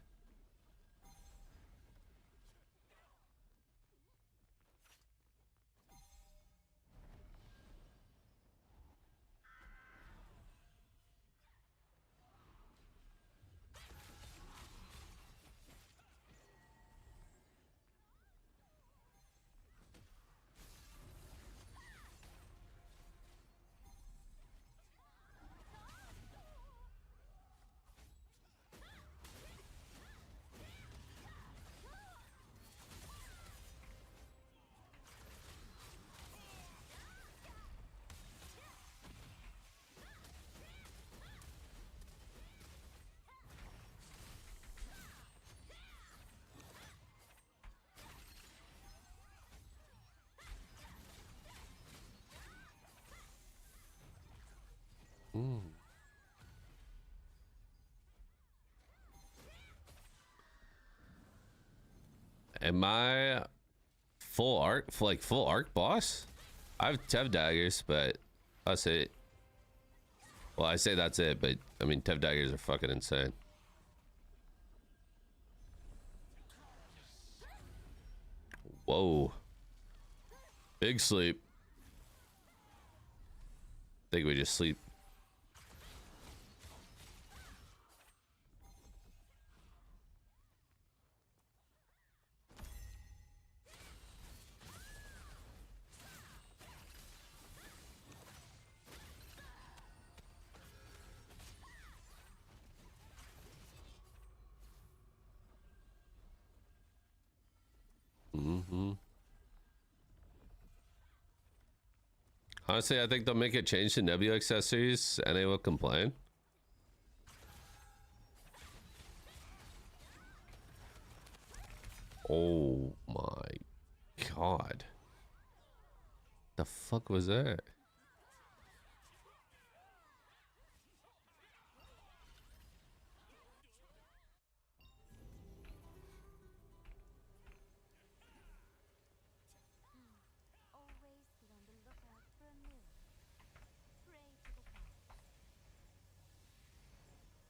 Am I full arc, like full arc boss? I have Tev daggers, but that's it. Well, I say that's it, but I mean, Tev daggers are fucking insane. Whoa. Big sleep. Think we just sleep. Honestly, I think they'll make a change to Nebula accessories and they will complain. Oh my god. The fuck was that? Always be on the lookout for a meal. Pray to the gods.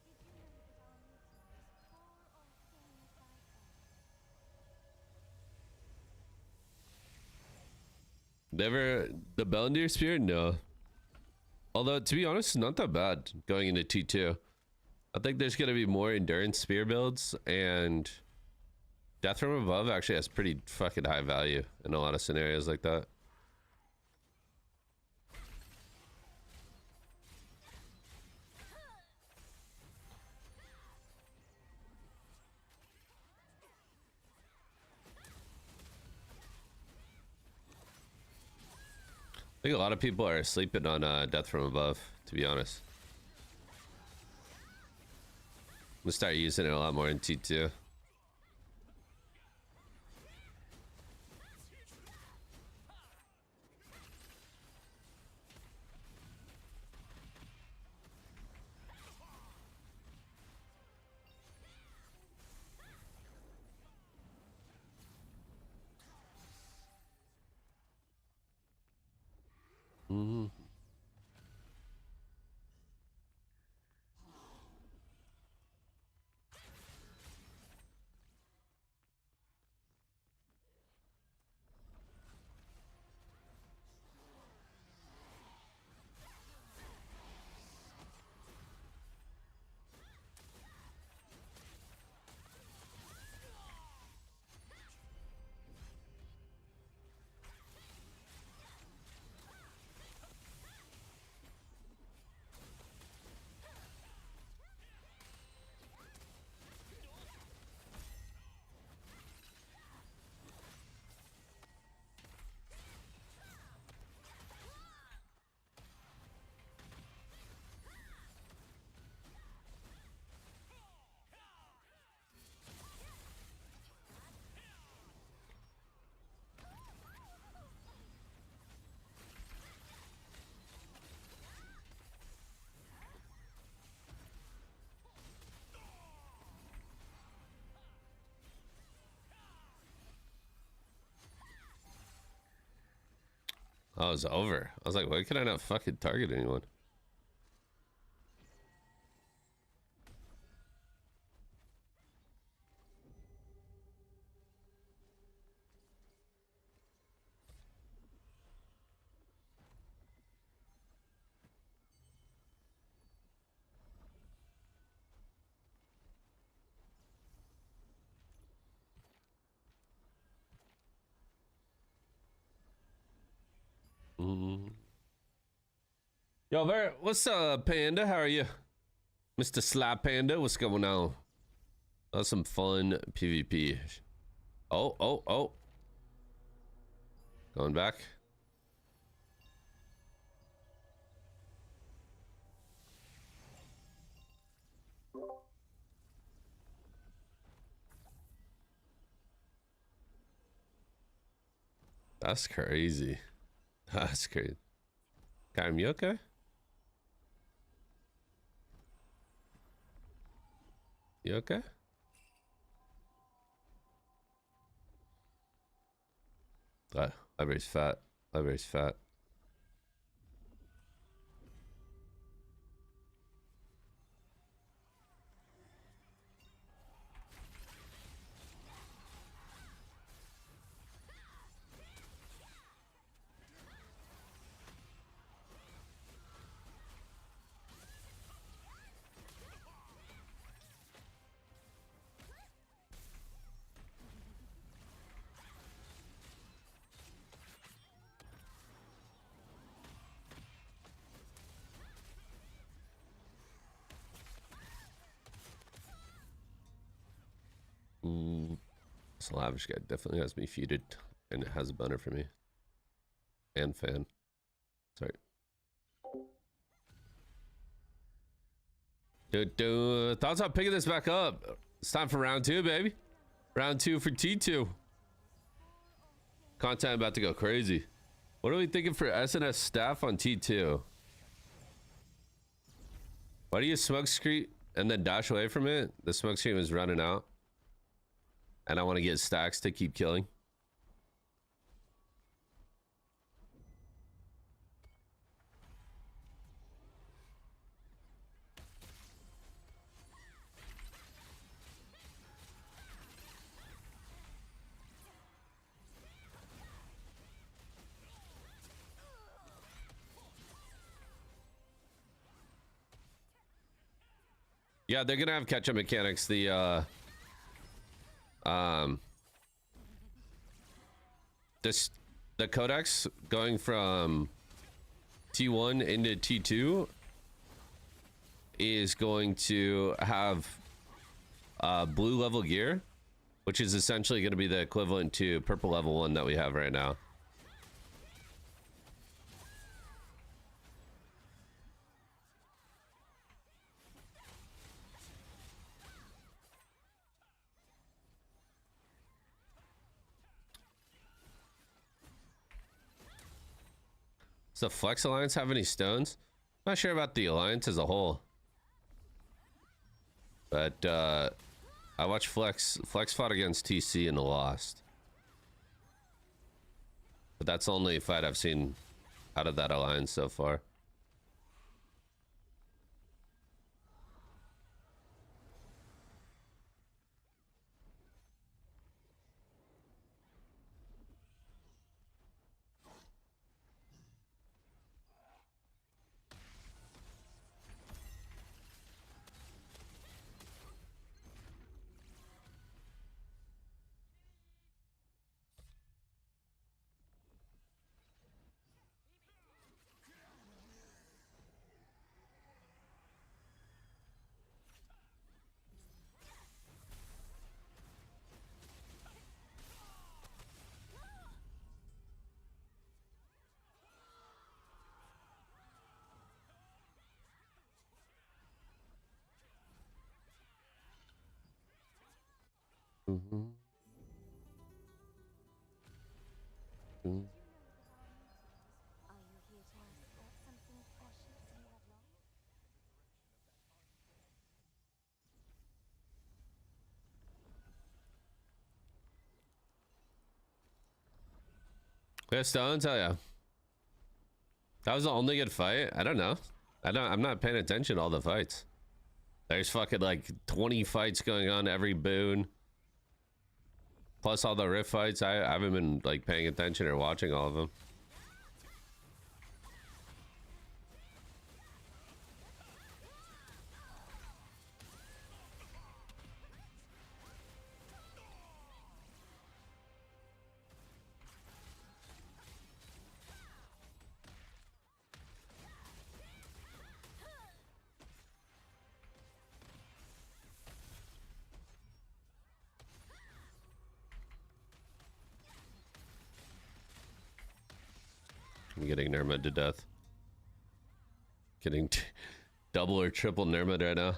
Did you know that our meeting is for all things I found? Never the Bellendir spear? No. Although to be honest, not that bad going into T2. I think there's gonna be more endurance spear builds, and Death from Above actually has pretty fucking high value in a lot of scenarios like that. I think a lot of people are sleeping on Death from Above, to be honest. I'm gonna start using it a lot more in T2. Oh, it was over. I was like, why can I not fucking target anyone? Yo, what's up, Panda? How are you? Mr. Slap Panda, what's going on? That's some fun PvP. Oh. Going back. That's crazy. That's crazy. Karim, you okay? You okay? Ivory's fat. Ivory's fat. This lavish guy definitely has me feuded, and it has a boner for me. And fan. Sorry. Dude, thoughts on picking this back up? It's time for round 2, baby. Round 2 for T2. Content about to go crazy. What are we thinking for SNS staff on T2? Why do you smoke screen and then dash away from it? The smoke screen was running out. And I want to get stacks to keep killing. Yeah, they're gonna have catch-up mechanics. The the codex going from T1 into T2 is going to have blue level gear, which is essentially going to be the equivalent to purple level 1 that we have right now. Does the Flex Alliance have any stones? Not sure about the Alliance as a whole. But I watched Flex fought against TC and lost. But that's the only fight I've seen out of that Alliance so far. Mm-hmm. Are you here to ask about something precious you have lost? Yeah, Stones, oh yeah. That was the only good fight? I don't know. I'm not paying attention to all the fights. There's fucking like 20 fights going on every boon. Plus all the rift fights. I haven't been like paying attention or watching all of them. I'm getting Nermid to death. Getting double or triple Nermid right now.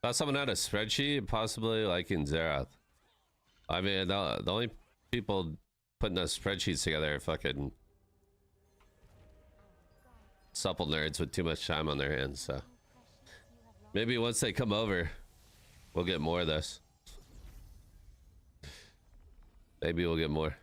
Thought someone had a spreadsheet, possibly like in Zerath. I mean, the only people putting those spreadsheets together are fucking supple nerds with too much time on their hands, so maybe once they come over, we'll get more of this. Maybe we'll get more.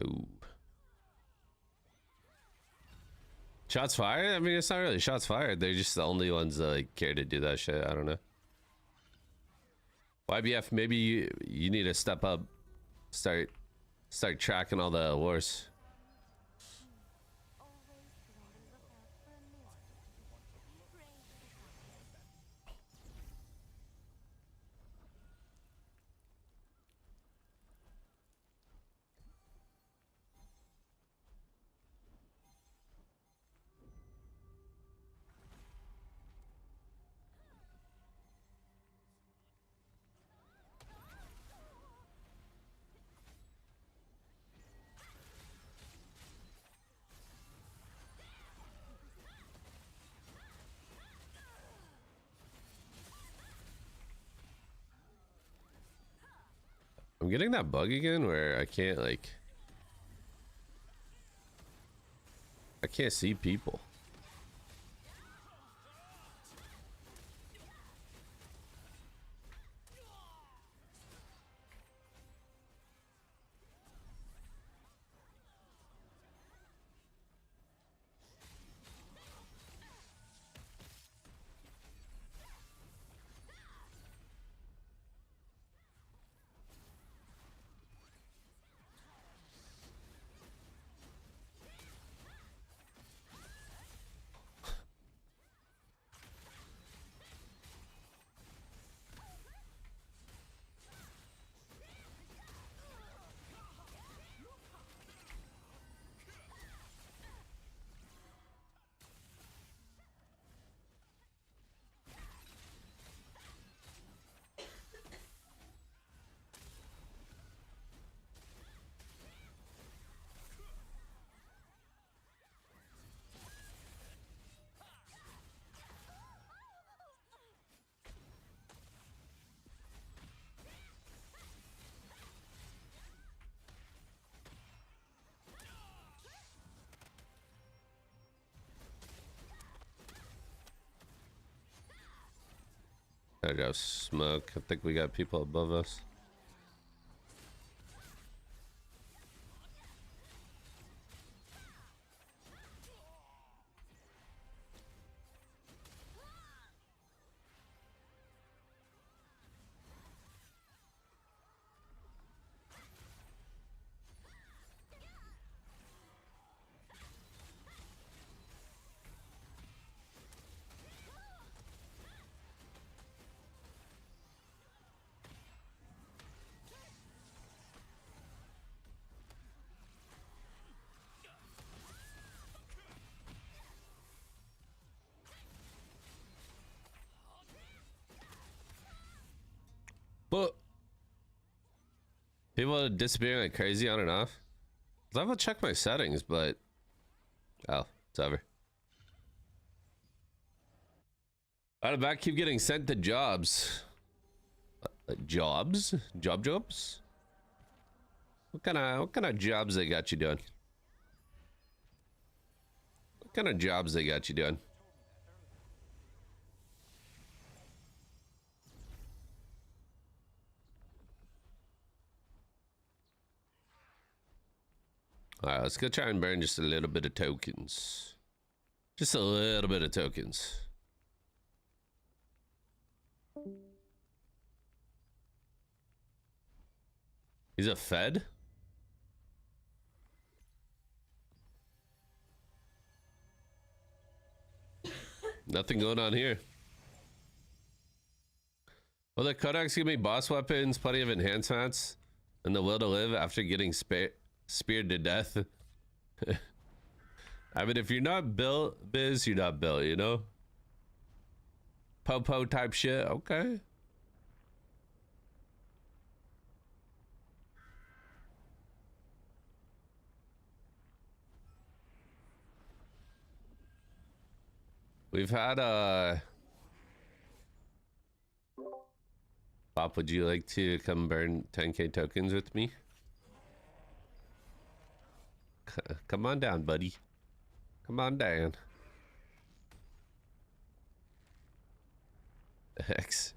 Ooh. Shots fired? I mean, it's not really shots fired. They're just the only ones that like care to do that shit. I don't know. YBF, maybe you need to step up. Start tracking all the wars. I'm getting that bug again where I can't like I can't see people. I got smoke. I think we got people above us. But people are disappearing like crazy on and off. I will check my settings, but Oh, it's over. Out of back, keep getting sent to jobs. Jobs? Jobs? What kind of jobs they got you doing? What kind of jobs they got you doing? Alright, let's go try and burn just a little bit of tokens. Just a little bit of tokens. He's a Fed? Nothing going on here. Well, the Kodaks give me boss weapons, plenty of enhancements, and the will to live after getting speared to death. I mean, if you're not built, Biz, you're not built, you know? Po-po type shit, okay. We've had Pop, would you like to come burn 10k tokens with me? Come on down, buddy. Come on down. X.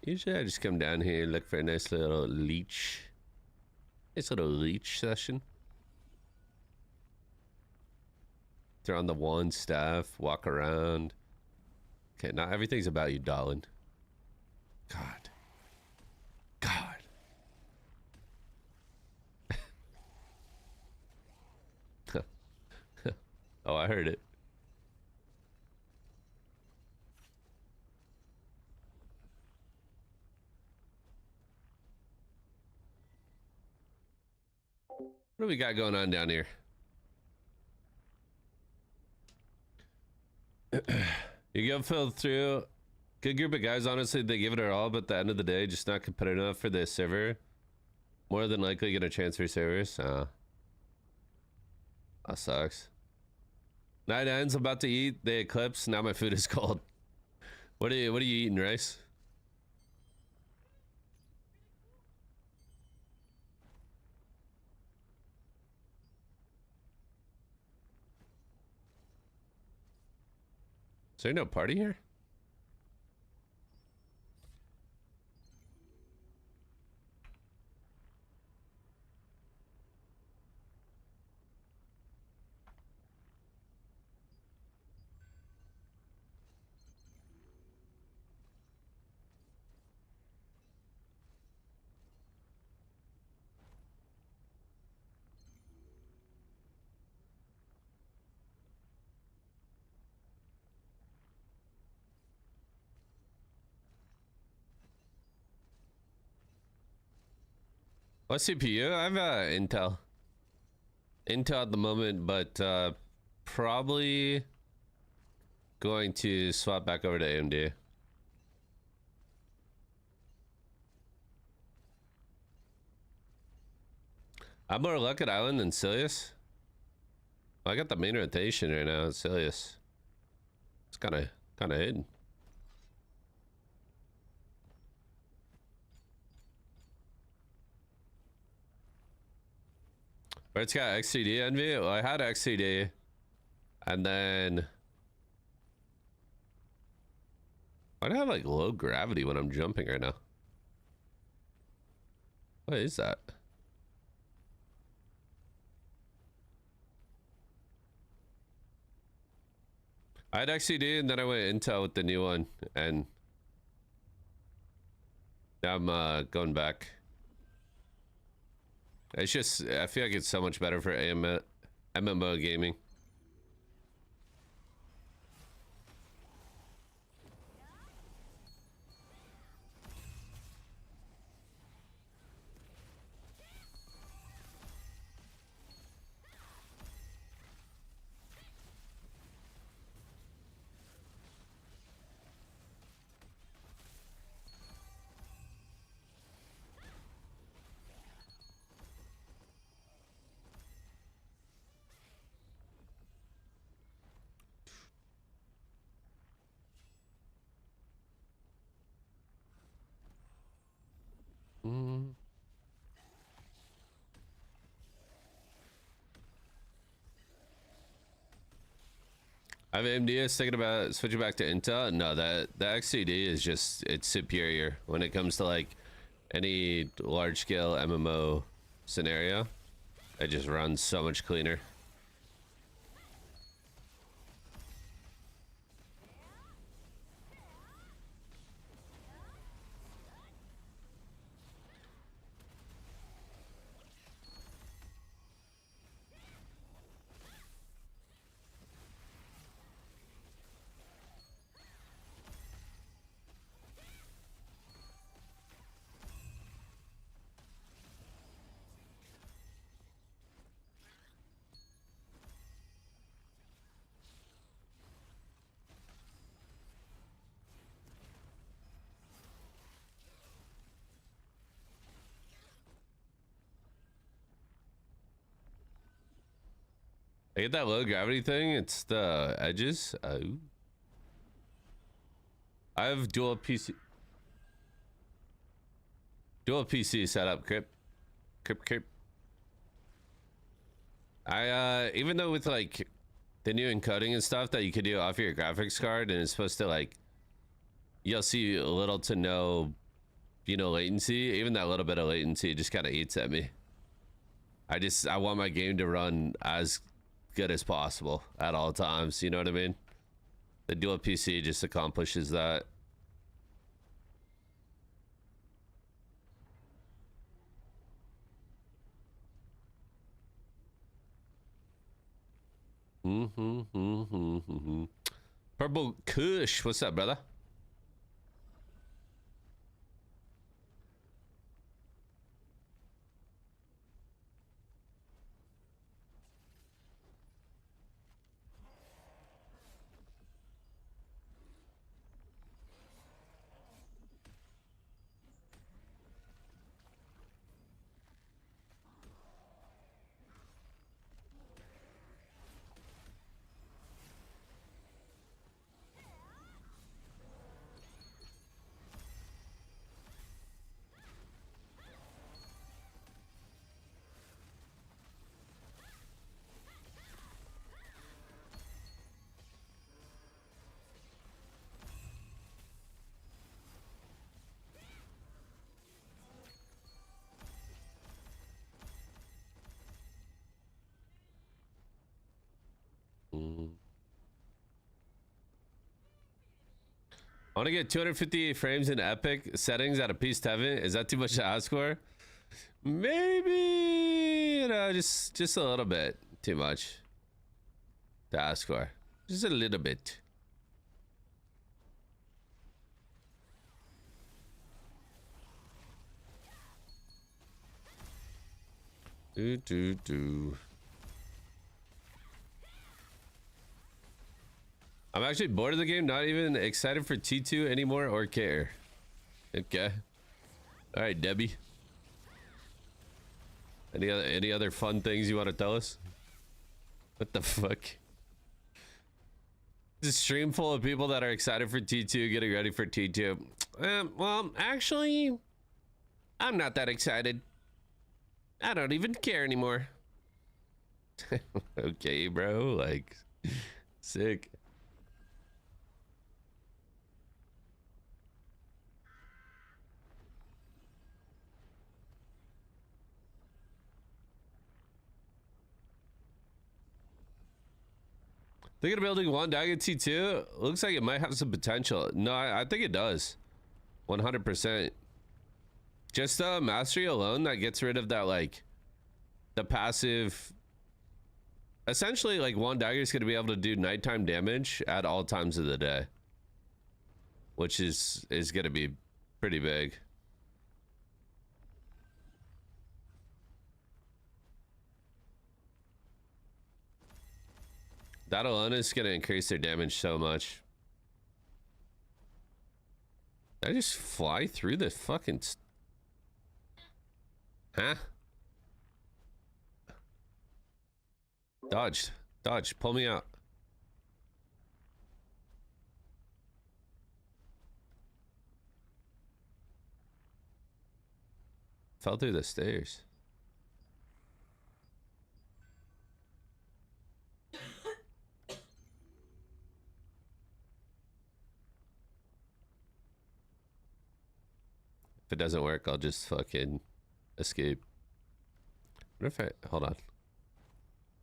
Usually I just come down here and look for a nice little leech. Nice little leech session. Throw on the wand staff, walk around. Okay, not everything's about you, darling. God. God. Oh, I heard it. What do we got going on down here? You go fill through. Good group of guys, honestly, they give it our all, but at the end of the day, just not competitive enough for this server. More than likely gonna transfer servers. That sucks. Night ends, about to eat, they eclipse, now my food is cold. What are you eating, rice? Is there no party here? What CPU? I have Intel. Intel at the moment, but probably going to swap back over to AMD. I'm more Luckett Island than Silius. I got the main rotation right now. It's Silius. It's kind of hidden. But it's got XCD envy. Well, I had XCD, and then why do I have like low gravity when I'm jumping right now? What is that? I had XCD and then I went Intel with the new one, and now I'm going back. It's just, I feel like it's so much better for MMO gaming. I'm AMD is thinking about switching back to Intel. No, the XCD is just, it's superior when it comes to like any large scale MMO scenario. It just runs so much cleaner. I get that low gravity thing. It's the edges. Oh. I have dual PC setup. Crip. I even though with like the new encoding and stuff that you could do off your graphics card, and it's supposed to like, you'll see little to no, you know, latency. Even that little bit of latency just kind of eats at me. I want my game to run as good as possible at all times. You know what I mean? The dual PC just accomplishes that. Purple Kush, what's up, brother? I want to get 258 frames in epic settings at a piece to heaven. Is that too much to ask for? Maybe, you know, just a little bit too much to ask for. Just a little bit. I'm actually bored of the game, not even excited for T2 anymore or care. Okay. All right, Debbie. Any other fun things you want to tell us? What the fuck? This stream full of people that are excited for T2, getting ready for T2. Well, actually, I'm not that excited. I don't even care anymore. Okay, bro. Like, sick. Thinking of building one Dagon T2? Looks like it might have some potential. No, I think it does. 100%. Just mastery alone that gets rid of that, like, the passive. Essentially, like, one dagger is going to be able to do nighttime damage at all times of the day, which is going to be pretty big. That alone is going to increase their damage so much. Did I just fly through the fucking... Huh? Dodged. Dodge. Pull me out. Fell through the stairs. If it doesn't work, I'll just fucking escape. What if I hold on?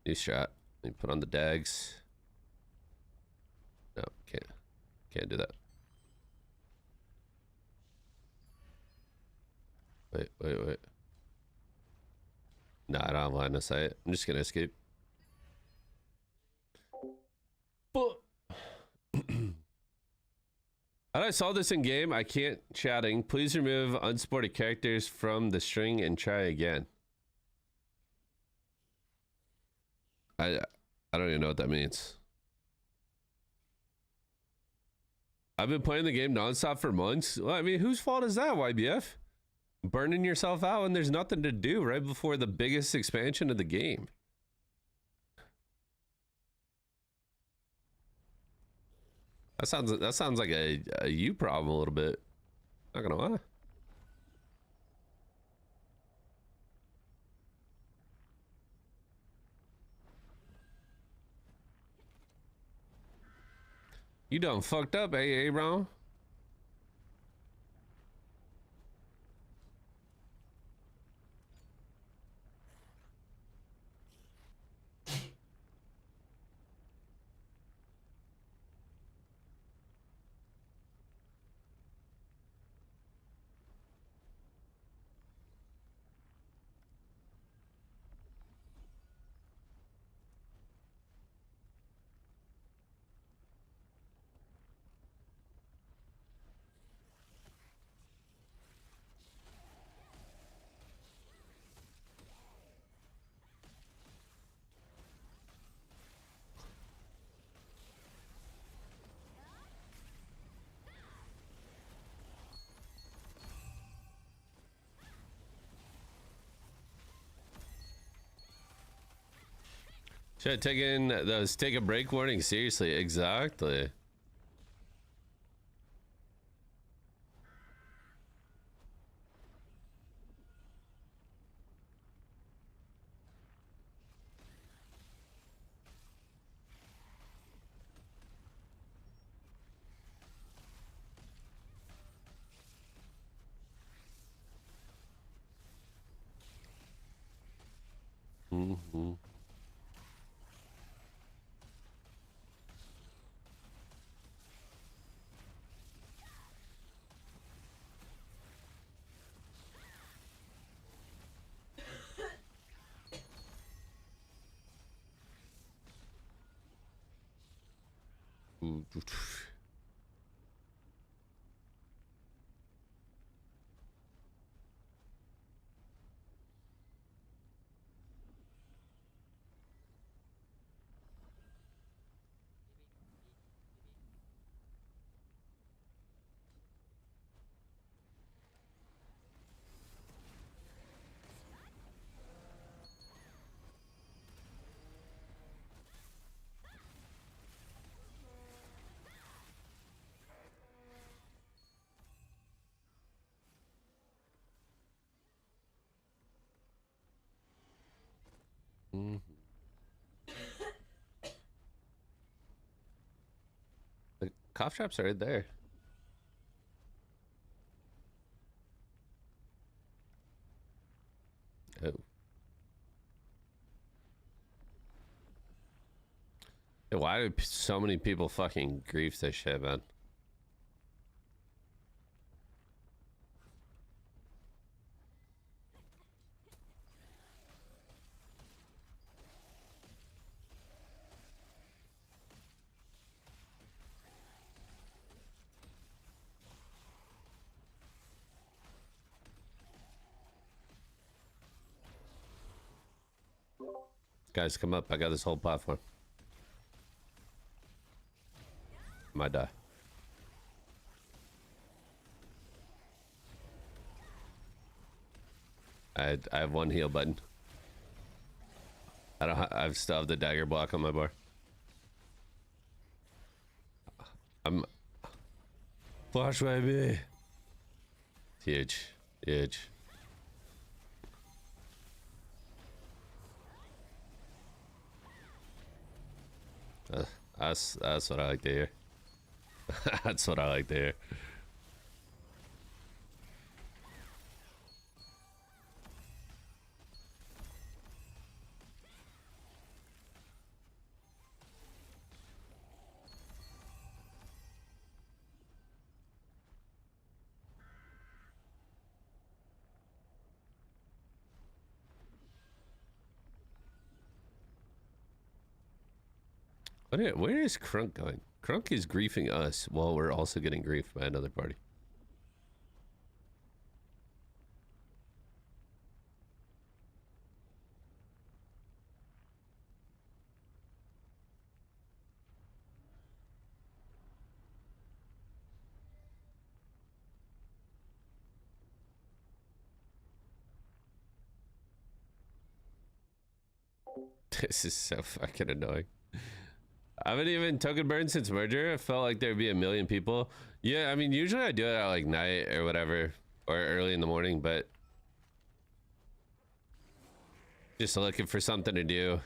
New strat. Let me put on the dags. No, can't do that. Wait. No, I don't have line of sight. I'm just gonna escape. But I saw this in game. I can't chatting. Please remove unsupported characters from the string and try again. I don't even know what that means. I've been playing the game nonstop for months. Well, I mean, whose fault is that, YBF? Burning yourself out and there's nothing to do right before the biggest expansion of the game. That sounds like a you problem a little bit. Not gonna lie. You done fucked up, AA, bro. Should have taken those take a break warning seriously. Exactly. Mm-hmm. Mm-hmm. The cough traps are right there. Oh. Hey, why do so many people fucking grief this shit, man? Guys, come up. I got this whole platform. Might die. I have one heal button. I still have the dagger block on my bar. I'm flash baby. Huge. That's what I like to hear. That's what I like to hear. Where is Crunk going? Crunk is griefing us while we're also getting griefed by another party. This is so fucking annoying. I haven't even token burned since merger. I felt like there'd be a million people. Yeah, I mean, usually I do it at like night or whatever, or early in the morning, but just looking for something to do.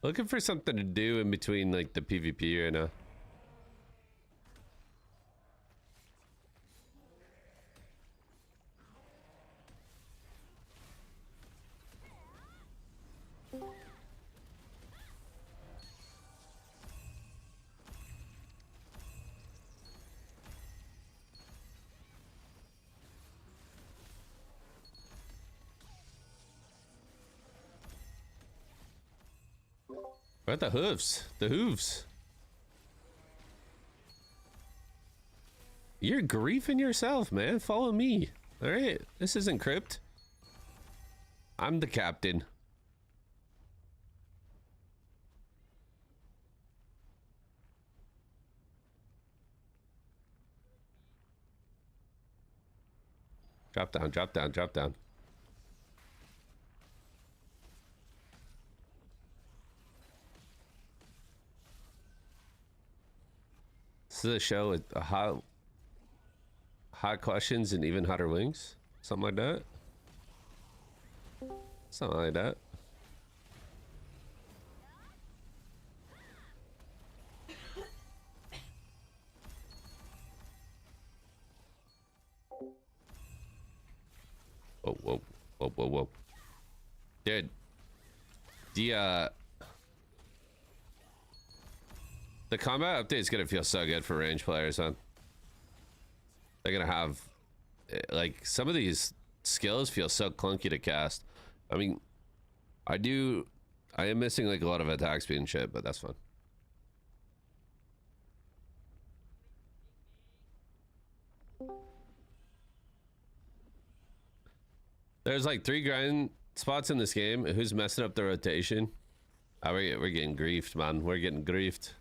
Looking for something to do in between like the PvP right now. What about the hooves? The hooves. You're griefing yourself, man. Follow me. All right. This isn't crypt. I'm the captain. Drop down, drop down, drop down. This is a show with hot questions and even hotter wings. Something like that. Something like that. Whoa, whoa, whoa, whoa, whoa. Dude. The combat update is gonna feel so good for range players, huh? They're gonna have, like, some of these skills feel so clunky to cast. I mean, I am missing like a lot of attack speed and shit, but that's fun. There's like 3 grind spots in this game. Who's messing up the rotation? We're getting griefed, man. We're getting griefed.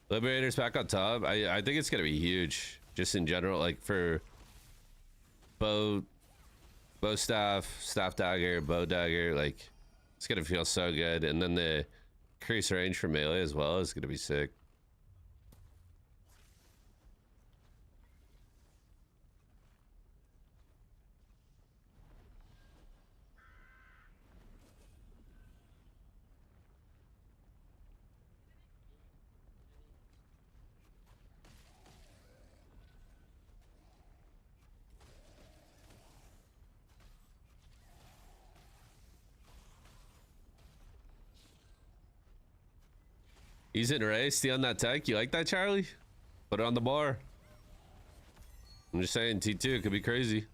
Liberator's back on top. I think it's gonna be huge, just in general, like for bow staff, staff dagger, bow dagger. Like, it's gonna feel so good, and then the increased range for melee as well is gonna be sick. He's in race. Stay on that tech. You like that, Charlie? Put it on the bar. I'm just saying, T2 could be crazy.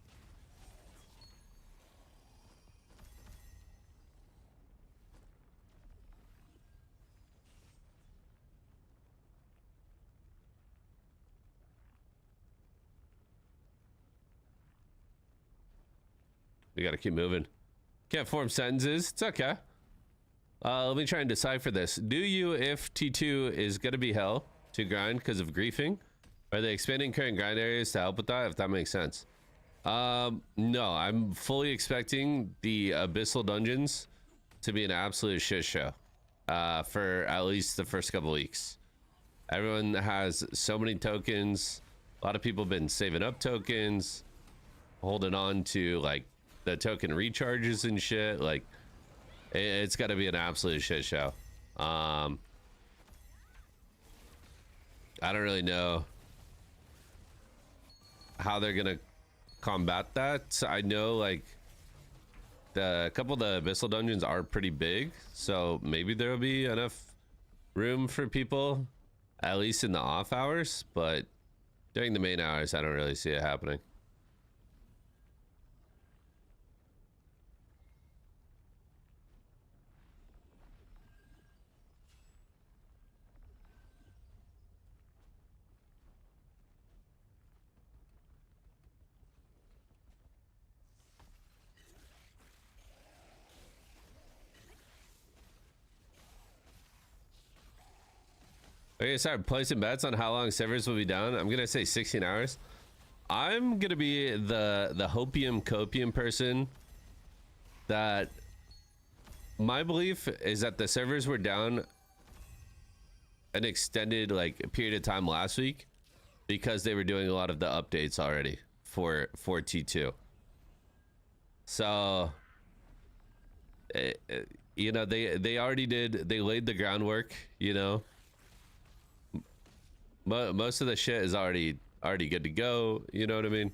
We gotta keep moving. Can't form sentences. It's okay. Let me try and decipher this. Do you, if T2 is gonna be hell to grind because of griefing, are they expanding current grind areas to help with that, if that makes sense? No, I'm fully expecting the abyssal dungeons to be an absolute shit show for at least the first couple weeks. Everyone has so many tokens. A lot of people have been saving up tokens, holding on to like the token recharges and shit. Like, it's got to be an absolute shit show. I don't really know how they're gonna combat that. I know like a couple of the abyssal dungeons are pretty big, so maybe there'll be enough room for people, at least in the off hours, but during the main hours I don't really see it happening. We're gonna start placing bets on how long servers will be down. I'm gonna say 16 hours. I'm gonna be the hopium copium person. That my belief is that the servers were down an extended like period of time last week because they were doing a lot of the updates already for T2. So you know, they already did, they laid the groundwork, you know. Most of the shit is already good to go, you know what I mean?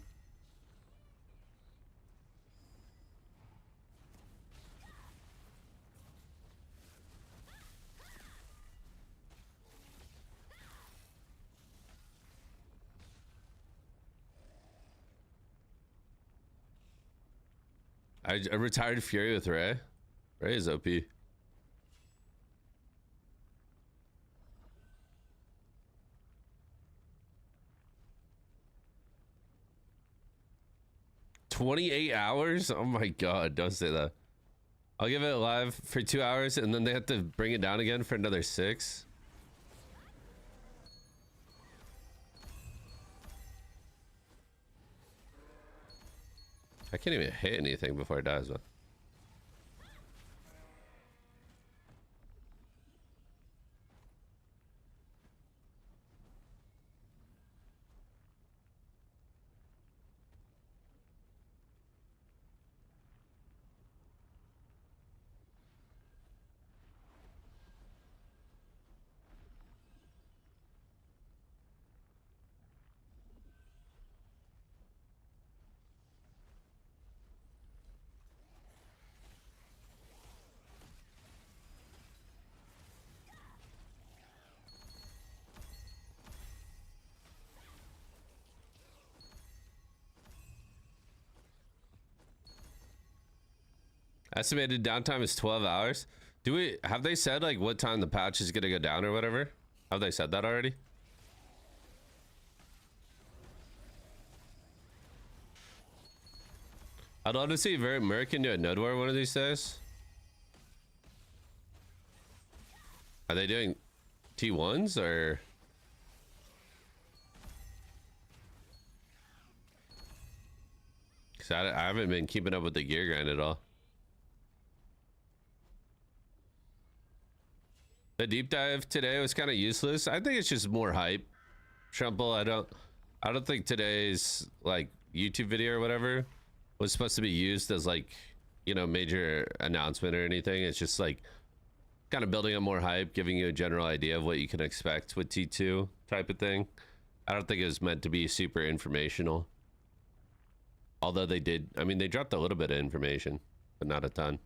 I retired Fury with Ray. Ray is OP. $28 hours? Oh my god, don't say that. I'll give it live for 2 hours and then they have to bring it down again for another 6. I can't even hit anything before it dies, though. Estimated downtime is 12 hours. Have they said like what time the patch is gonna go down or whatever? Have they said that already? I'd love to see Very American do a node war one of these days. Are they doing T1s or? Cause I haven't been keeping up with the gear grind at all. The deep dive today was kind of useless. I think it's just more hype. Trumple, I don't think today's like YouTube video or whatever was supposed to be used as like, you know, major announcement or anything. It's just like kind of building up more hype, giving you a general idea of what you can expect with T2 type of thing. I don't think it was meant to be super informational. Although they did, I mean, they dropped a little bit of information, but not a ton.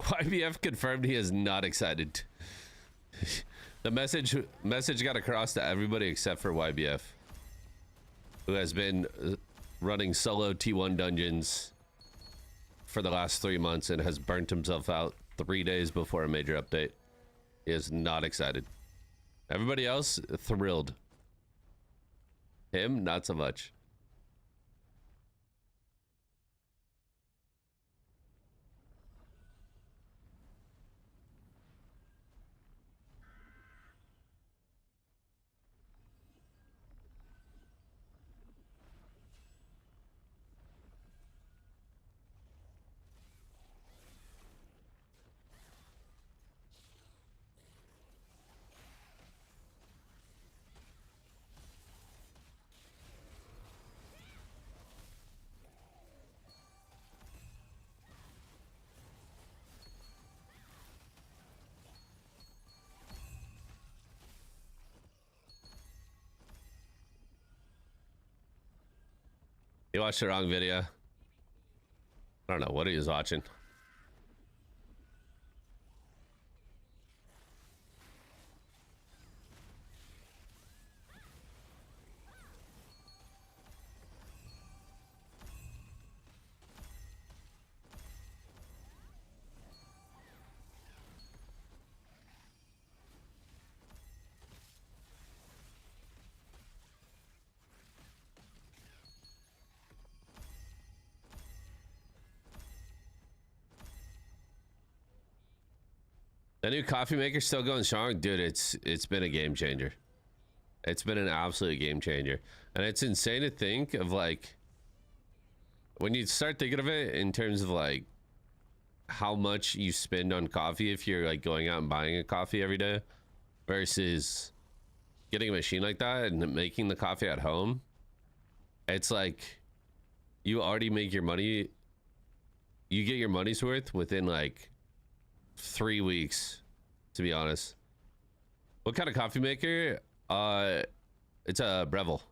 YBF confirmed he is not excited. The message got across to everybody except for YBF, who has been running solo T1 dungeons for the last 3 months and has burnt himself out 3 days before a major update. He is not excited. Everybody else thrilled. Him, not so much. You watched the wrong video. I don't know what he was watching. The new coffee maker still going strong, dude. It's been a game changer. It's been an absolute game changer, and it's insane to think of like when you start thinking of it in terms of like how much you spend on coffee if you're like going out and buying a coffee every day versus getting a machine like that and making the coffee at home. It's like you already make your money. You get your money's worth within like 3 weeks, to be honest. What kind of coffee maker? It's a Breville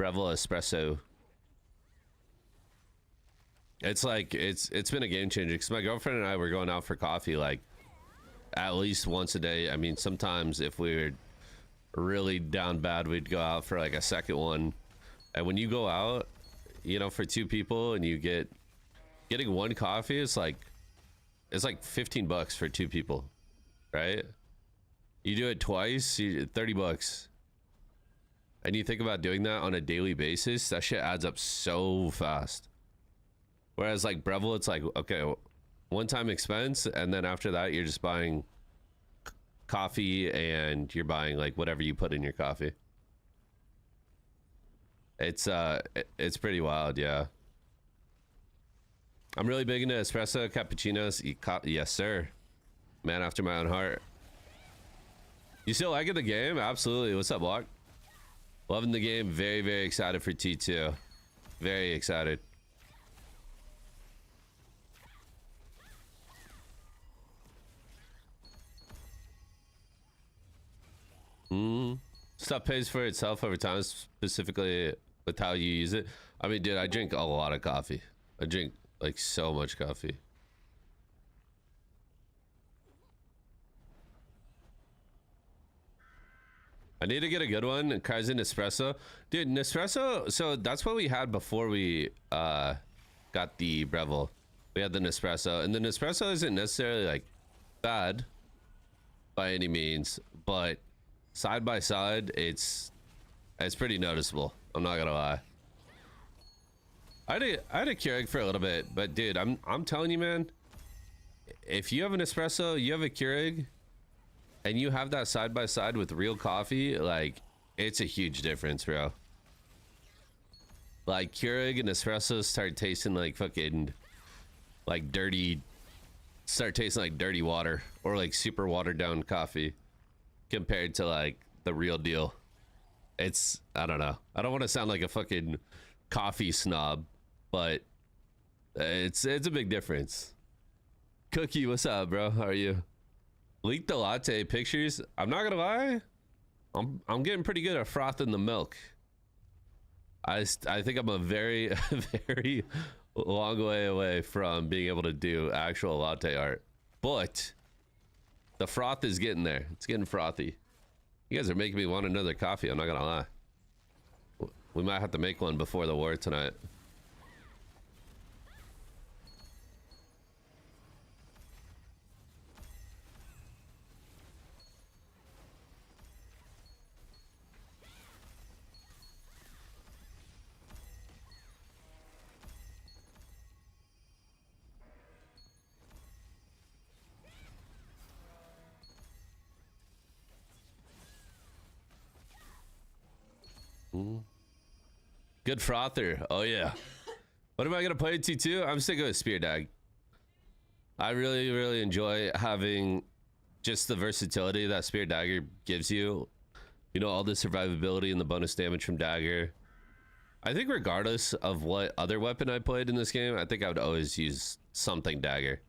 espresso. It's like it's been a game changer because my girlfriend and I were going out for coffee like at least once a day. I mean, sometimes if we were really down bad, we'd go out for like a second one. And when you go out, you know, for 2 people and you getting one coffee, it's like $15 for 2 people, right? You do it twice, 30 bucks. And you think about doing that on a daily basis, that shit adds up so fast. Whereas like Breville, it's like, okay, one-time expense, and then after that, you're just buying coffee and you're buying like whatever you put in your coffee. It's pretty wild, yeah. I'm really big into espresso, cappuccinos. Yes, sir. Man after my own heart. You still liking the game? Absolutely. What's up, Block? Loving the game. Very, very excited for T2. Very excited. Stuff pays for itself over time, specifically with how you use it. I mean, dude, I drink a lot of coffee. I drink like so much coffee. I need to get a good one. Kaizen Nespresso. Dude, Nespresso, so that's what we had before we got the Breville. We had the Nespresso, and the Nespresso isn't necessarily like bad by any means, but side by side, it's pretty noticeable. I'm not gonna lie. I had a Keurig for a little bit, but dude, I'm telling you, man, if you have an espresso, you have a Keurig, and you have that side by side with real coffee, like it's a huge difference, bro. Like Keurig and espresso start tasting like fucking like dirty water or like super watered down coffee compared to like the real deal. It's, I don't know. I don't want to sound like a fucking coffee snob, but it's a big difference. Cookie, what's up, bro? How are you? Leak the latte pictures. I'm not gonna lie. I'm getting pretty good at frothing the milk. I think I'm a very very long way away from being able to do actual latte art, but the froth is getting there. It's getting frothy. You guys are making me want another coffee. I'm not gonna lie. We might have to make one before the war tonight. Good frother. Oh yeah. What am I gonna play T2? I'm sticking with Spear Dag. I really enjoy having just the versatility that Spear Dagger gives you. You know, all the survivability and the bonus damage from Dagger. I think regardless of what other weapon I played in this game, I think I would always use something Dagger.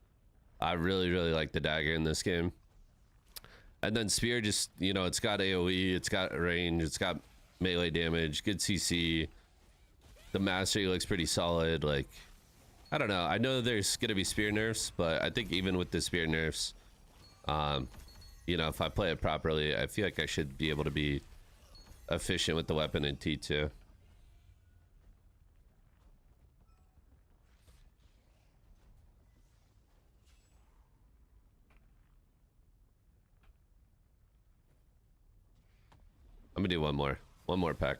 I really like the Dagger in this game. And then Spear just, you know, it's got AoE, it's got range, it's got melee damage, good CC. The mastery looks pretty solid. Like, I don't know. I know there's gonna be spear nerfs, but I think even with the spear nerfs, you know, if I play it properly, I feel like I should be able to be efficient with the weapon in T2. I'm gonna do one more pack.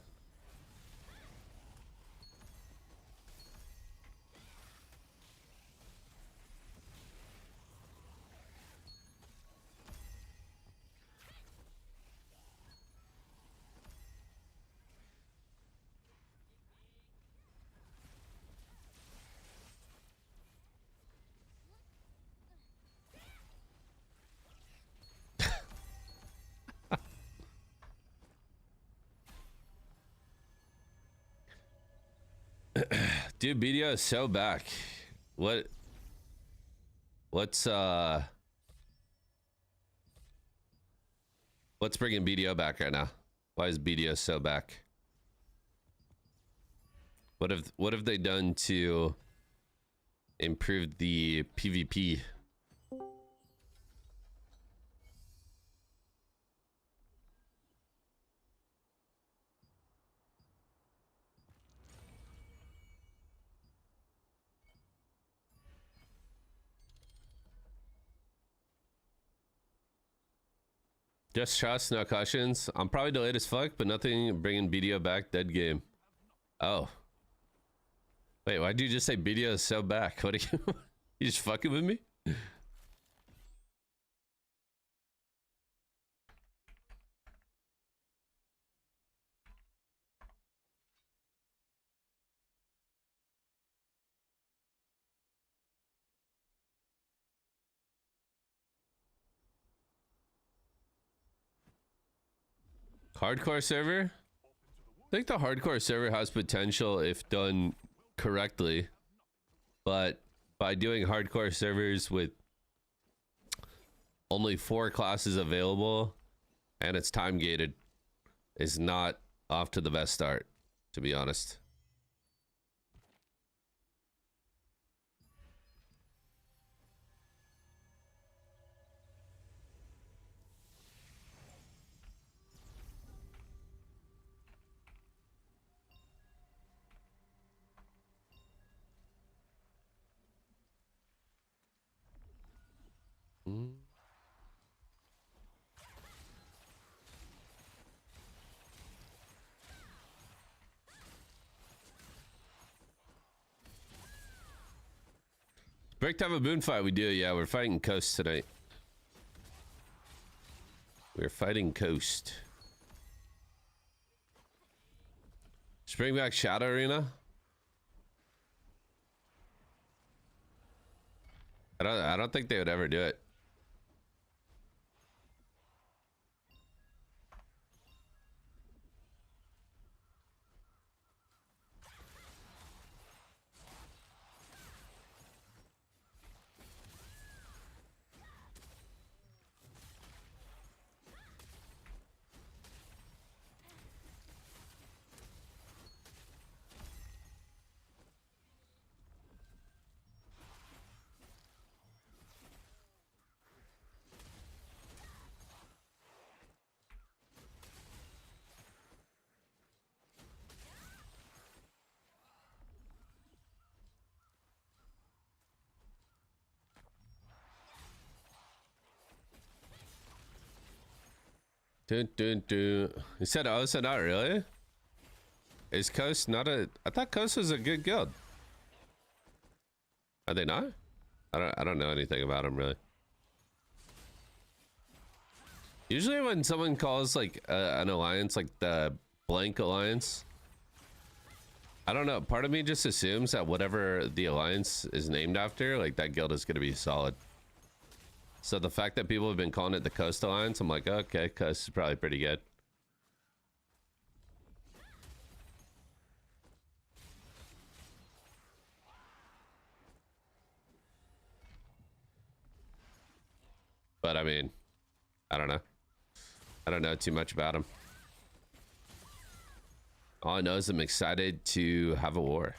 Dude, BDO is so back. What's bringing BDO back right now? Why is BDO so back? What have they done to improve the PvP? Just trust, no questions. I'm probably delayed as fuck, but nothing bringing BDO back. Dead game. Oh. Wait, why'd you just say BDO is so back? What are you? You just fucking with me? Hardcore server? I think the hardcore server has potential if done correctly, but by doing hardcore servers with only 4 classes available and it's time gated is not off to the best start, to be honest. Mm. Break time a boon fight. We do, yeah. We're fighting Coast tonight. We're fighting Coast. Just bring back Shadow Arena. I don't think they would ever do it. Dun, dun, dun. You said, oh, so not really? Is Coast not a... I thought Coast was a good guild. Are they not? I don't know anything about them, really. Usually when someone calls, like, an alliance, like the blank alliance, I don't know, part of me just assumes that whatever the alliance is named after, like, that guild is going to be solid. So the fact that people have been calling it the Coast Alliance, I'm like, okay, Coast is probably pretty good. But I mean, I don't know. I don't know too much about him. All I know is I'm excited to have a war.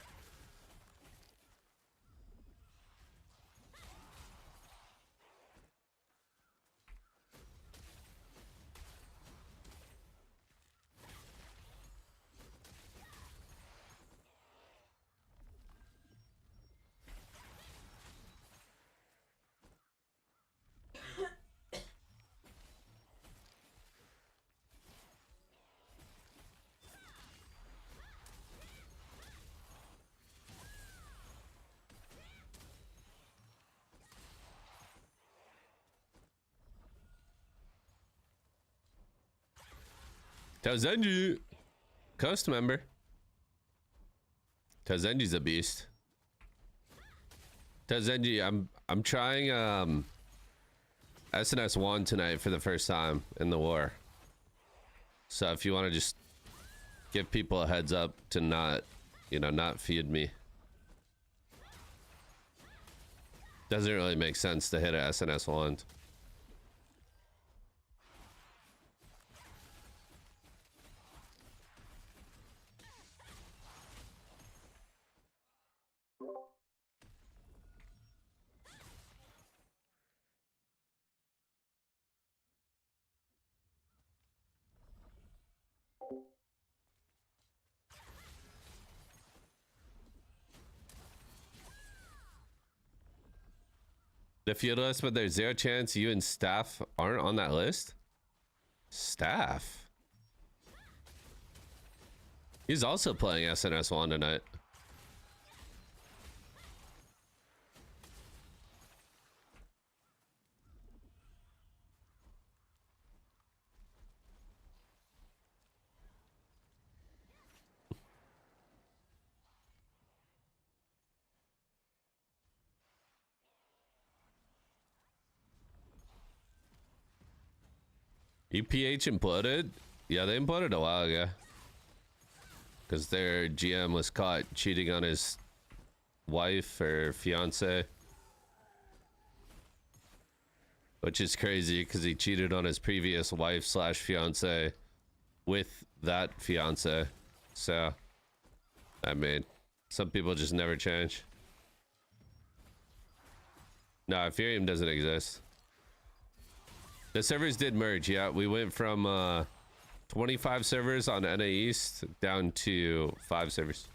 Tazenji, Coast member. Tazenji's a beast. Tazenji, I'm trying SNS 1 tonight for the first time in the war. So if you want to just give people a heads up to not you know, not feed me. Doesn't really make sense to hit a SNS wand. The field list, but there's zero chance you and Staff aren't on that list. Staff? He's also playing SNS 1 tonight. EPH imploded? Yeah, they imploded a while ago. Because their GM was caught cheating on his wife or fiance. Which is crazy because he cheated on his previous wife slash fiance with that fiance. So, I mean, some people just never change. No, Ethereum doesn't exist. The servers did merge, yeah. We went from 25 servers on NA East down to 5 servers.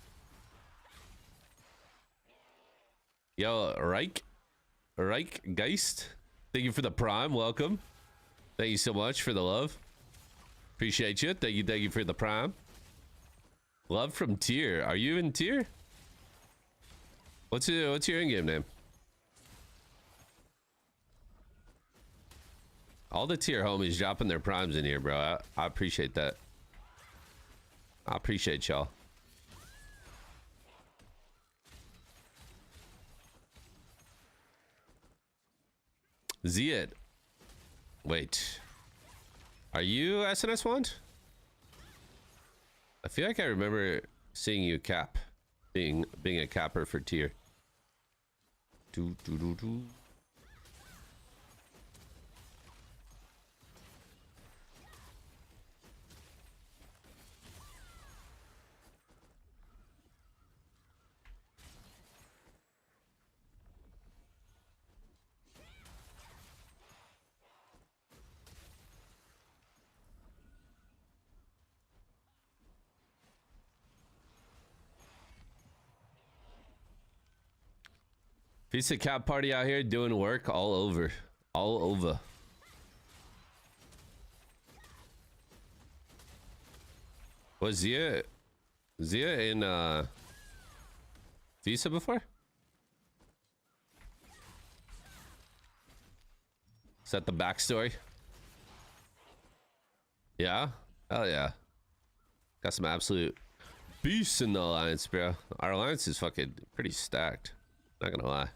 Yo, Reich Geist, thank you for the prime. Welcome. Thank you so much for the love. Appreciate you. Thank you for the prime. Love from tier. Are you in tier? What's your in-game name? All the tier homies dropping their primes in here, bro. I appreciate that. I appreciate y'all. Ziad. Wait. Are you SNS Wand? I feel like I remember seeing you cap. Being a capper for tier. Do. Pizza Cap party out here doing work all over. All over. Was Zia in Visa before? Is that the backstory? Yeah? Hell yeah. Got some absolute beasts in the alliance, bro. Our alliance is fucking pretty stacked. Not gonna lie.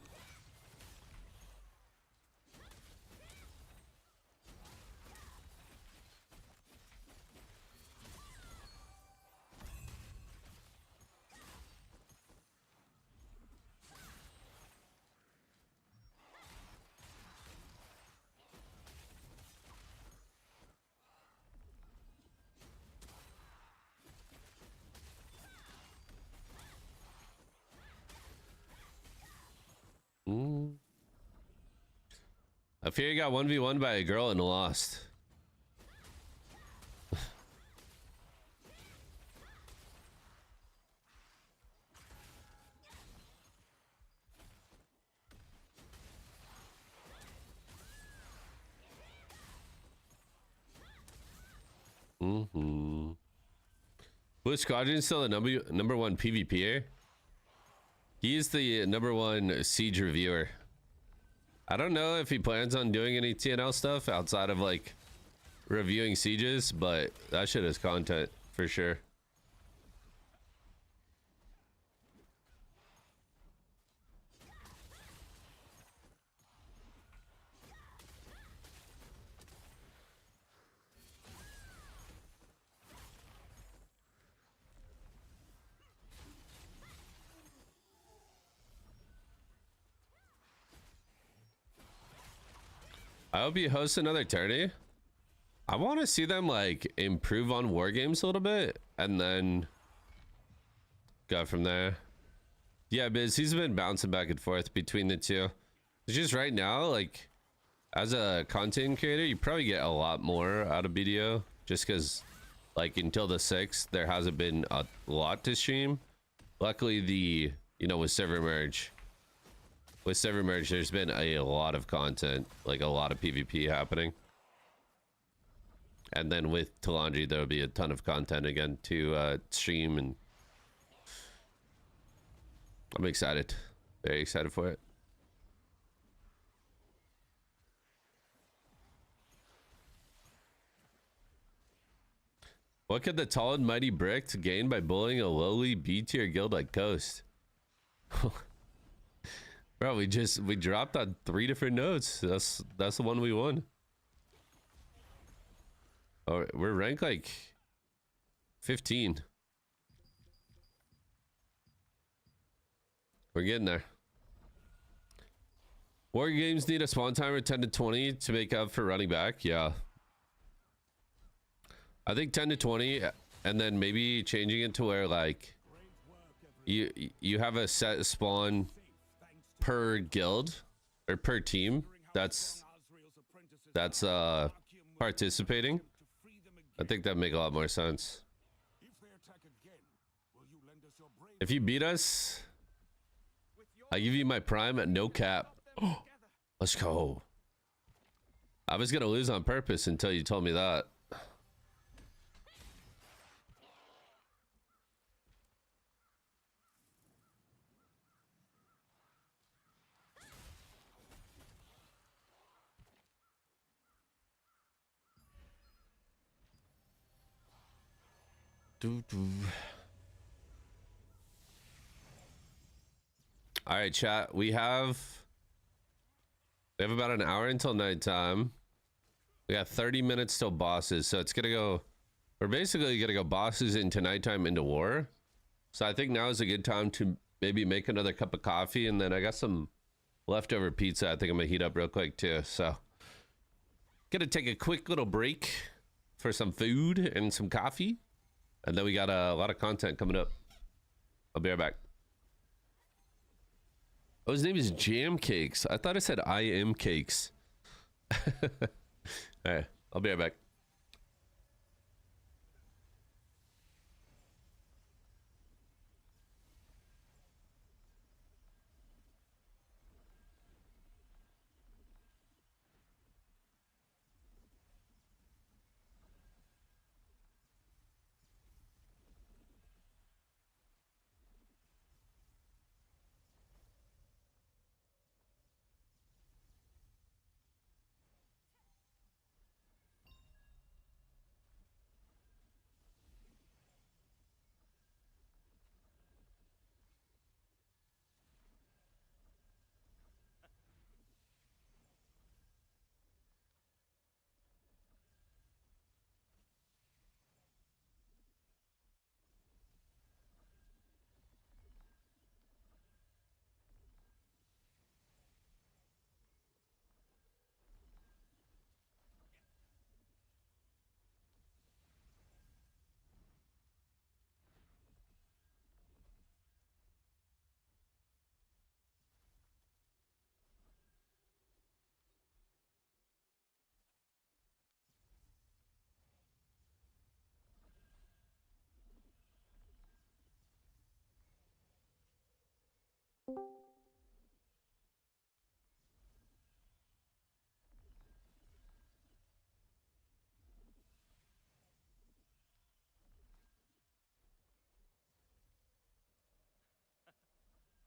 I fear you got 1v1 by a girl and lost. Blue Squadron's still the number one PvPer. He's the number one siege reviewer. I don't know if he plans on doing any TnL stuff outside of like reviewing sieges, but that shit is content for sure. I hope you host another tourney. I want to see them like improve on war games a little bit and then go from there. Yeah, Biz, he's been bouncing back and forth between the two. It's just right now, like, as a content creator, you probably get a lot more out of BDO just because, like, until the 6th, there hasn't been a lot to stream. Luckily, with server merge, there's been a lot of content, like a lot of PvP happening. And then with Talandri, there'll be a ton of content again to stream, and I'm excited. Very excited for it. What could the tall and mighty Bricked gain by bullying a lowly B-tier guild like Ghost? Bro, we dropped on 3 different notes. That's the one we won. Oh, we're ranked like 15. We're getting there. War games need a spawn timer 10 to 20 to make up for running back. Yeah. I think 10 to 20 and then maybe changing it to where like you have a set spawn per guild or per team that's participating. I think that'd make a lot more sense. If you beat us, I give you my prime at no cap. Let's go. I was gonna lose on purpose until you told me that. All right, chat. We have about an hour until nighttime. We got 30 minutes till bosses, so it's gonna go. We're basically gonna go bosses into nighttime into war. So I think now is a good time to maybe make another cup of coffee, and then I got some leftover pizza. I think I'm gonna heat up real quick too. So gonna take a quick little break for some food and some coffee, and then we got a lot of content coming up. I'll be right back. Oh, his name is Jam Cakes. I thought it said I am Cakes. All right, I'll be right back.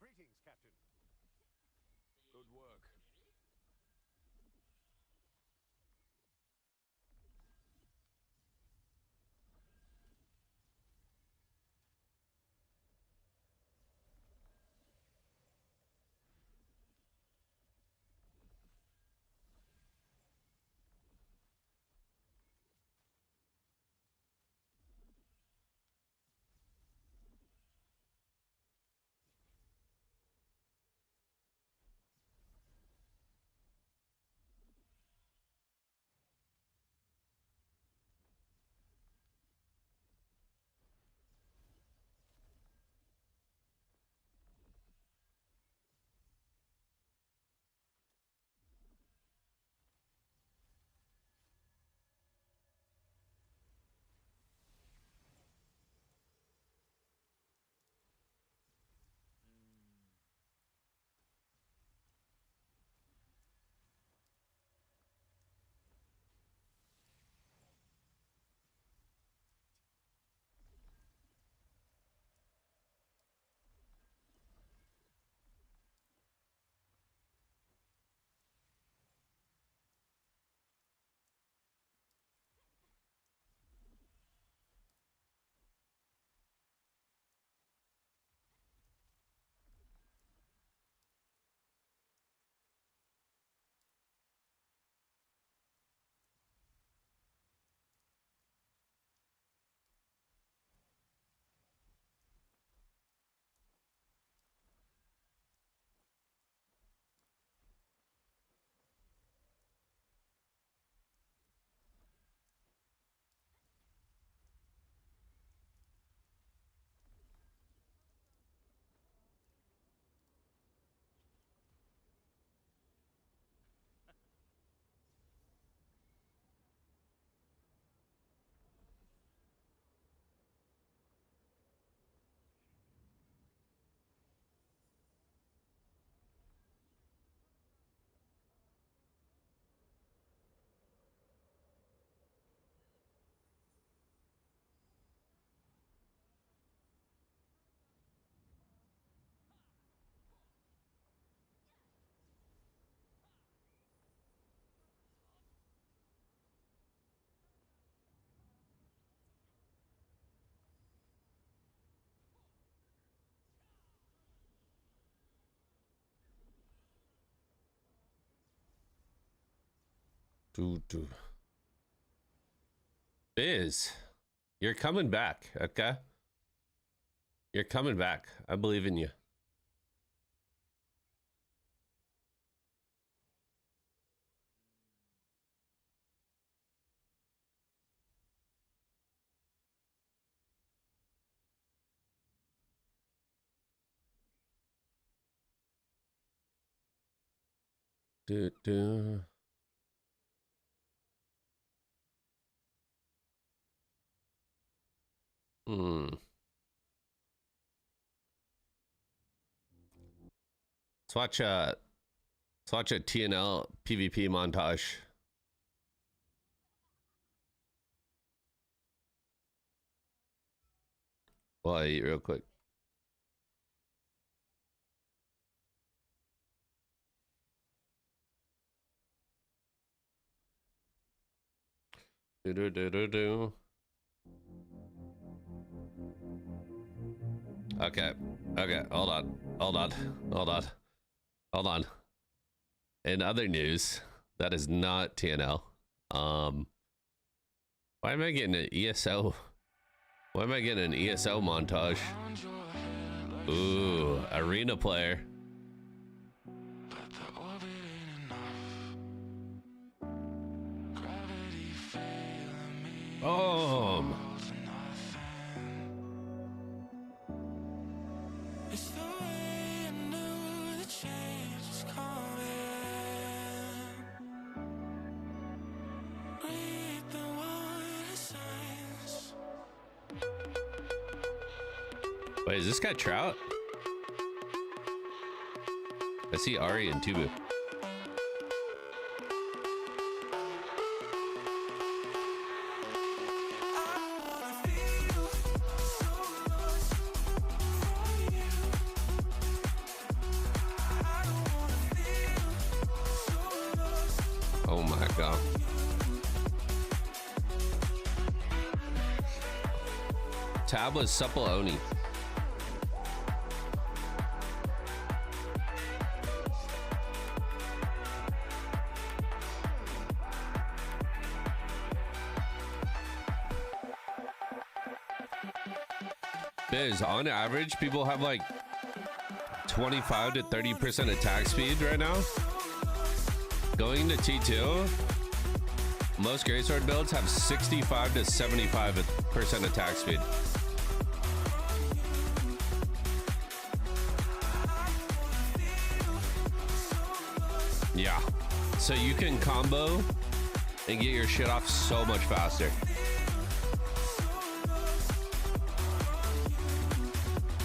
Greetings, Captain. Good work. Do. Biz, you're coming back, okay? You're coming back. I believe in you. Do. Hmm. Let's watch a TnL PvP montage. While I eat real quick. Do. Okay. Okay. Hold on. In other news, that is not TnL. Why am I getting an ESO? Why am I getting an ESO montage? Ooh, arena player. Boom. Wait, is this guy Trout? I see Ari and Tubu. Oh my god. Tab was supple Oni. Biz, on average, people have like 25 to 30% attack speed right now. Going to T2, most greatsword builds have 65 to 75% attack speed. Yeah, so you can combo and get your shit off so much faster.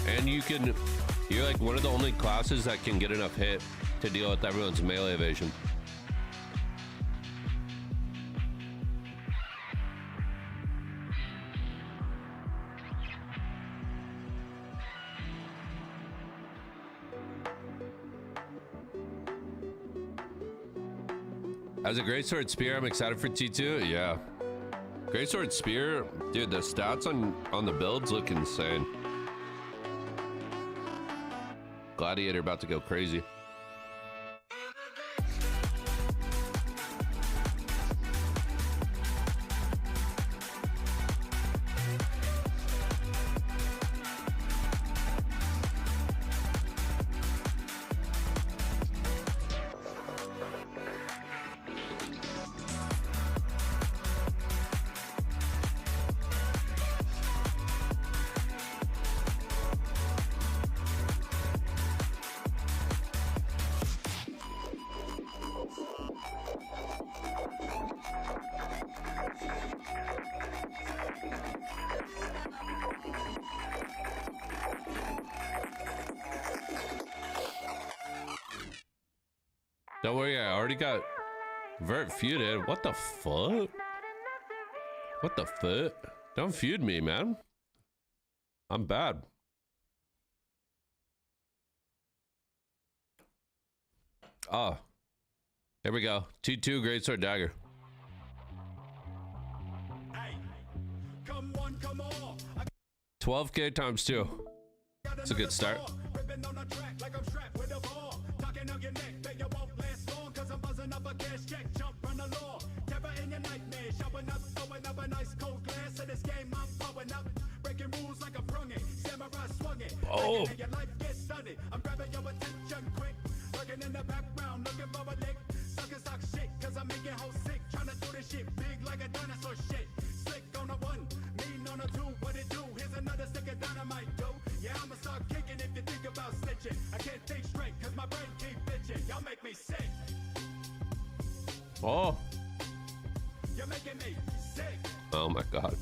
And you're like one of the only classes that can get enough hit to deal with everyone's melee evasion. As a greatsword spear, I'm excited for T2. Yeah, greatsword spear, dude. The stats on the builds look insane. Gladiator about to go crazy. Don't worry, I already got Vert feuded. What the fuck? What the fuck? Don't feud me, man. I'm bad. Oh. Here we go. T2 Greatsword Dagger. Hey, come on, come on. 12k times 2. That's a good start. Ripping on a track like I'm strapped with a ball. Talking on your neck, bet you won't last long. Cause I'm buzzing up a cash check. Jump, run the law. Oh. Your life gets sunny. I'm grabbing your attention quick. Lurking in the background, looking for a lick. Sucking sock shit, cause I'm making hoes sick. Trying to do this shit big like a dinosaur shit. Slick on a one, mean on a two. What it do? Here's another stick of dynamite, do. Yeah, I'ma start kicking if you think about snitching. I can't think straight, cause my brain keep bitching. Y'all make me sick. Oh. You're making me sick. Oh my god.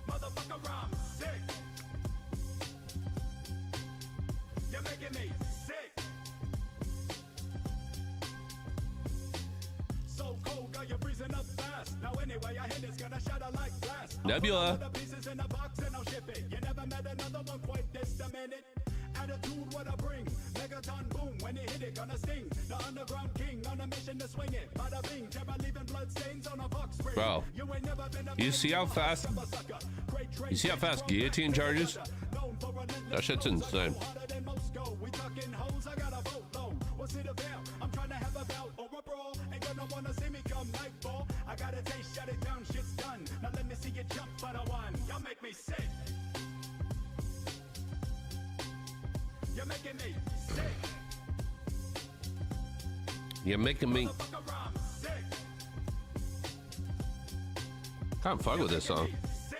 Motherfucker, I'm sick. You're making me sick. So cold, girl, you're freezing up fast. Now anyway, I hit it's gonna shatter like glass. Nebula. The pieces in a box and I'll ship it. You never met another one quite this minute. Attitude, what I bring. Megaton boom, when it hit it, gonna sting. The underground king on a mission to swing it. Bada bing, terror leaving blood stains on a box spring. Bro, You ain't never been a you see how fast you see how fast guillotine charges? That shit's insane. We talking hoes, I got a boatload. What's it about? I'm trying to have a bout or a brawl. Ain't gonna wanna see me come nightfall. I got a taste, shut it down, shit's done. Now let me see you jump for the one. Y'all make me sick. You're making me sick. You're making me Motherfucker, I'm sick. can't fuck with this song. Sick.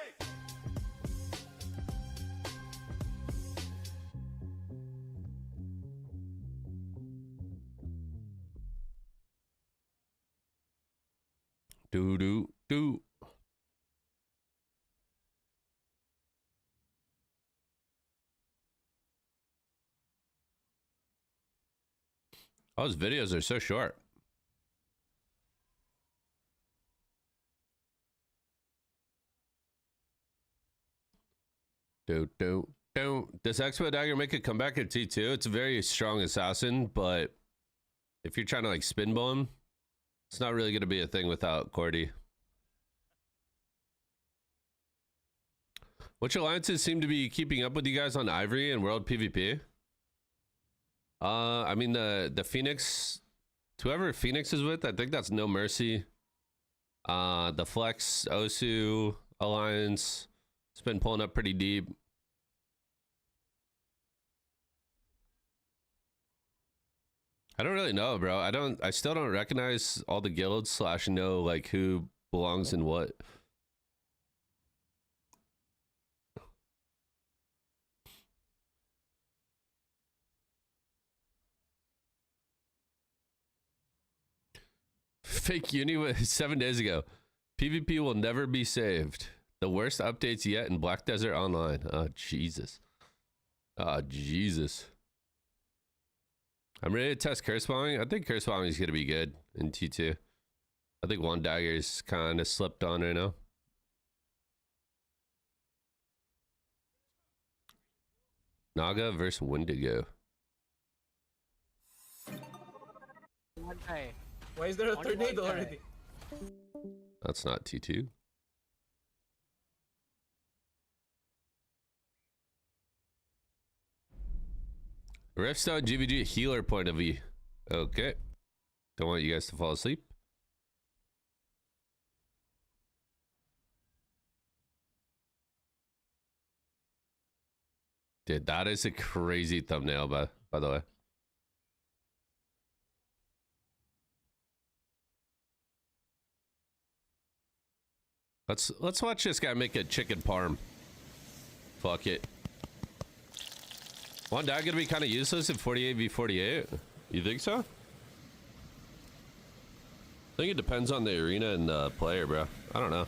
Do do do. Oh, his videos are so short. Does Expo Dagger make a comeback at T2? It's a very strong assassin, but if you're trying to like spinball him, it's not really going to be a thing without Cordy. Which alliances seem to be keeping up with you guys on Ivory and World PvP? I mean the Phoenix, whoever Phoenix is with, I think that's No Mercy. The Flex Osu alliance, it's been pulling up pretty deep. I don't really know, bro. I still don't recognize all the guilds / know like who belongs in what. Fake uni was 7 days ago. PvP will never be saved. The worst updates yet in Black Desert Online. Oh, Jesus. Oh, Jesus. I'm ready to test curse bombing. I think curse bombing is going to be good in T2. I think One Dagger's kind of slipped on right now. Naga versus Wendigo. One guy. Why is there a Only tornado one guy. already? That's not T2. Riftstone GVG healer point of view. Okay. Don't want you guys to fall asleep. Dude, that is a crazy thumbnail, by the way. Let's watch this guy make a chicken parm. Fuck it. One dog gonna be kind of useless in 48v48. You think so? I think it depends on the arena and the player, bro. I don't know.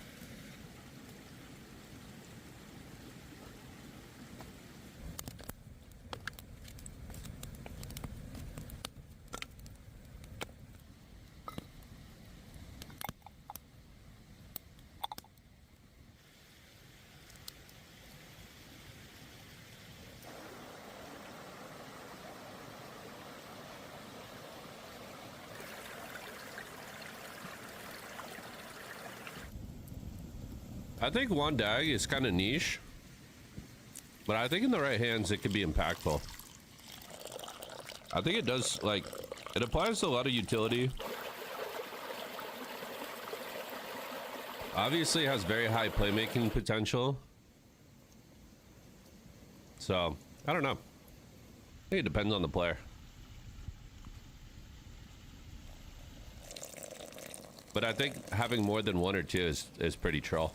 I think one dag is kind of niche, but I think in the right hands it could be impactful. I think it does, like, it applies to a lot of utility. Obviously it has very high playmaking potential. So, I don't know. I think it depends on the player. But I think having more than one or two is pretty troll.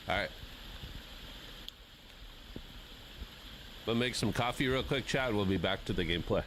All right. We'll make some coffee real quick, chat. We'll be back to the gameplay.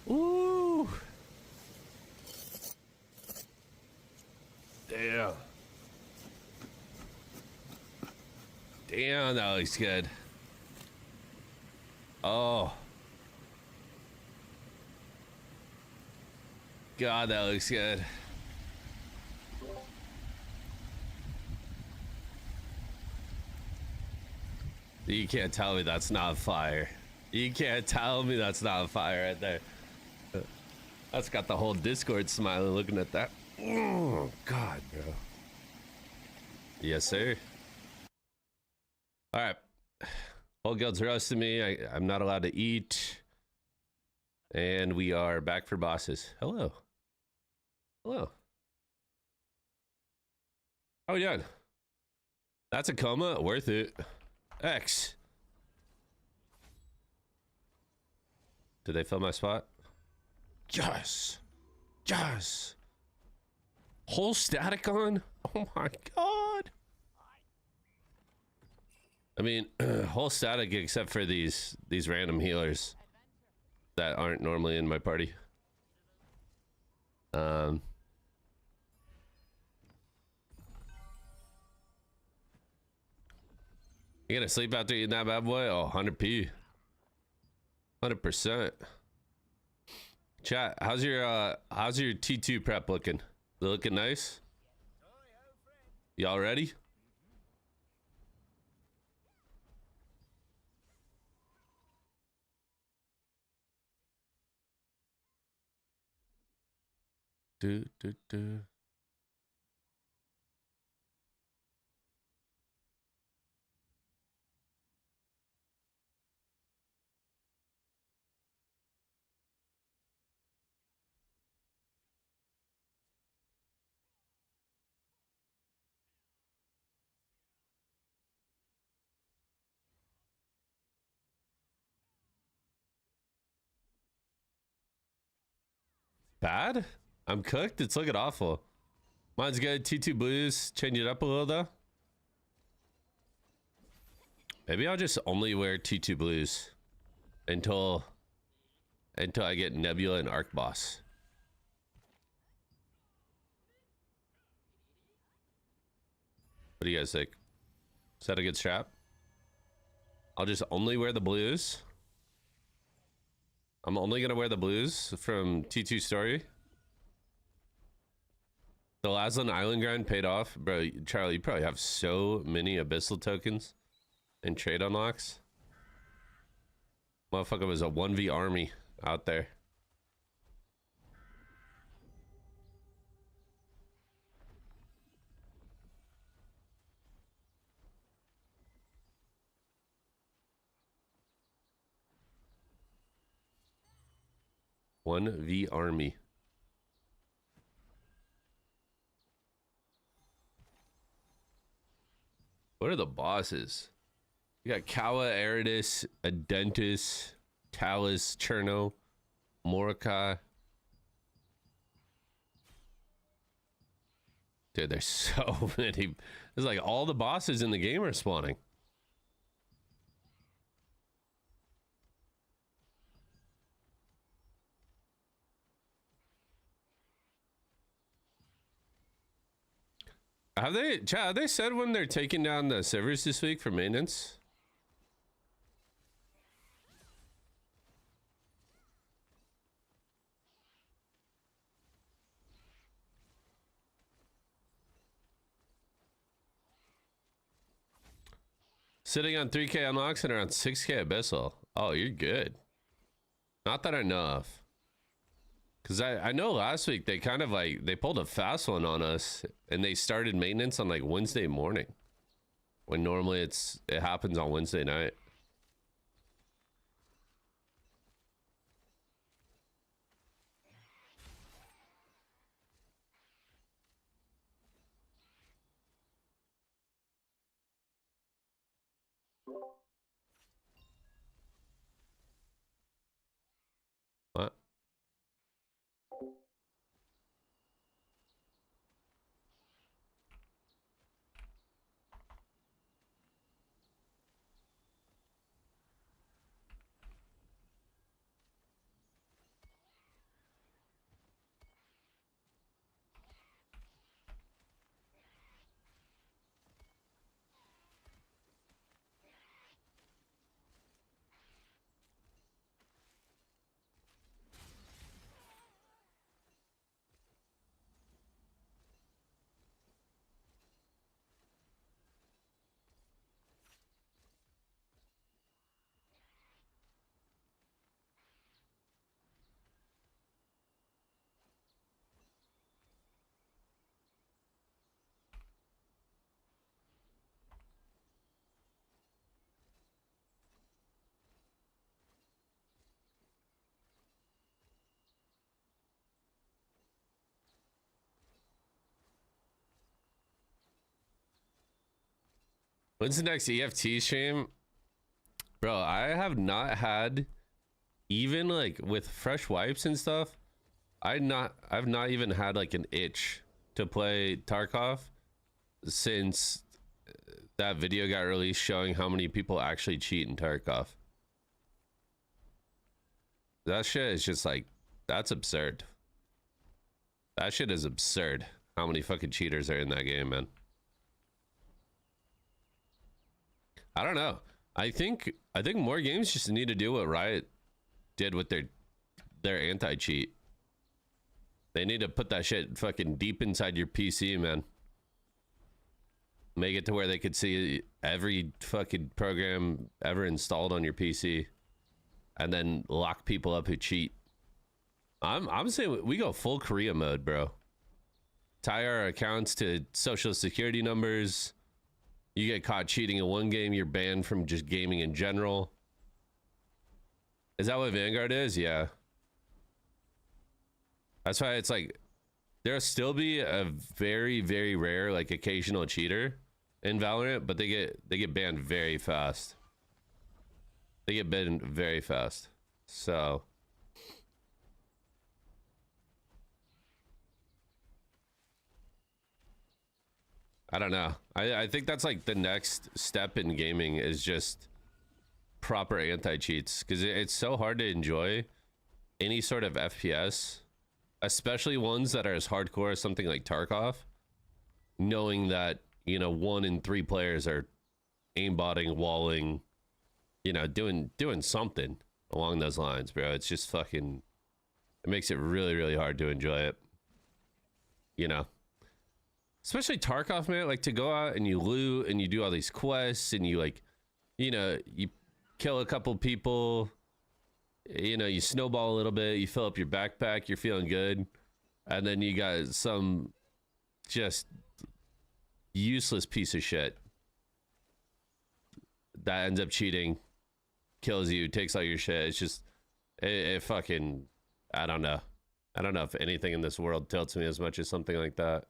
Ooh. Damn. Damn, that looks good. Oh. God, that looks good. You can't tell me that's not fire. You can't tell me that's not fire right there. That's got the whole Discord smiling looking at that. Oh, God, bro. Yes, sir. All right. Whole guild's roasting me. I'm not allowed to eat. And we are back for bosses. Hello. Hello. How we doing? That's a coma. Worth it. X. Did they fill my spot? Yes. Yes. Whole static on? Oh my God. I mean, whole static except for these random healers. that aren't normally in my party. You gonna sleep after eating that bad boy? Oh, 100p. 100%. Chat, how's your T2 prep looking? Is it looking nice? Y'all ready? Do, do, do. Bad? I'm cooked? It's looking awful. Mine's good. T2 blues. Change it up a little though. Maybe I'll just only wear T2 blues until I get Nebula and Arc Boss. What do you guys think? Is that a good strap? I'll just only wear the blues. I'm only gonna wear the blues from T2 Story. The Lazlan Island grind paid off. Bro, Charlie, you probably have so many Abyssal tokens and trade unlocks. Motherfucker was a 1v army out there. One V army. What are the bosses? You got Kawa, Eridus, Adentis, Talus, Cherno, Morikai. Dude, there's so many. It's like all the bosses in the game are spawning. Have they, Chad, have they said when they're taking down the servers this week for maintenance? Sitting on 3K unlocks and around 6K Abyssal. Oh, you're good. Not that I know of. Because I know last week they kind of like, they pulled a fast one on us and they started maintenance on like Wednesday morning. When normally it happens on Wednesday night. What? When's the next EFT stream? Bro, I have not had, even like with fresh wipes and stuff, I've not even had like an itch to play Tarkov since that video got released showing how many people actually cheat in Tarkov. That shit is just like, that's absurd. That shit is absurd. How many fucking cheaters are in that game, man? I don't know. I think more games just need to do what Riot did with their anti-cheat. They need to put that shit fucking deep inside your PC, man. Make it to where they could see every fucking program ever installed on your PC, and then lock people up who cheat. I'm saying we go full Korea mode, bro. Tie our accounts to social security numbers. You get caught cheating in one game, you're banned from just gaming in general. Is that what Vanguard is? Yeah. That's why it's like there'll still be a very, very rare, like, occasional cheater in Valorant, but they get banned very fast. They get banned very fast. So I don't know. I think that's like the next step in gaming is just proper anti-cheats, because it's so hard to enjoy any sort of FPS, especially ones that are as hardcore as something like Tarkov, knowing that, you know, 1 in 3 players are aimbotting, walling, you know, doing something along those lines, bro. It's just fucking, it makes it really, really hard to enjoy it, you know. Especially Tarkov, man, like to go out and you loot and you do all these quests and you, like, you know, you kill a couple people, you know, you snowball a little bit, you fill up your backpack, you're feeling good, and then you got some just useless piece of shit that ends up cheating, kills you, takes all your shit. It's just, it fucking, I don't know if anything in this world tilts me as much as something like that.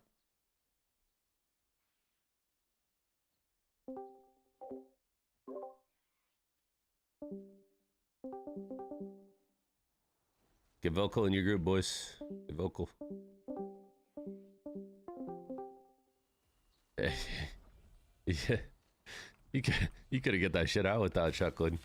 Get vocal in your group, boys. Get vocal. Yeah. You could have get that shit out without chuckling.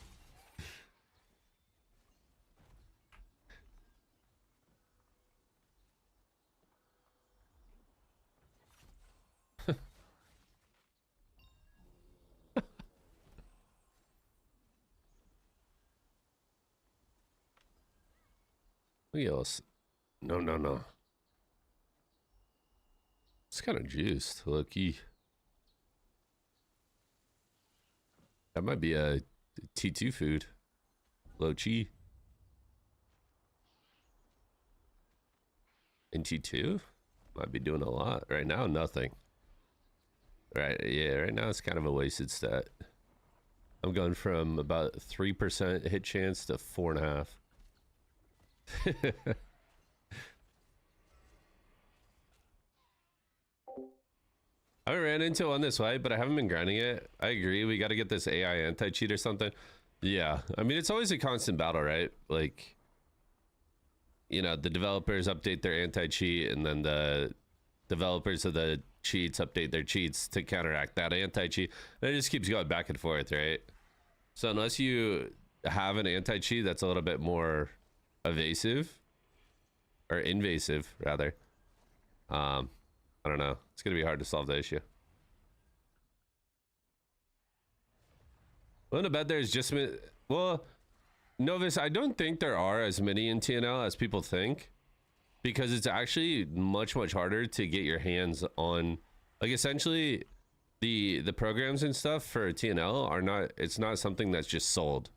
Look at us. No. It's kind of juiced, low-key. That might be a T2 food. Low chi. In T2? Might be doing a lot. Right now, nothing. Right, yeah, right now it's kind of a wasted stat. I'm going from about 3% hit chance to 4.5. I haven't ran into one this way, but I haven't been grinding it. I agree, we got to get this AI anti-cheat or something. Yeah, I mean, it's always a constant battle, right? Like, you know, the developers update their anti-cheat, and then the developers of the cheats update their cheats to counteract that anti-cheat. And it just keeps going back and forth, right? So unless you have an anti-cheat that's a little bit more evasive, or invasive rather, I don't know, it's gonna be hard to solve the issue. Well, I bet there's just, well, Novus, I don't think there are as many in TnL as people think, because it's actually much harder to get your hands on, like, essentially the programs and stuff for TnL are not, it's not something that's just sold.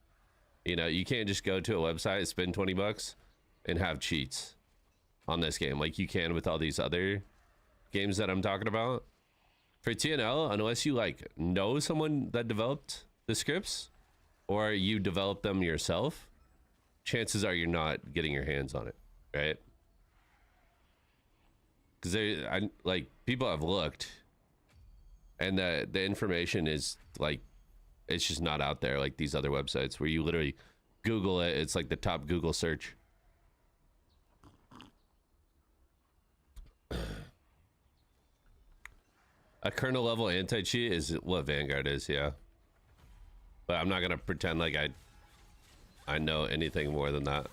You know, you can't just go to a website, spend 20 bucks and have cheats on this game like you can with all these other games that I'm talking about. For TnL, unless you, like, know someone that developed the scripts or you develop them yourself, chances are you're not getting your hands on it, right? Because like, people have looked, and the information is, like, it's just not out there like these other websites where you literally Google it. It's like the top Google search. A kernel level anti-cheat is what Vanguard is, yeah. But I'm not gonna pretend like I know anything more than that.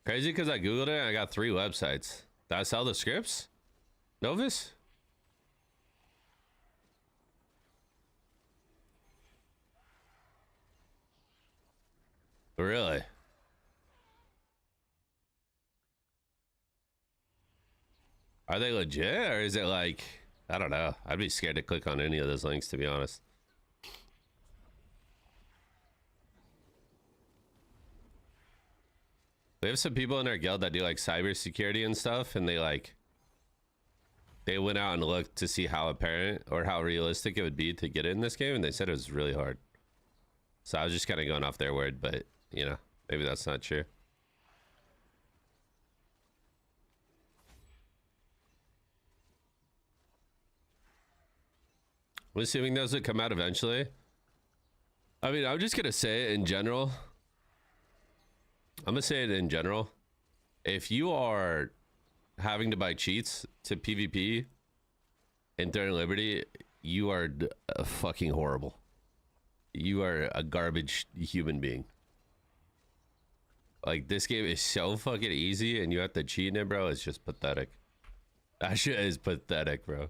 Crazy because I googled it and I got 3 websites that sell the scripts. Novus. Really? Are they legit or is it like, I don't know. I'd be scared to click on any of those links, to be honest. We have some people in our guild that do like cybersecurity and stuff, and they went out and looked to see how apparent or how realistic it would be to get in this game, and they said it was really hard. So I was just kind of going off their word, but you know, maybe that's not true. I'm assuming those would come out eventually. I mean, I'm just gonna say it in general. I'm gonna say it in general. If you are having to buy cheats to PvP in Threat and Liberty, you are fucking horrible. You are a garbage human being. Like, this game is so fucking easy and you have to cheat in it, bro. It's just pathetic. That shit is pathetic, bro.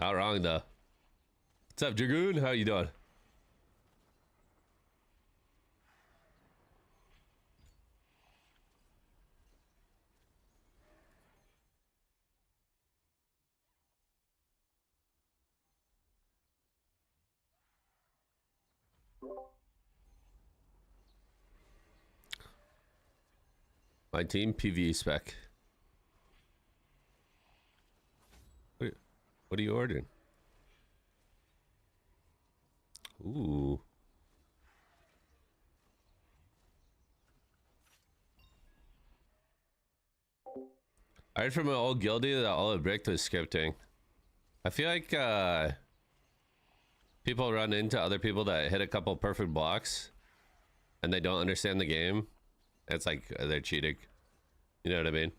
Not wrong though. What's up, Dragoon? How you doing? My team PvE spec. What are you ordering? Ooh. I heard from an old guildie that all it bricked was scripting. I feel like people run into other people that hit a couple perfect blocks and they don't understand the game. It's like they're cheating. You know what I mean?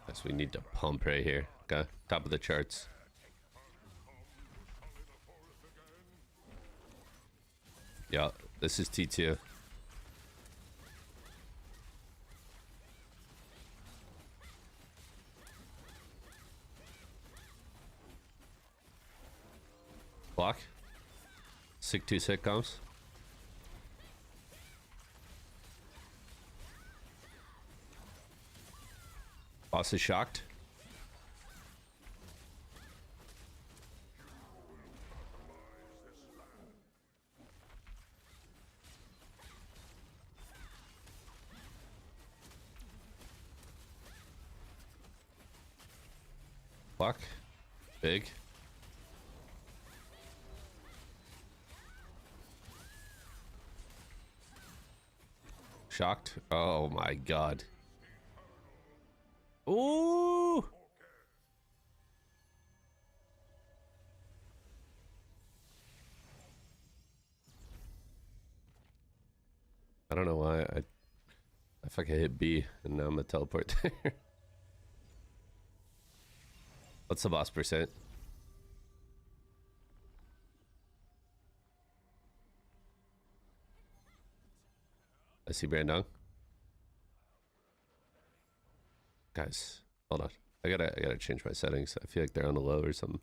Guess we need to pump right here. Okay, top of the charts. Yeah, this is T2. Block. Sick 2 sitcoms. Boss is shocked. Block. Big. Shocked. Oh my god. Ooh! I don't know why I fucking hit B and now I'm gonna teleport there. What's the boss percent? I see Brandon. Guys, hold on. I gotta change my settings. I feel like they're on the low or something.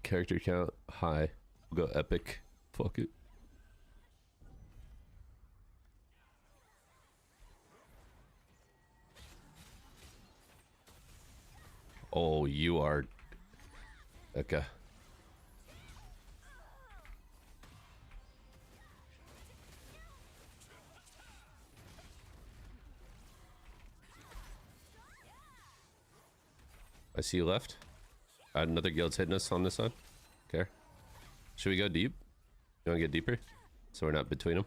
Character count high. We'll go epic. Fuck it. Oh, you are okay. I see you left. Another guild's hitting us on this side. Okay. Should we go deep? You want to get deeper? So we're not between them.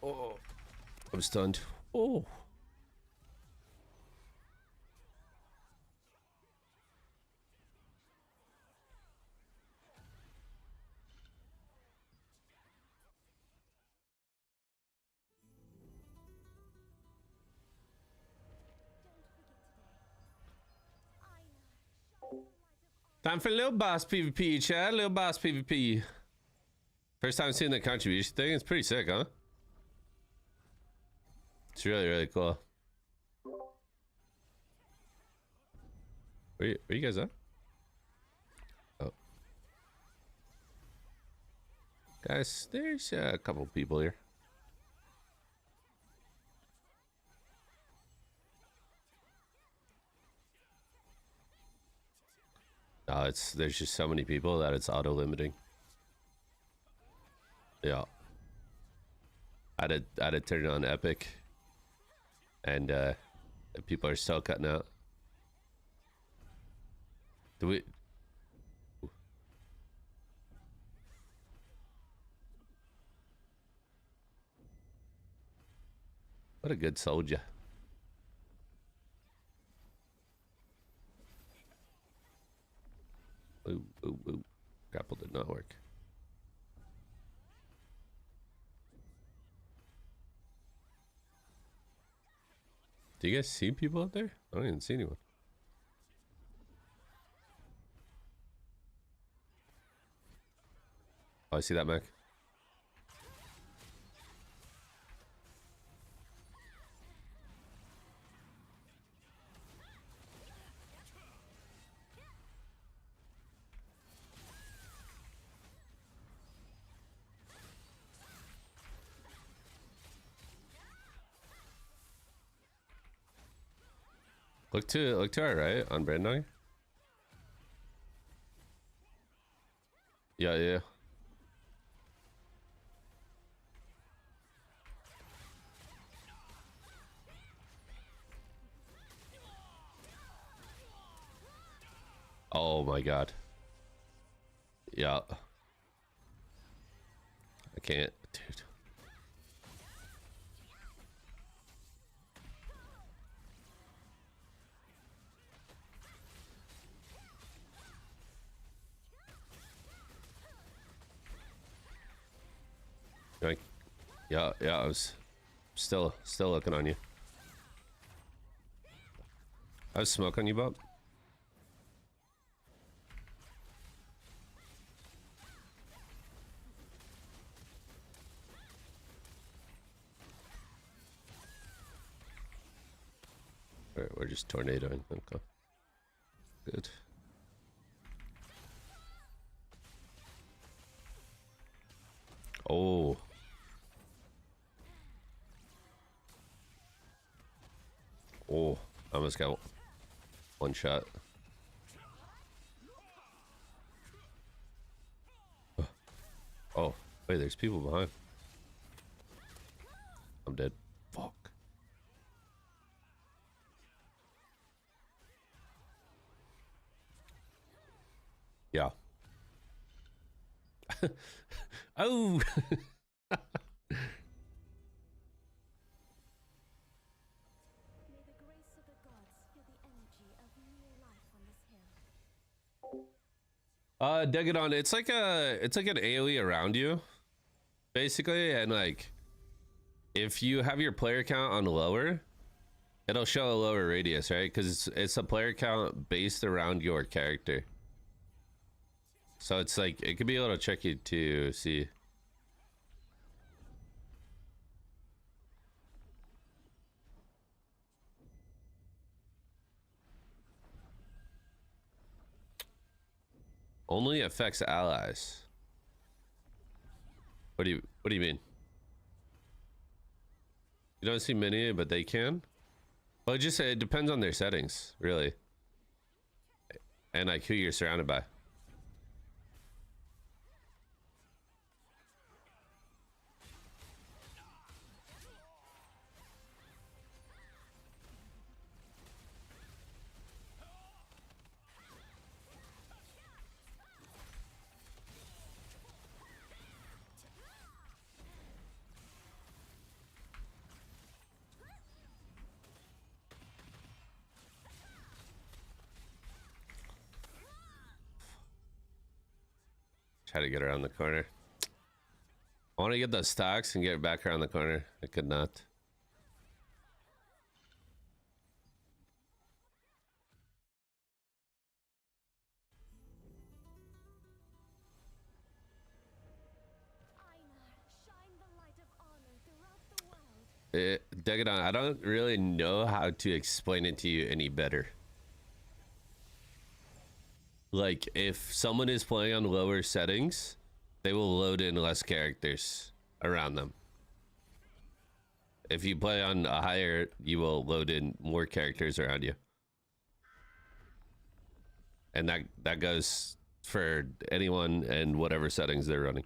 Oh. I'm stunned. Oh. Time for little boss PvP, Chad. Little boss PvP. First time seeing the contribution thing. It's pretty sick, huh? It's really, really cool. Where you guys at? Oh. Guys, there's a couple people here. No, there's just so many people that it's auto limiting. Yeah. I had to turn it on epic. And people are still cutting out. Do we What a good soldier. Ooh, ooh, ooh. Grapple did not work. Do you guys see people out there? I don't even see anyone. Oh, I see that, Mac. Look to our right on Brandon. Yeah, yeah. Oh my god. Yeah. I can't, dude. Like, yeah, I was still looking on you. I was smoke on you, Bob. We're just tornadoing. Okay. Good. Oh. Oh, I almost got one shot. Oh, wait, there's people behind. I'm dead. Fuck. Yeah. Oh. May the grace of the gods feel the energy of new life on this hill. Degadon, it's like an AoE around you, basically, and like if you have your player count on lower, it'll show a lower radius, right? Because it's a player count based around your character. So it's like it could be a little tricky to see. Only affects allies. What do you mean? You don't see many, but they can? Well, it depends on their settings, really. And like who you're surrounded by. Try to get around the corner. I want to get those stocks and get back around the corner. I could not. Degadon, I don't really know how to explain it to you any better. Like, if someone is playing on lower settings, they will load in less characters around them. If you play on a higher, you will load in more characters around you. And that goes for anyone and whatever settings they're running.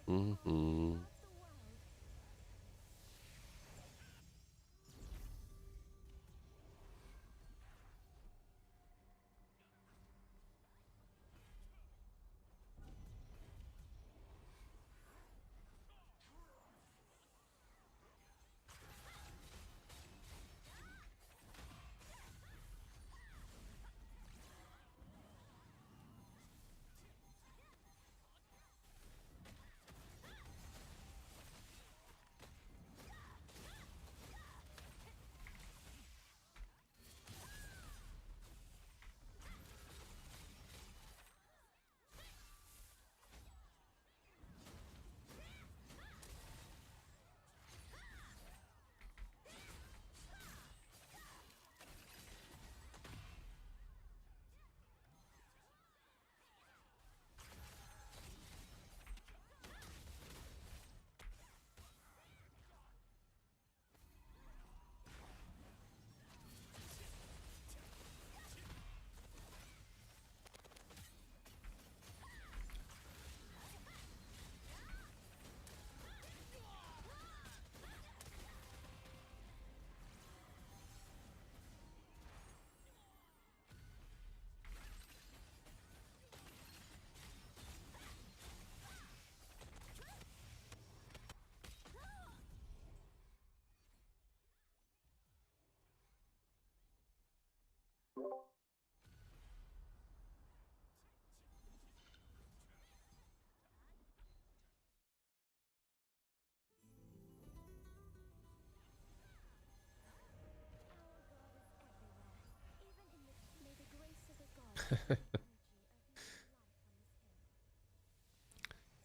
Mm-hmm.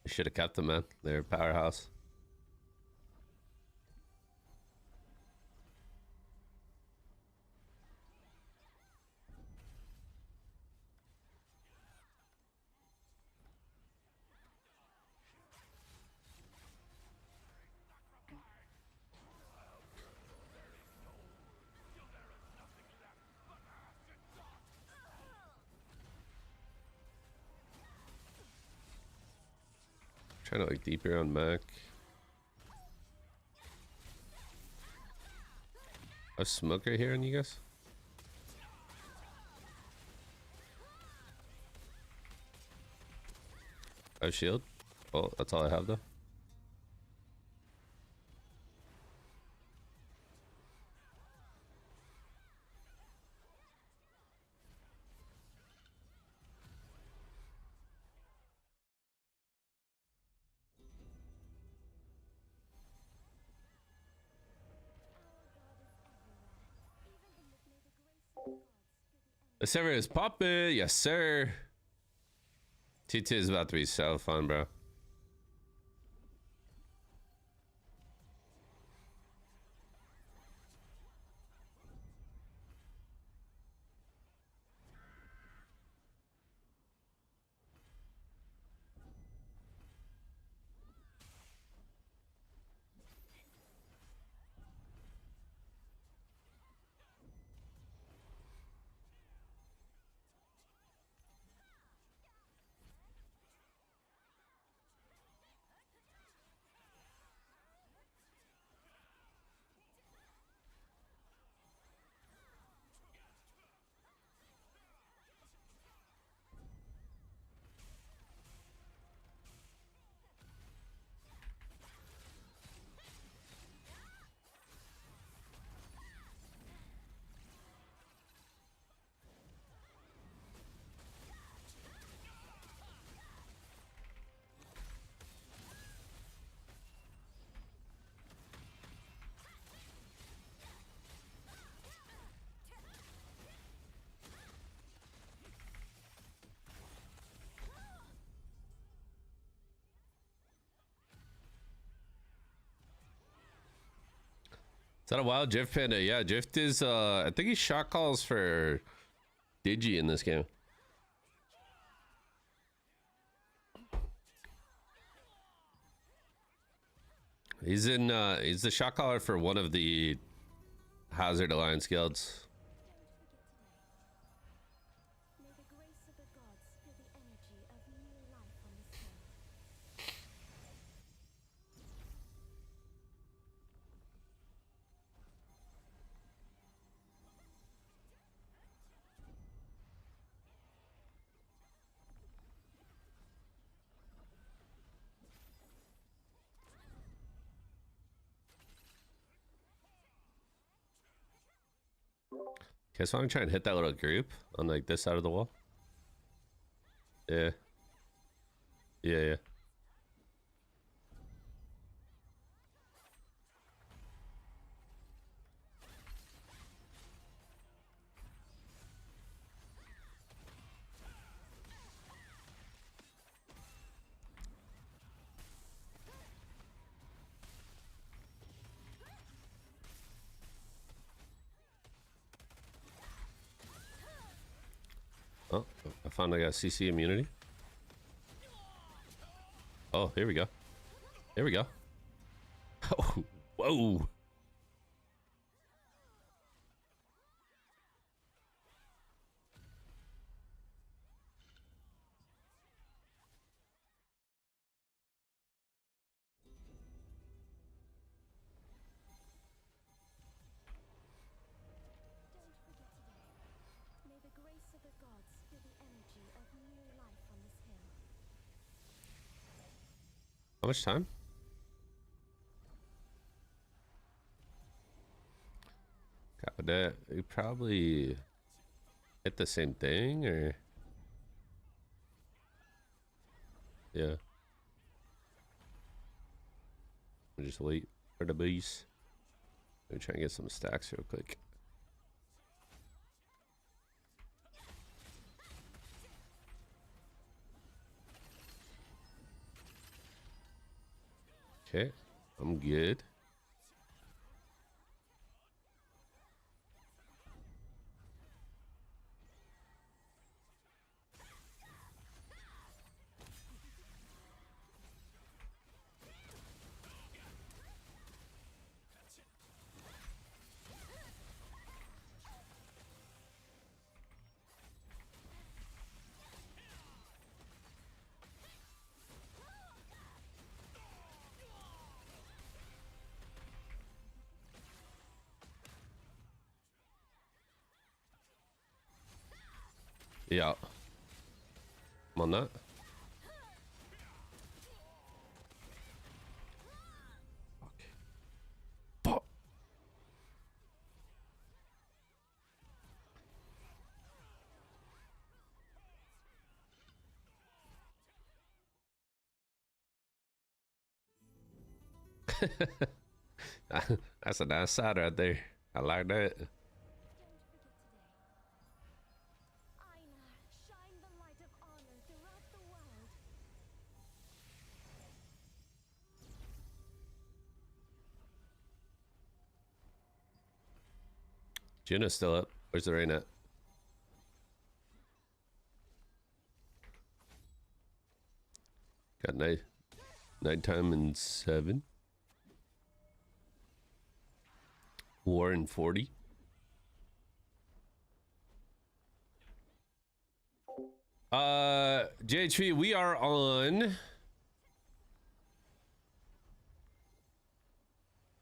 You should have kept them, man. They're a powerhouse. Trying to like deeper on Mac. A smoker here on you guys? Oh, shield? Well, that's all I have though. The server is popping. Yes, sir. TT is about to be so fun, bro. Is that a wild Drift Panda? Yeah, Drift is, I think he shot calls for Digi in this game. He's he's the shot caller for one of the Hazard Alliance guilds. May the grace of the gods fill the energy of new life on this hill. Okay, so I'm trying to hit that little group on like this side of the wall. Yeah. Yeah. Oh, I found I got CC immunity. Oh, here we go. Here we go. Oh, whoa. Don't forget today. May the grace of the gods fill the energy of new life on this hill. How much time? God, would that we probably hit the same thing, or yeah. We'll just wait for the bees. Let me try and get some stacks real quick. Okay, I'm good. Yeah. I'm on that. Fuck. That's a nice side right there. I like that. Don't forget today. Juno's still up. Where's the rain at? Got nighttime and 7. War and 40. JHV, we are on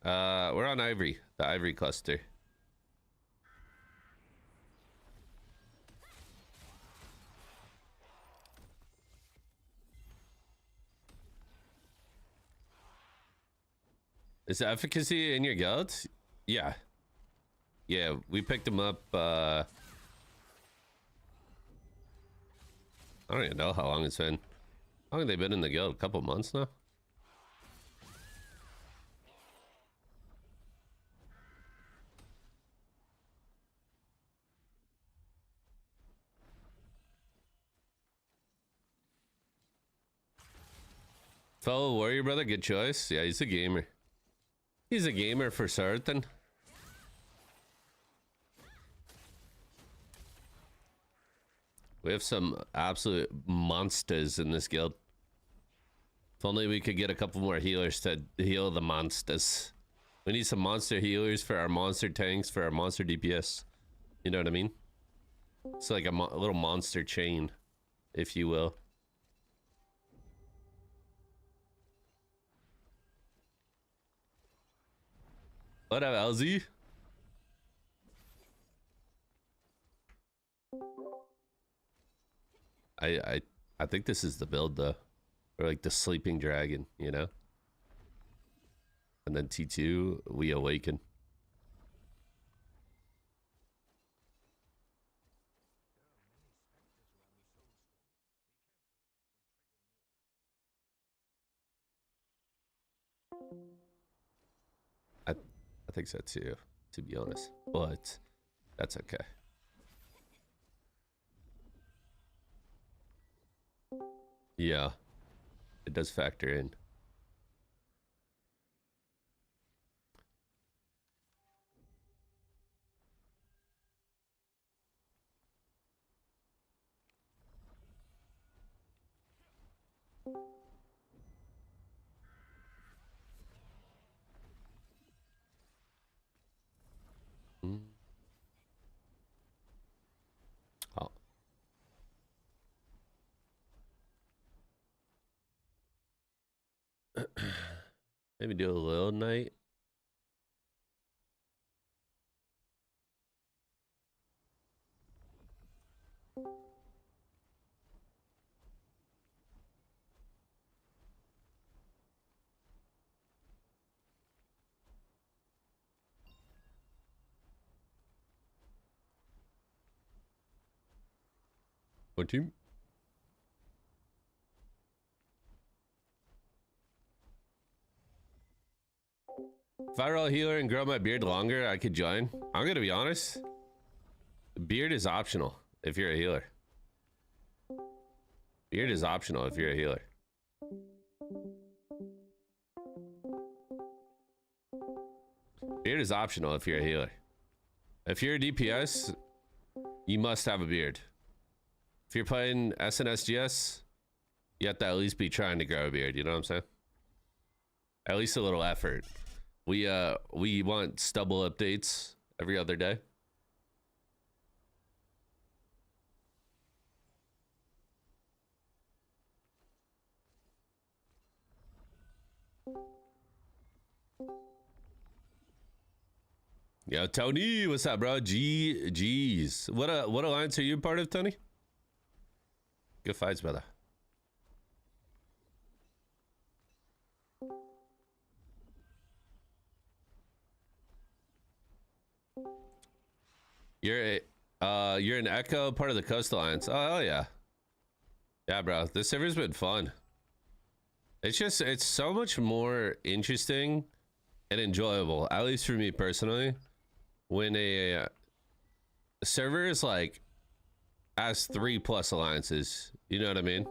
we're on Ivory, the Ivory cluster. Is the efficacy in your guild? Yeah. Yeah, we picked them up, I don't even know how long it's been. How long have they been in the guild? A couple months now? Fellow warrior brother, good choice. Yeah, he's a gamer. He's a gamer for certain. We have some absolute monsters in this guild. If only we could get a couple more healers to heal the monsters. We need some monster healers for our monster tanks, for our monster DPS. You know what I mean? It's like a little monster chain, if you will. What up, LZ? I think this is the build though, or like the sleeping dragon, you know. And then T2, we awaken. I think so too, to be honest, but that's okay. Yeah, it does factor in. Oh. Maybe do a little night. What team? If I roll a healer and grow my beard longer, I could join. I'm gonna be honest. Beard is optional if you're a healer. Beard is optional if you're a healer. Beard is optional if you're a healer. If you're a DPS, you must have a beard. If you're playing SNSGS, you have to at least be trying to grow a beard, you know what I'm saying? At least a little effort. We want stubble updates every other day. Yo, Tony, what's up, bro? G's. What alliance are you part of, Tony? Good fights, brother. You're an Echo, part of the Coast Alliance. Oh hell yeah. Yeah, bro. This server's been fun. It's so much more interesting and enjoyable, at least for me personally, when a server is like has 3+ alliances. You know what I mean?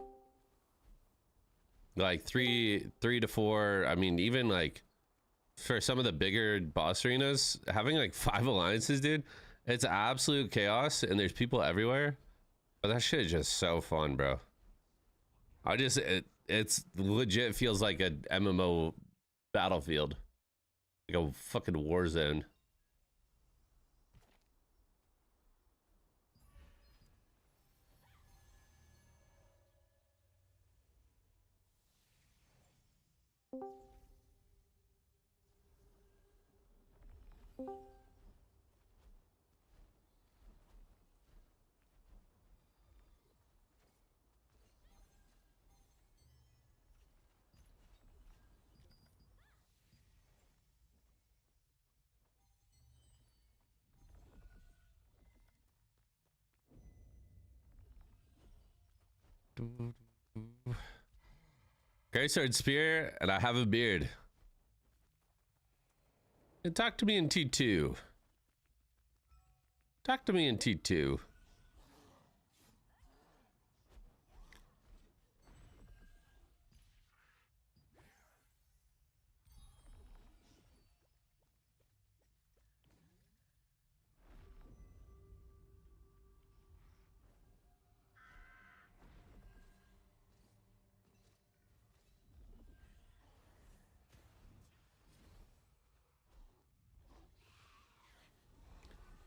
Like three to 4. I mean, even like for some of the bigger boss arenas, having like 5 alliances, dude, It's absolute chaos and there's people everywhere. But that shit is just so fun, bro. It's legit feels like a MMO battlefield. Like a fucking war zone. Greatsword spear, and I have a beard. And talk to me in T2. Talk to me in T2.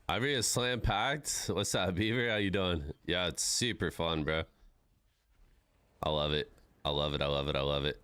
Ivory is slam packed. What's up, Beaver? How you doing? Yeah, it's super fun, bro. I love it. I love it. I love it. I love it.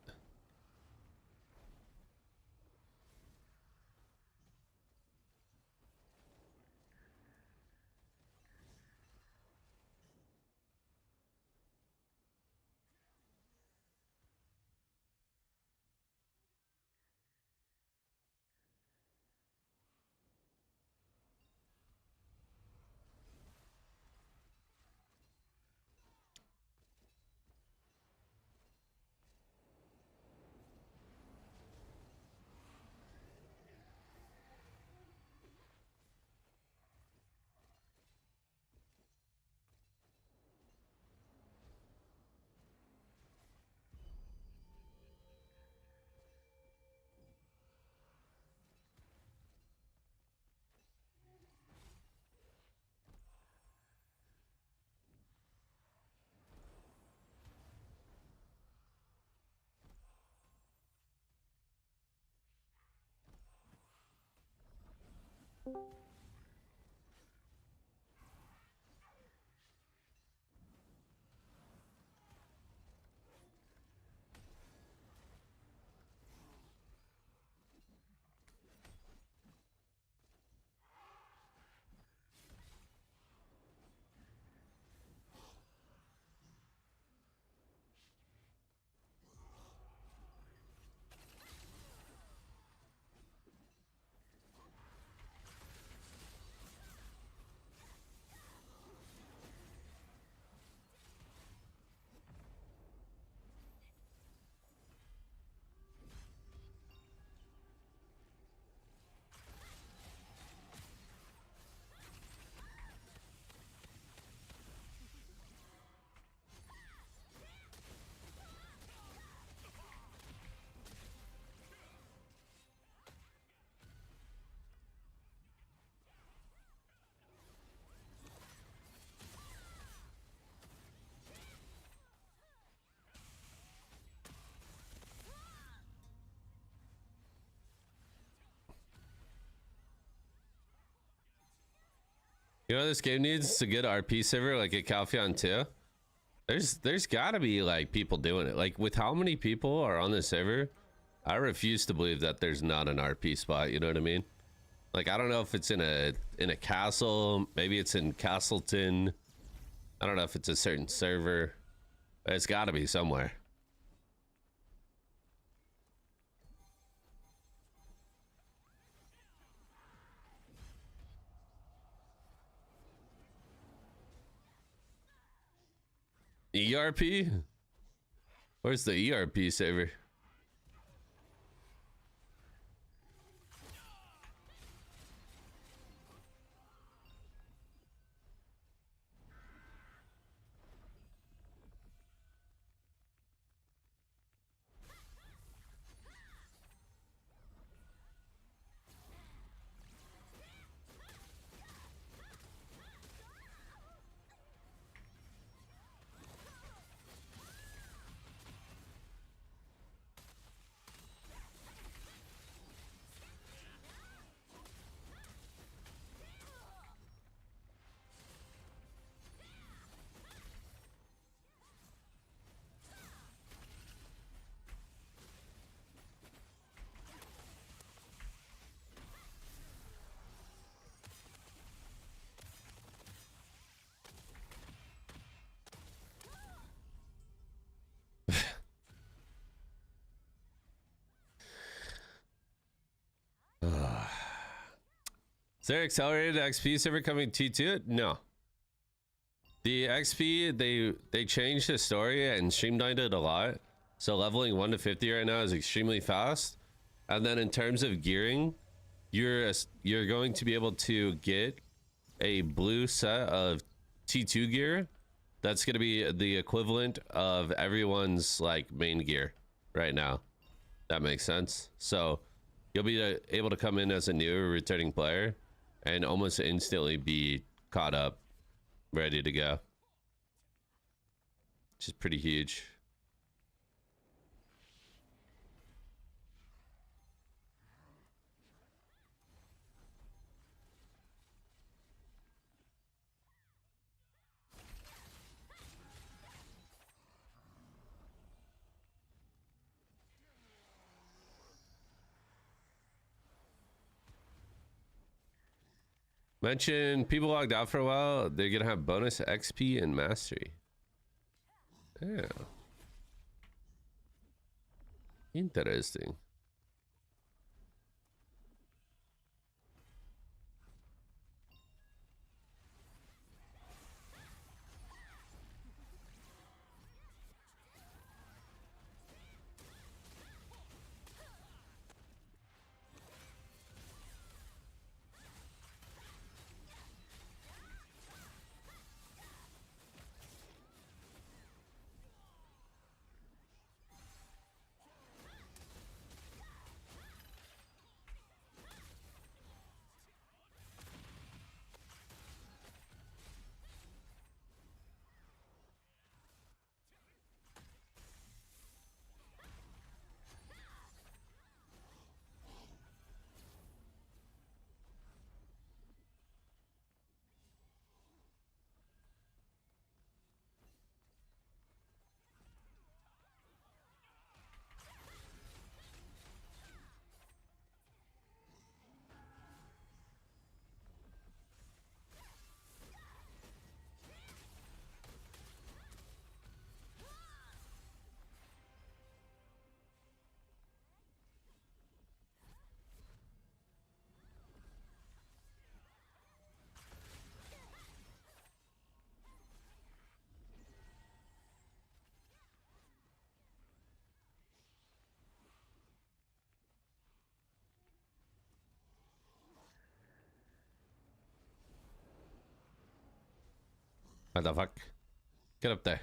You know, this game needs a good RP server like a Calpheon 2. There's gotta be like people doing it. Like with how many people are on this server, I refuse to believe that there's not an RP spot. You know what I mean? Like I don't know if it's in a castle, maybe it's in Castleton. I don't know if it's a certain server. But it's gotta be somewhere. ERP? Where's the ERP server? Is there accelerated XP server coming T2? No. The XP, they changed the story and streamlined it a lot. So leveling 1 to 50 right now is extremely fast. And then in terms of gearing, you're going to be able to get a blue set of T2 gear. That's going to be the equivalent of everyone's like main gear right now. That makes sense. So you'll be able to come in as a new returning player and almost instantly be caught up, ready to go. Which is pretty huge. Mention people logged out for a while. They're gonna have bonus XP and mastery. Yeah. Interesting. What the fuck? Get up there.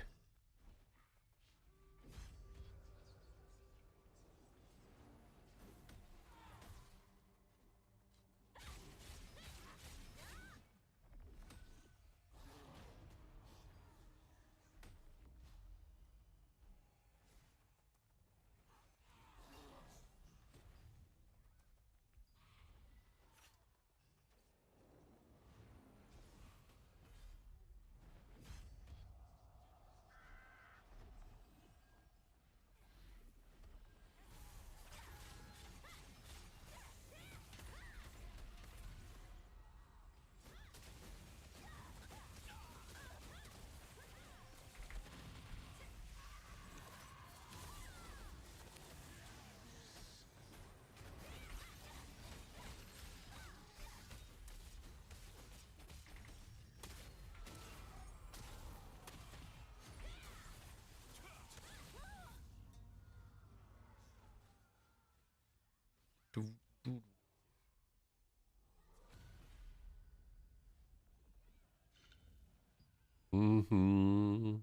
Mm-hmm.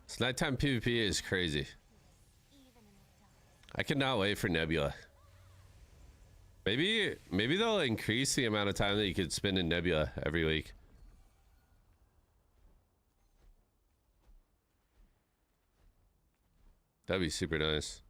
This nighttime PvP is crazy. I cannot wait for Nebula. Maybe they'll increase the amount of time that you could spend in Nebula every week. That'd be super nice.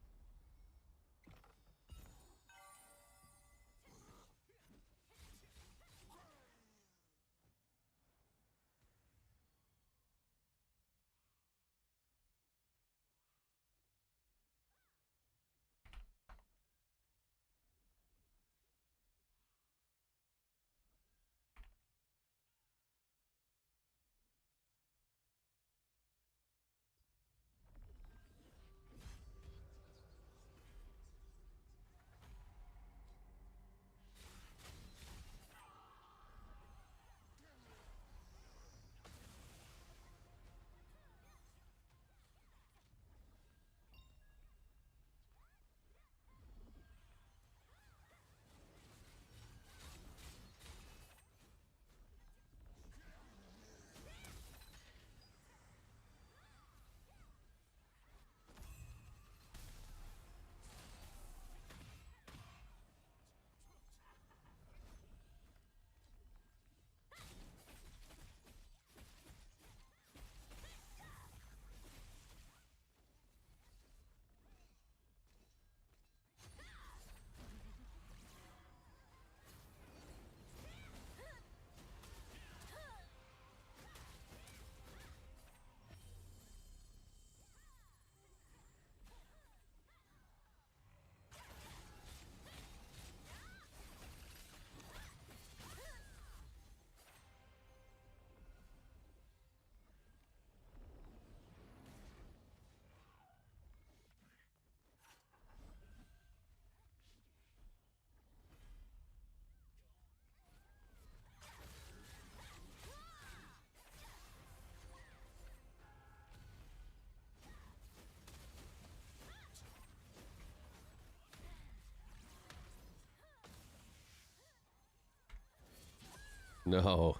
No.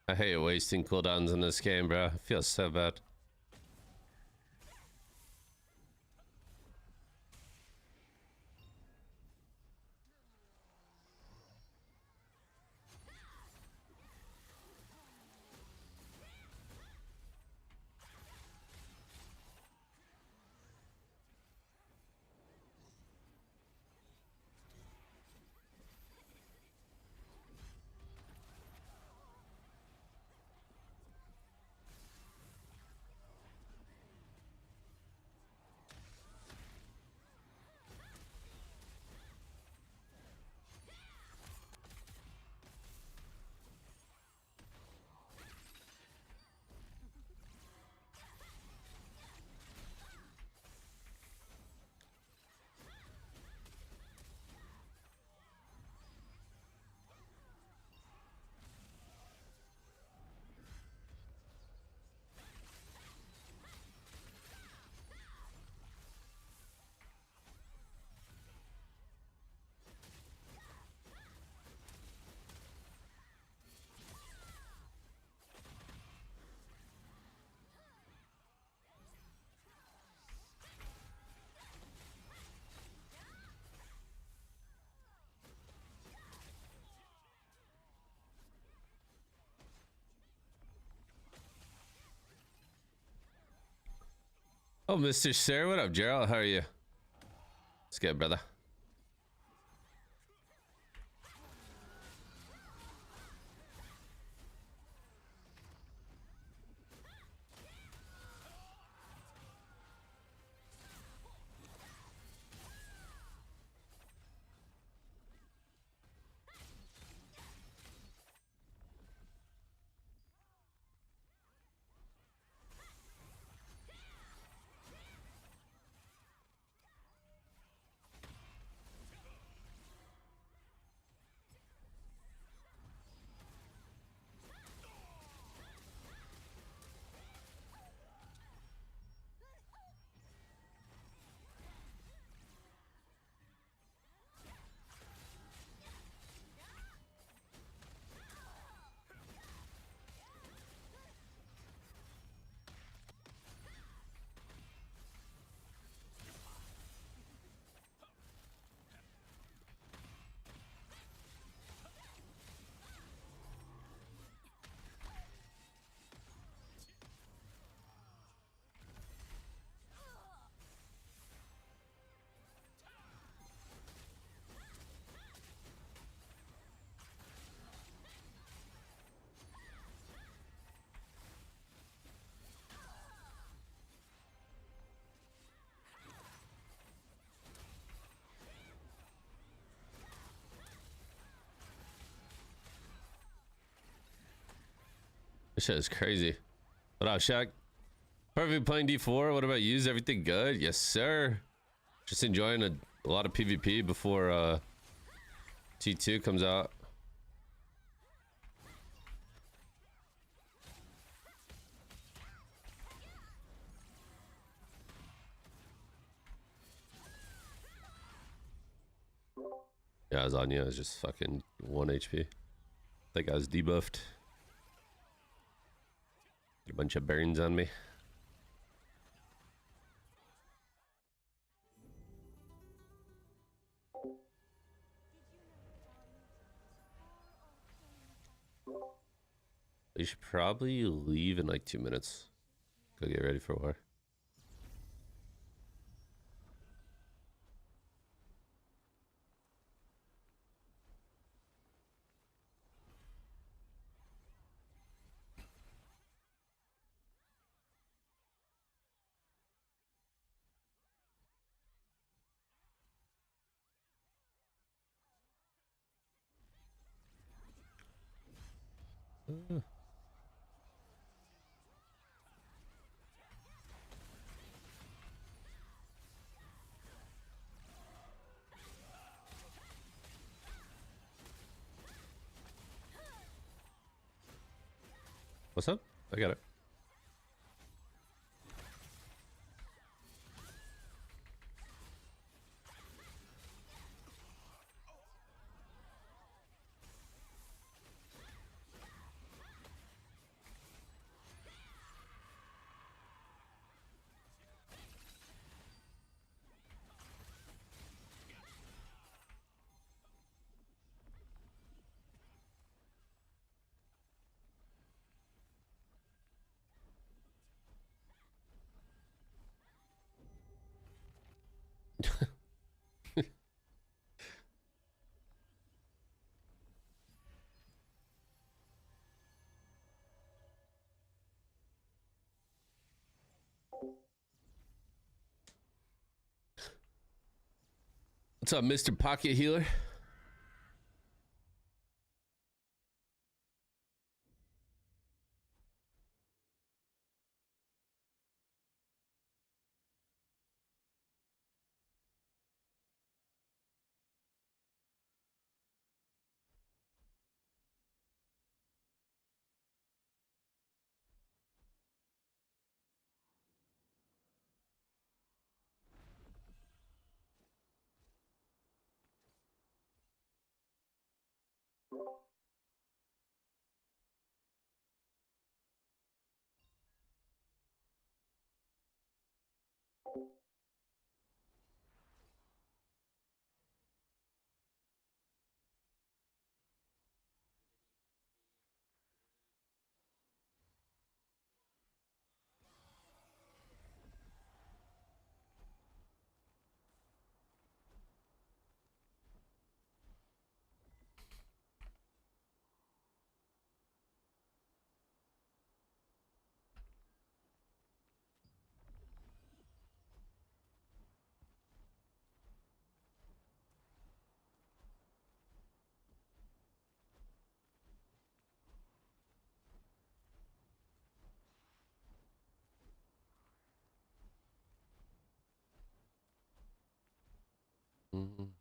I hate wasting cooldowns in this game, bro. I feel so bad. Oh, Mr. Sir, what up, Gerald? How are you? It's good, brother. This shit is crazy. What up, Shaq? Perfect playing D4. What about you? Is everything good? Yes, sir. Just enjoying a lot of PvP before T2 comes out. Yeah, Zanya is just fucking 1 HP. That guy's debuffed. A bunch of burns on me. We should probably leave in like 2 minutes. Go get ready for war. What's up? I got it. What's up, Mr. Pocket Healer? Mhm.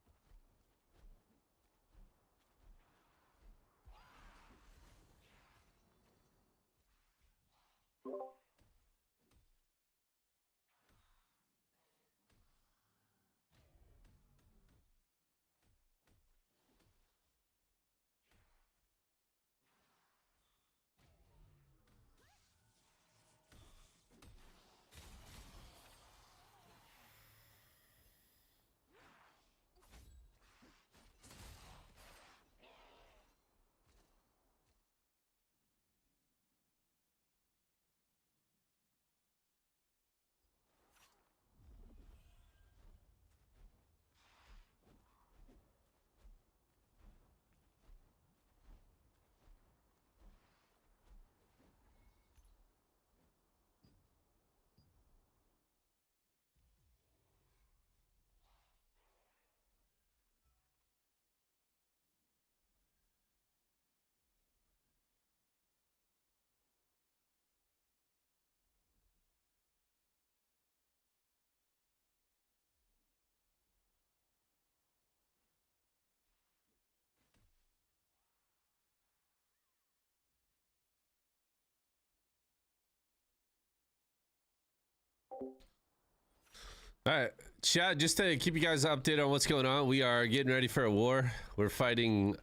All right, chat, just to keep you guys updated on what's going on, we are getting ready for a war. We're fighting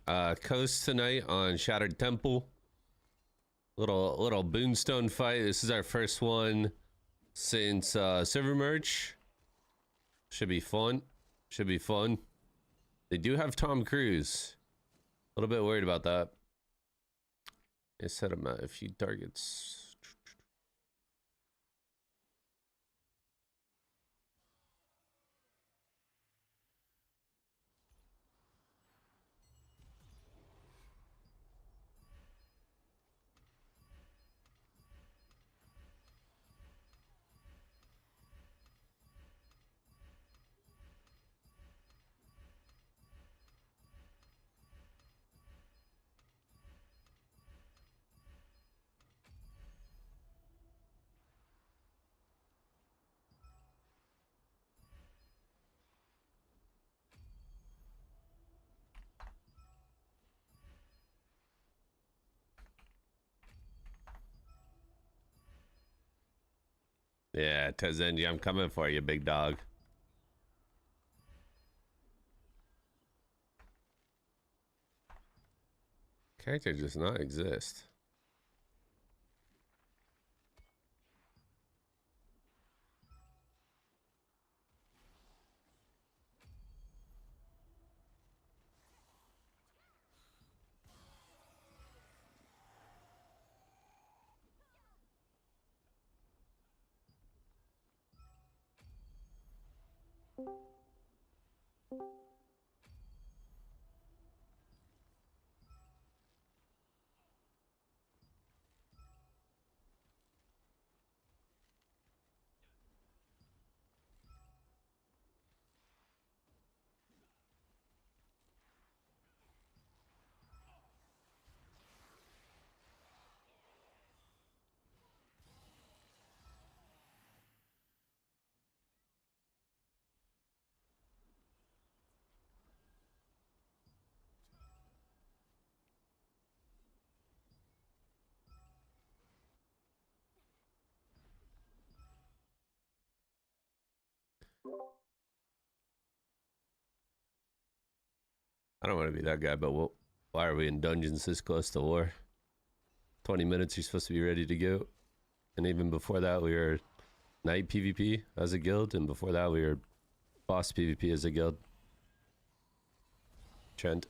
Coast tonight on Shattered Temple. Little boonstone fight. This is our first one since server merge. Should be fun. Should be fun. They do have Tom Cruise. A little bit worried about that. They set him at a few targets. Yeah, Tezenji, I'm coming for you, big dog. Character does not exist. I don't want to be that guy, but why are we in dungeons this close to war? 20 minutes, you're supposed to be ready to go. And even before that, we were night PvP as a guild, and before that, we were boss PvP as a guild. Trent.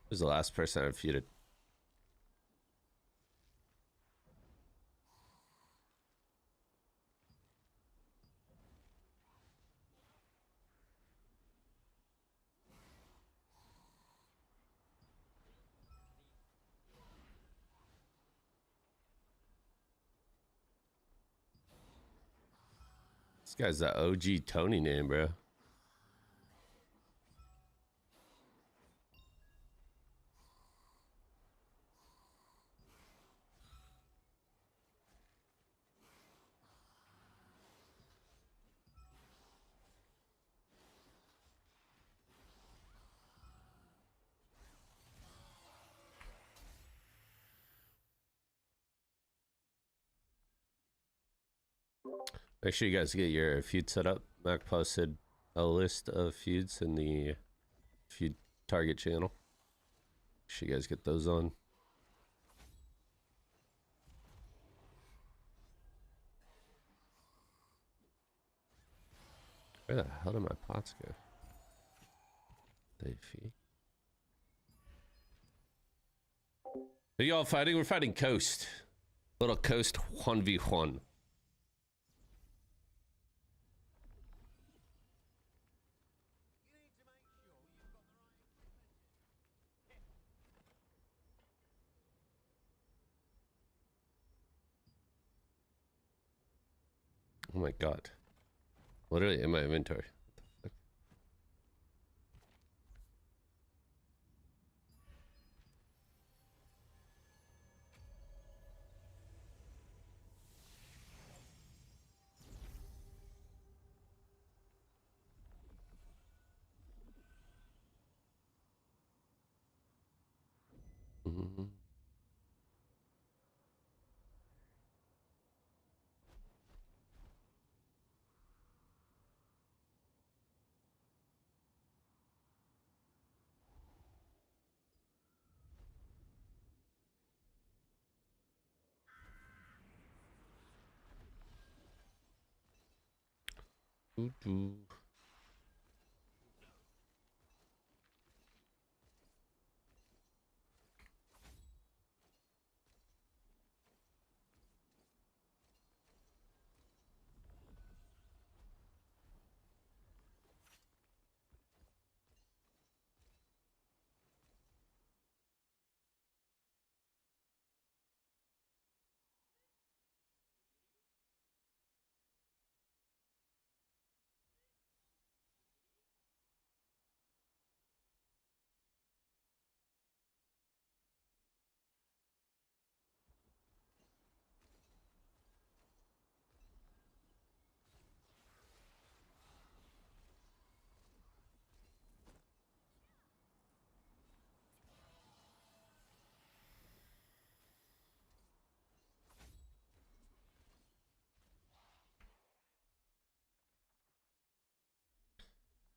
Who's the last person I feuded? This guy's the OG Tony name, bro. Make sure you guys get your feud set up. Mac posted a list of feuds in the feud target channel. Make sure you guys get those on. Where the hell did my pots go? They feed. Who y'all fighting? We're fighting Coast. Little Coast 1v1. Oh my god. Literally in my inventory. What the fuck? Mhm. Doo-doo.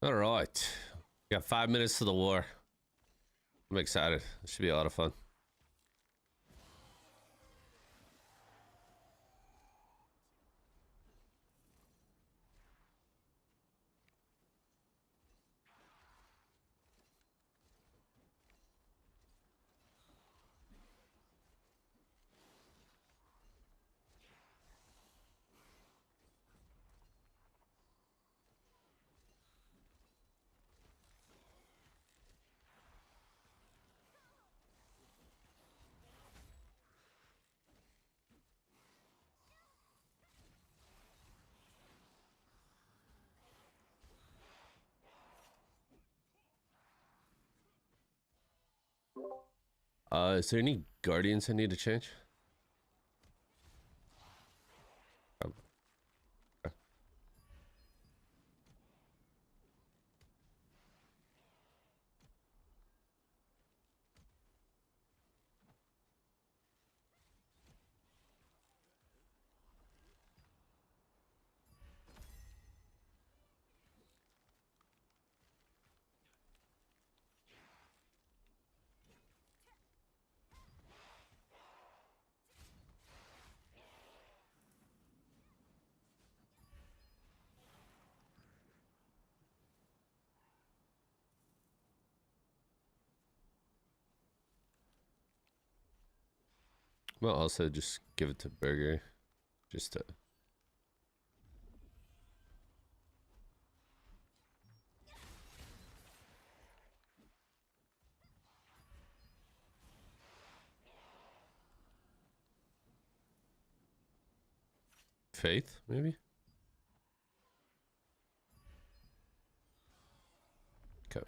All right. Got 5 minutes to the war. I'm excited. This should be a lot of fun. Is there any guardians I need to change? Oh, okay. Well, also just give it to Burger. Just to. Faith, maybe? Okay.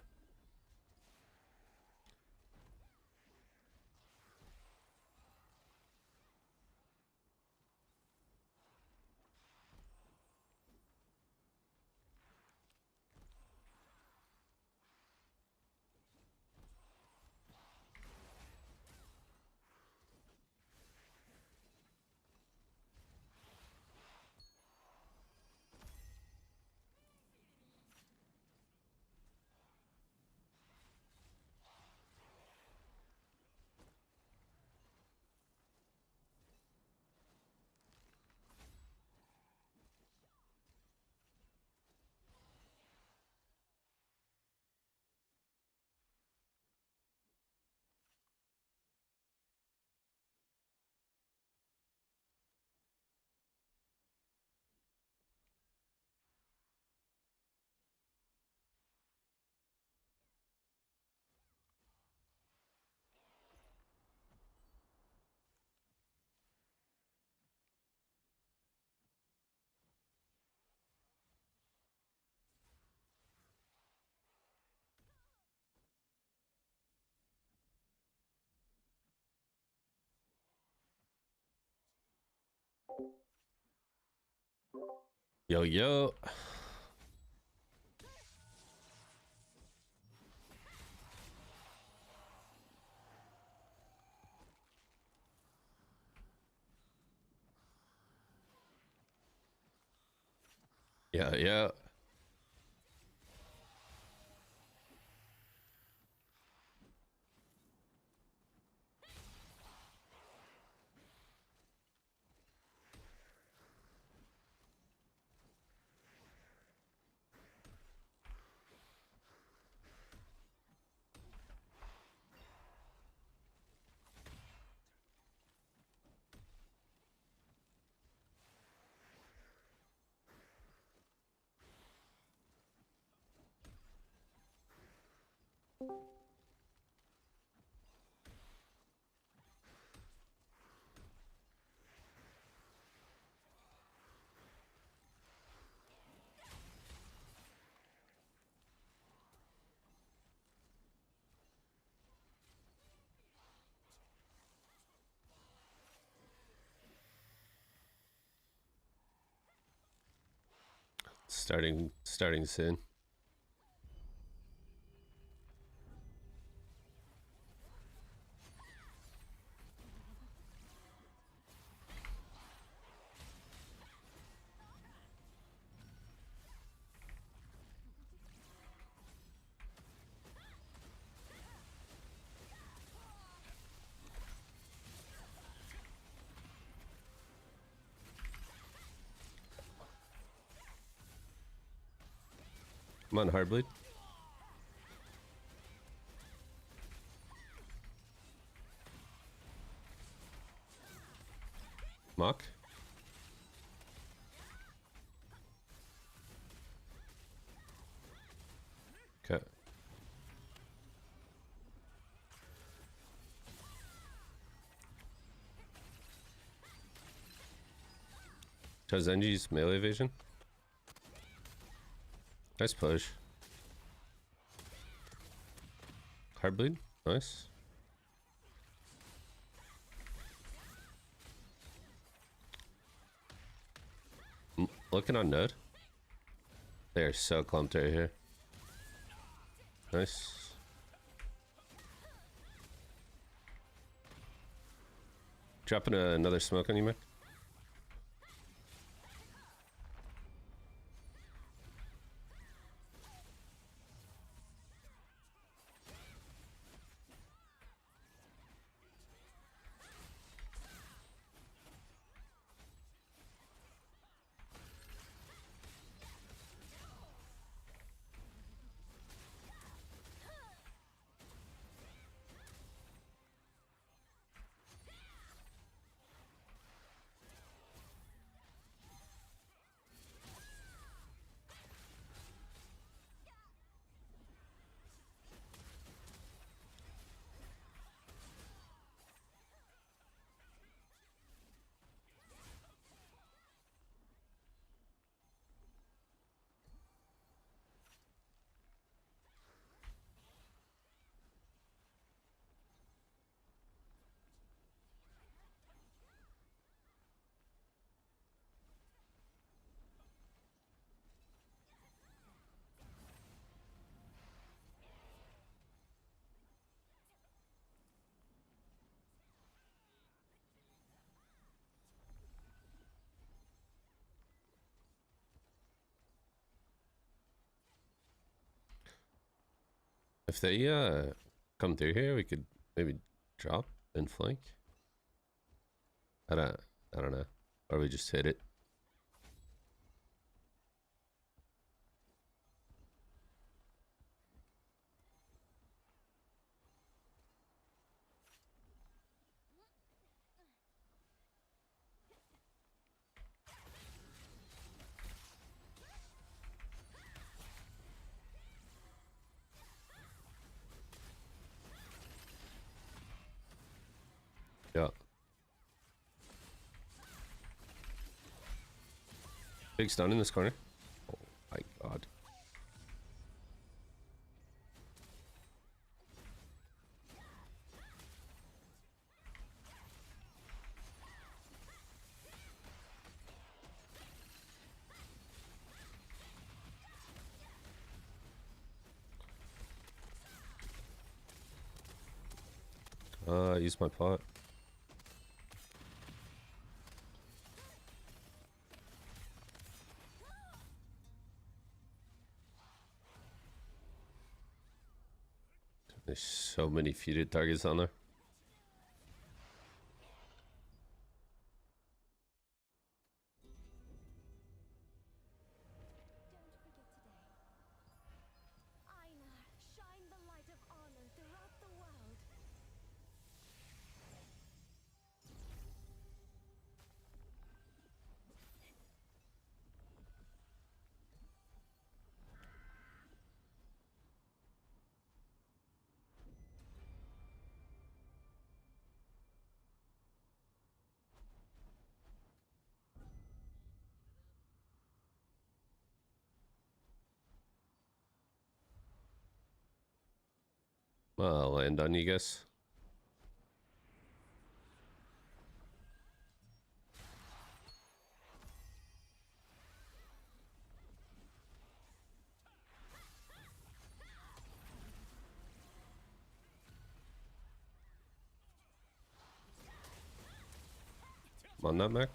Yo, yo. Yeah, yeah. Starting soon. Come on, Hardbleed. Mock. Okay. Chazenji's melee evasion. Nice push. Hardbleed. Nice. Looking on node. They are so clumped right here. Nice. Dropping another smoke on you, Mick. If they come through here, we could maybe drop and flank. I don't know. Or we just hit it. Yeah. Big stun in this corner. Oh my god. Use my pot. There's so many feuded targets on there. Don't forget today. Einar, shine the light of honor throughout the world. Well, I'll land on you guys. Come on, Nutmeg.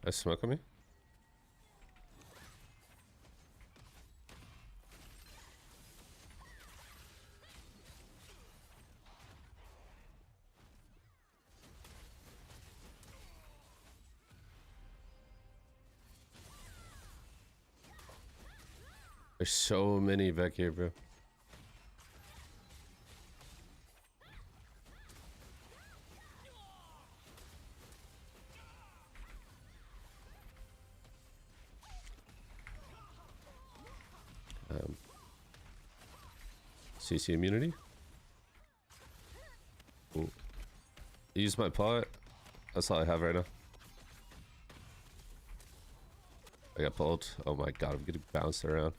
I smoke on me. There's so many back here, bro. CC immunity. Ooh. Use my pot. That's all I have right now. I got pulled. Oh my god, I'm getting bounced around.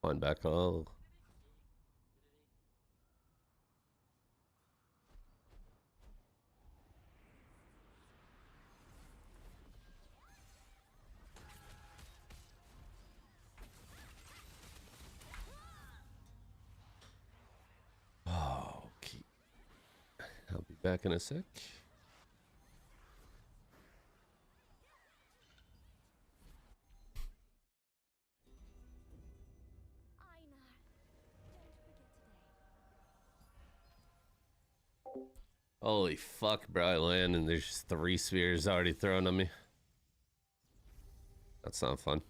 On back. Oh. Okay. I'll be back in a sec. Einar, don't forget today. Holy fuck, bro. I land and there's 3 spheres already thrown on me. That's not fun.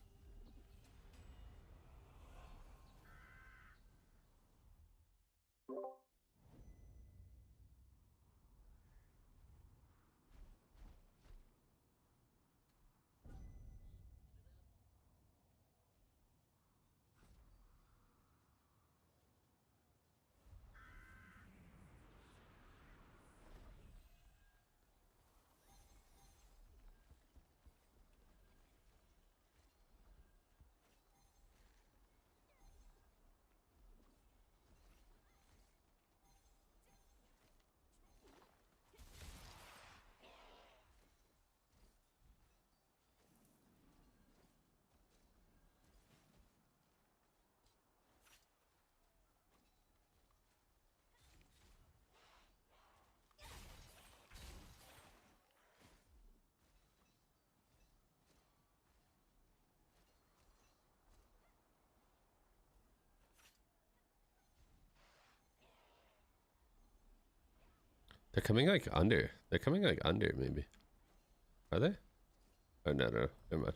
They're coming like under. They're coming like under, maybe. Are they? Oh, no, no, no. Never mind.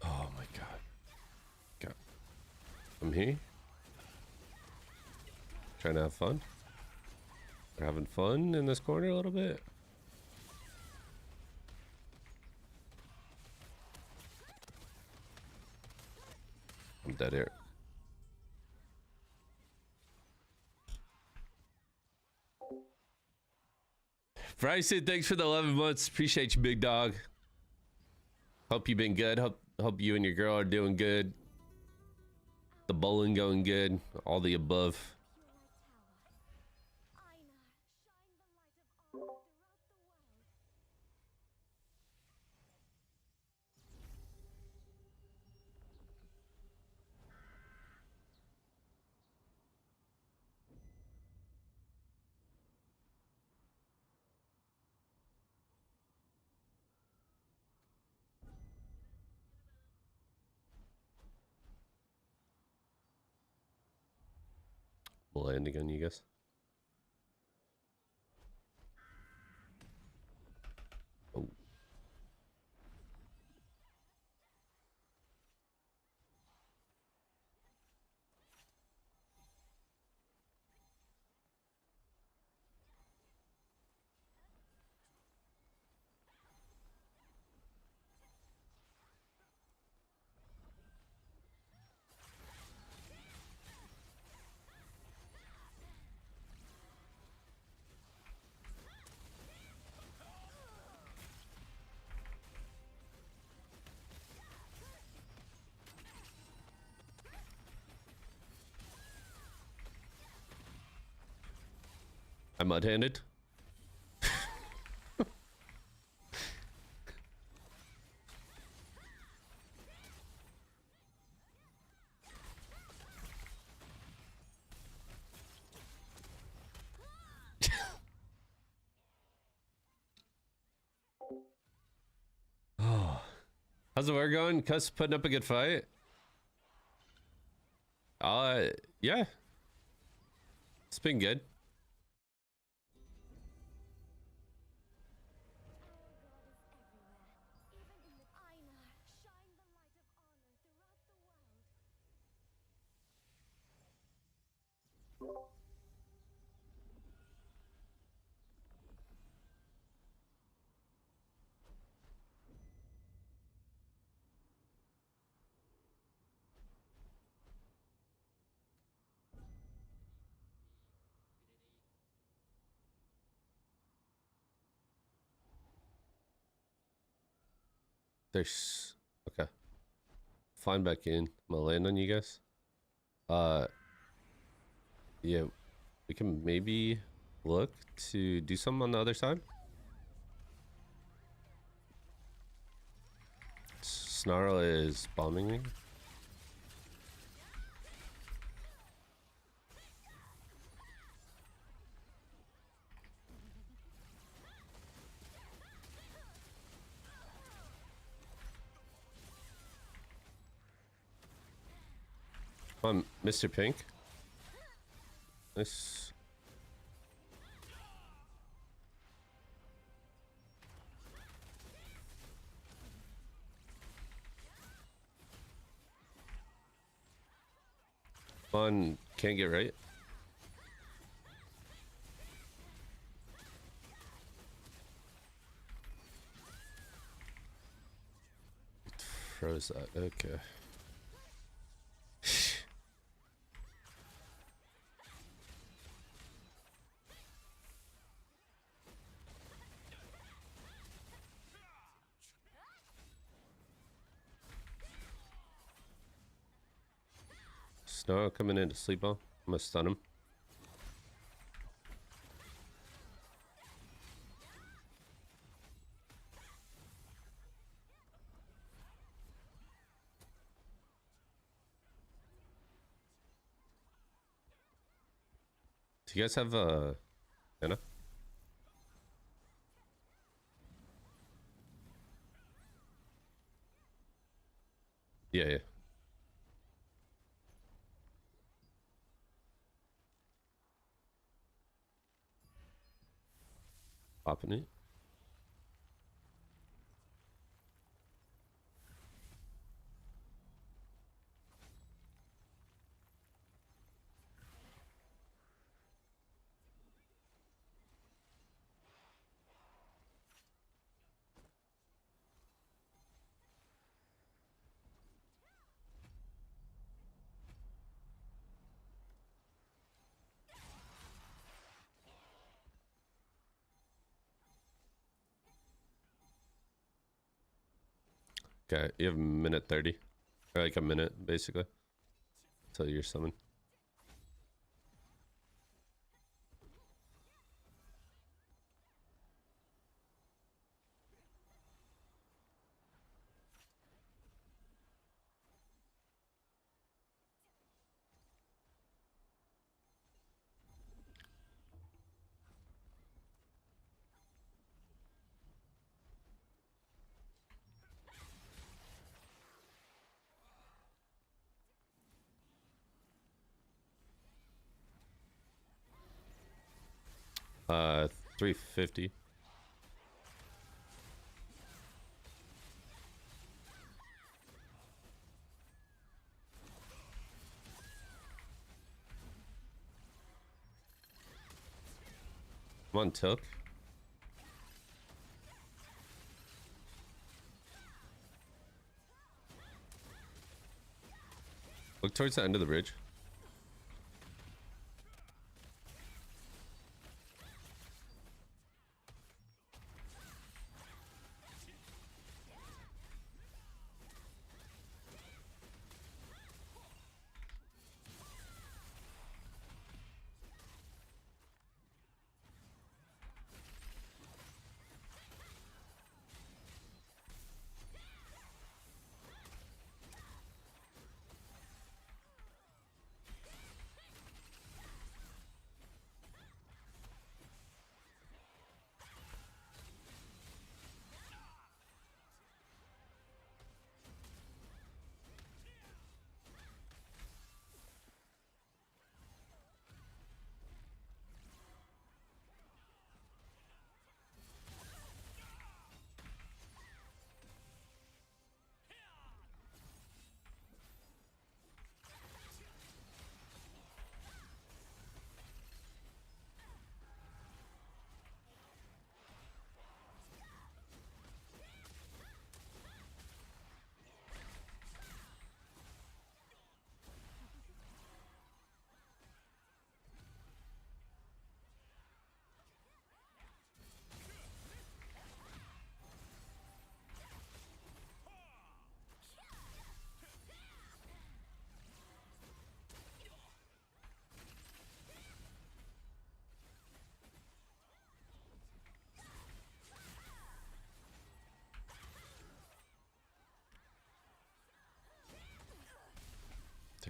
Oh my god. God. I'm here. Trying to have fun. We're having fun in this corner a little bit. I'm dead here. Bryson, thanks for the 11 months. Appreciate you, big dog. Hope you've been good. Hope you and your girl are doing good. The bowling going good. All the above. Pure light tower. Einar, shine the light of honor throughout the world. We'll land again, you guys. Oh. I'm mud-handed. Oh, how's the war going? Cuss putting up a good fight. Yeah, it's been good. There's okay. Flying back in. I'm gonna land on you guys. Yeah, we can maybe look to do something on the other side. Snarl is bombing me. Come on, Mr. Pink. Nice. Come on, can't get right. Froze that. Okay. Snow coming in to sleep on. I'm gonna stun him. Do you guys have Anna? Yeah, yeah. Popping it. Okay, you have a minute 30. Or like a minute, basically. Till you're summoned. Uh, 350. Come on, Tilk. Look towards the end of the bridge.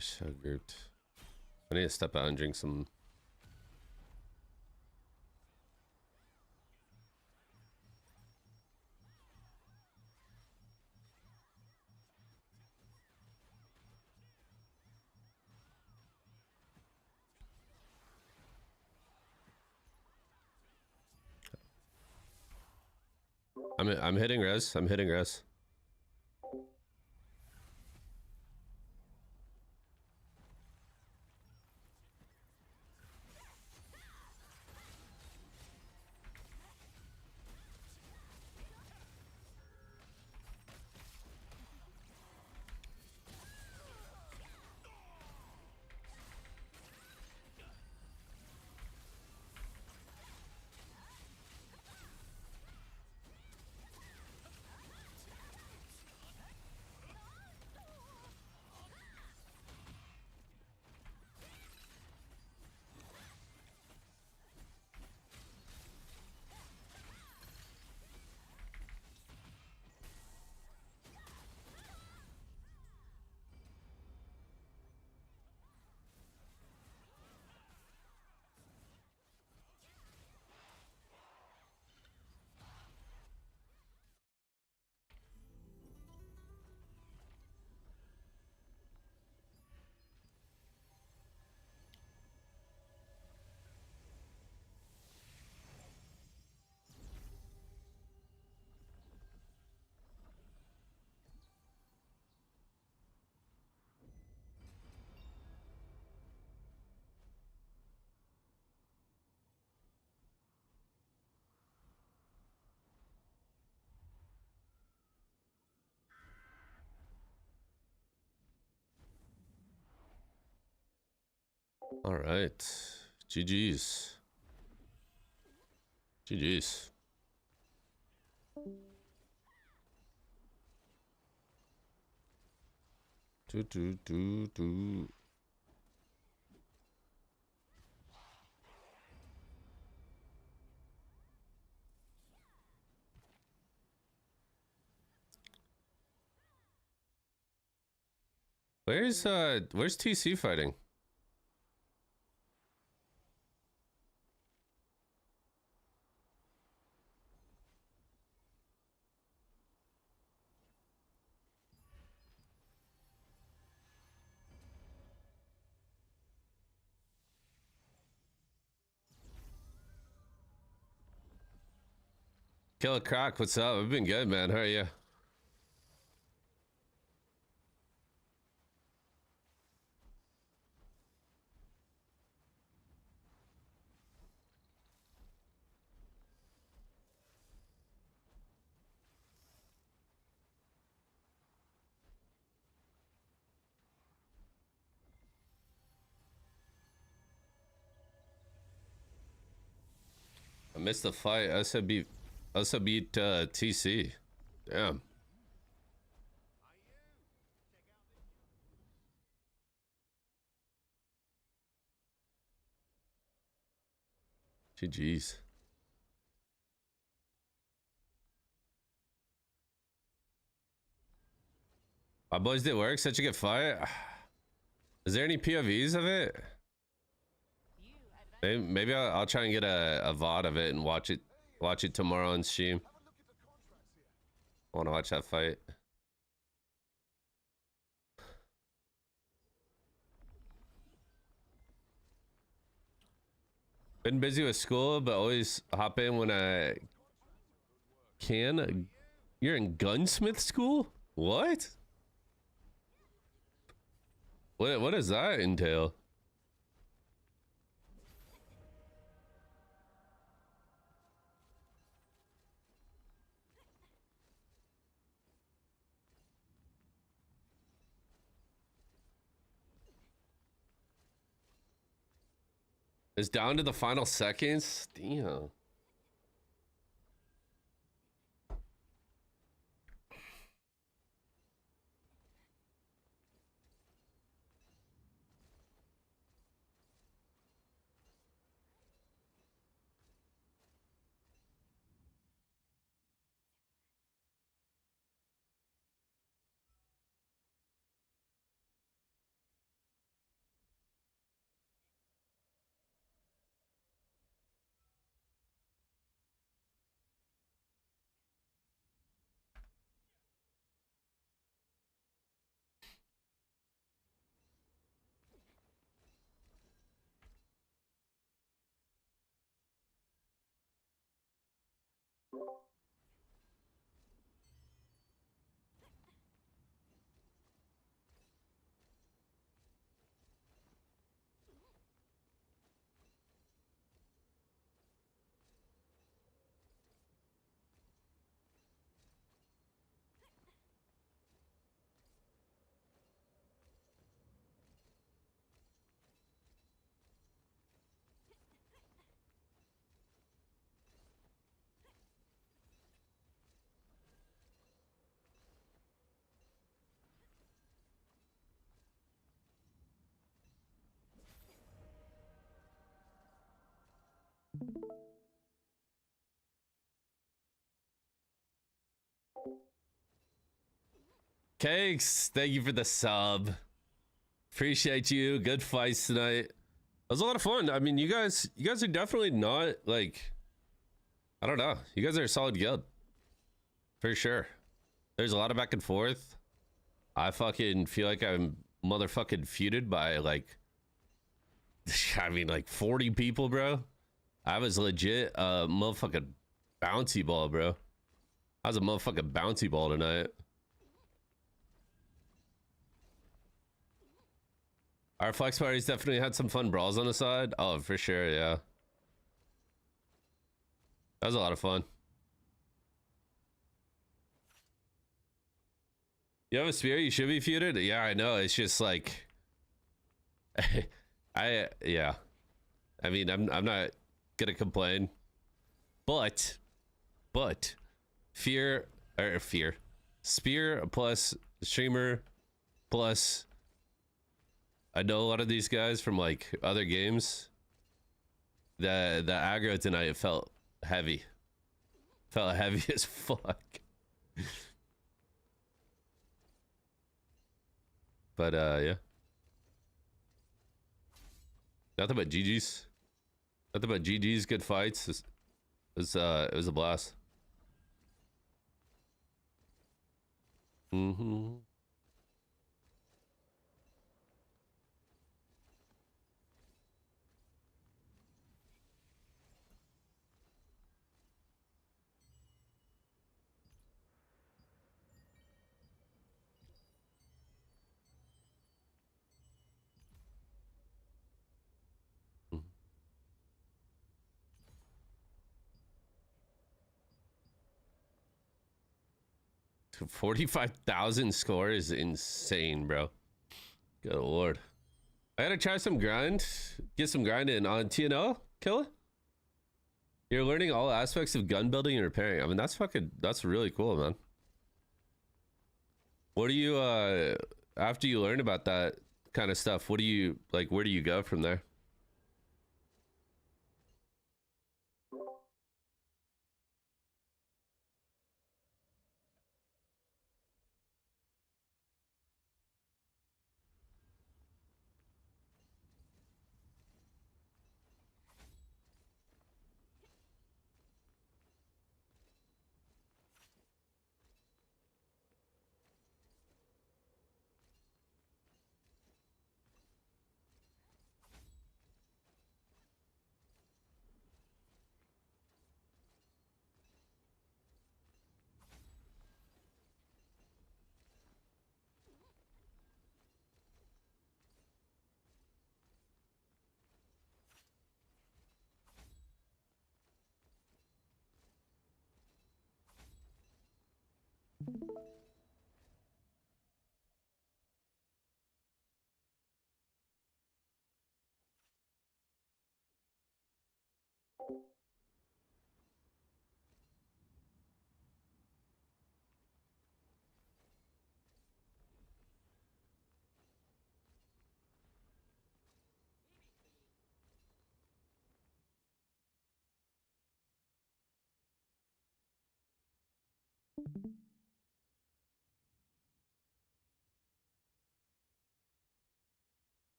so grouped. I need to step out and drink some. I'm hitting res. I'm hitting res. All right. GG's. GG's. Do. Where's TC fighting? Killer Croc, what's up? I've been good, man. How are you? I missed the fight. I said beat TC. Damn. GG's. My boys did work. Such a good fight. Is there any POVs of it? Maybe I'll try and get a VOD of it and watch it tomorrow on stream. I want to watch that fight. Been busy with school, but always hop in when I can. You're in gunsmith school? What? What does that entail? It's down to the final seconds? Damn. Cakes, thank you for the sub. Appreciate you. Good fights tonight. It was a lot of fun. I mean, you guys are definitely not like, I don't know. You guys are a solid guild. For sure. There's a lot of back and forth. I fucking feel like I'm motherfucking feuded by like, I mean, like 40 people, bro. I was legit a motherfucking bouncy ball, bro. I was a motherfucking bouncy ball tonight. Our flex parties definitely had some fun brawls on the side. Oh, for sure, yeah. That was a lot of fun. You have a spear, you should be feuded? Yeah, I know. It's just like yeah. I mean, I'm not gonna complain. But spear plus streamer plus I know a lot of these guys from like other games. The aggro tonight felt heavy. Felt heavy as fuck. But yeah. Nothing but GG's. Nothing but GG's, good fights. It was a blast. Mm-hmm. Mm-hmm. 45,000 score is insane, bro. Good lord. I gotta try some grind. Get some grind in on TnL, Killa. You're learning all aspects of gun building and repairing. I mean, that's really cool, man. What do you, after you learn about that kind of stuff, what do you, like, where do you go from there?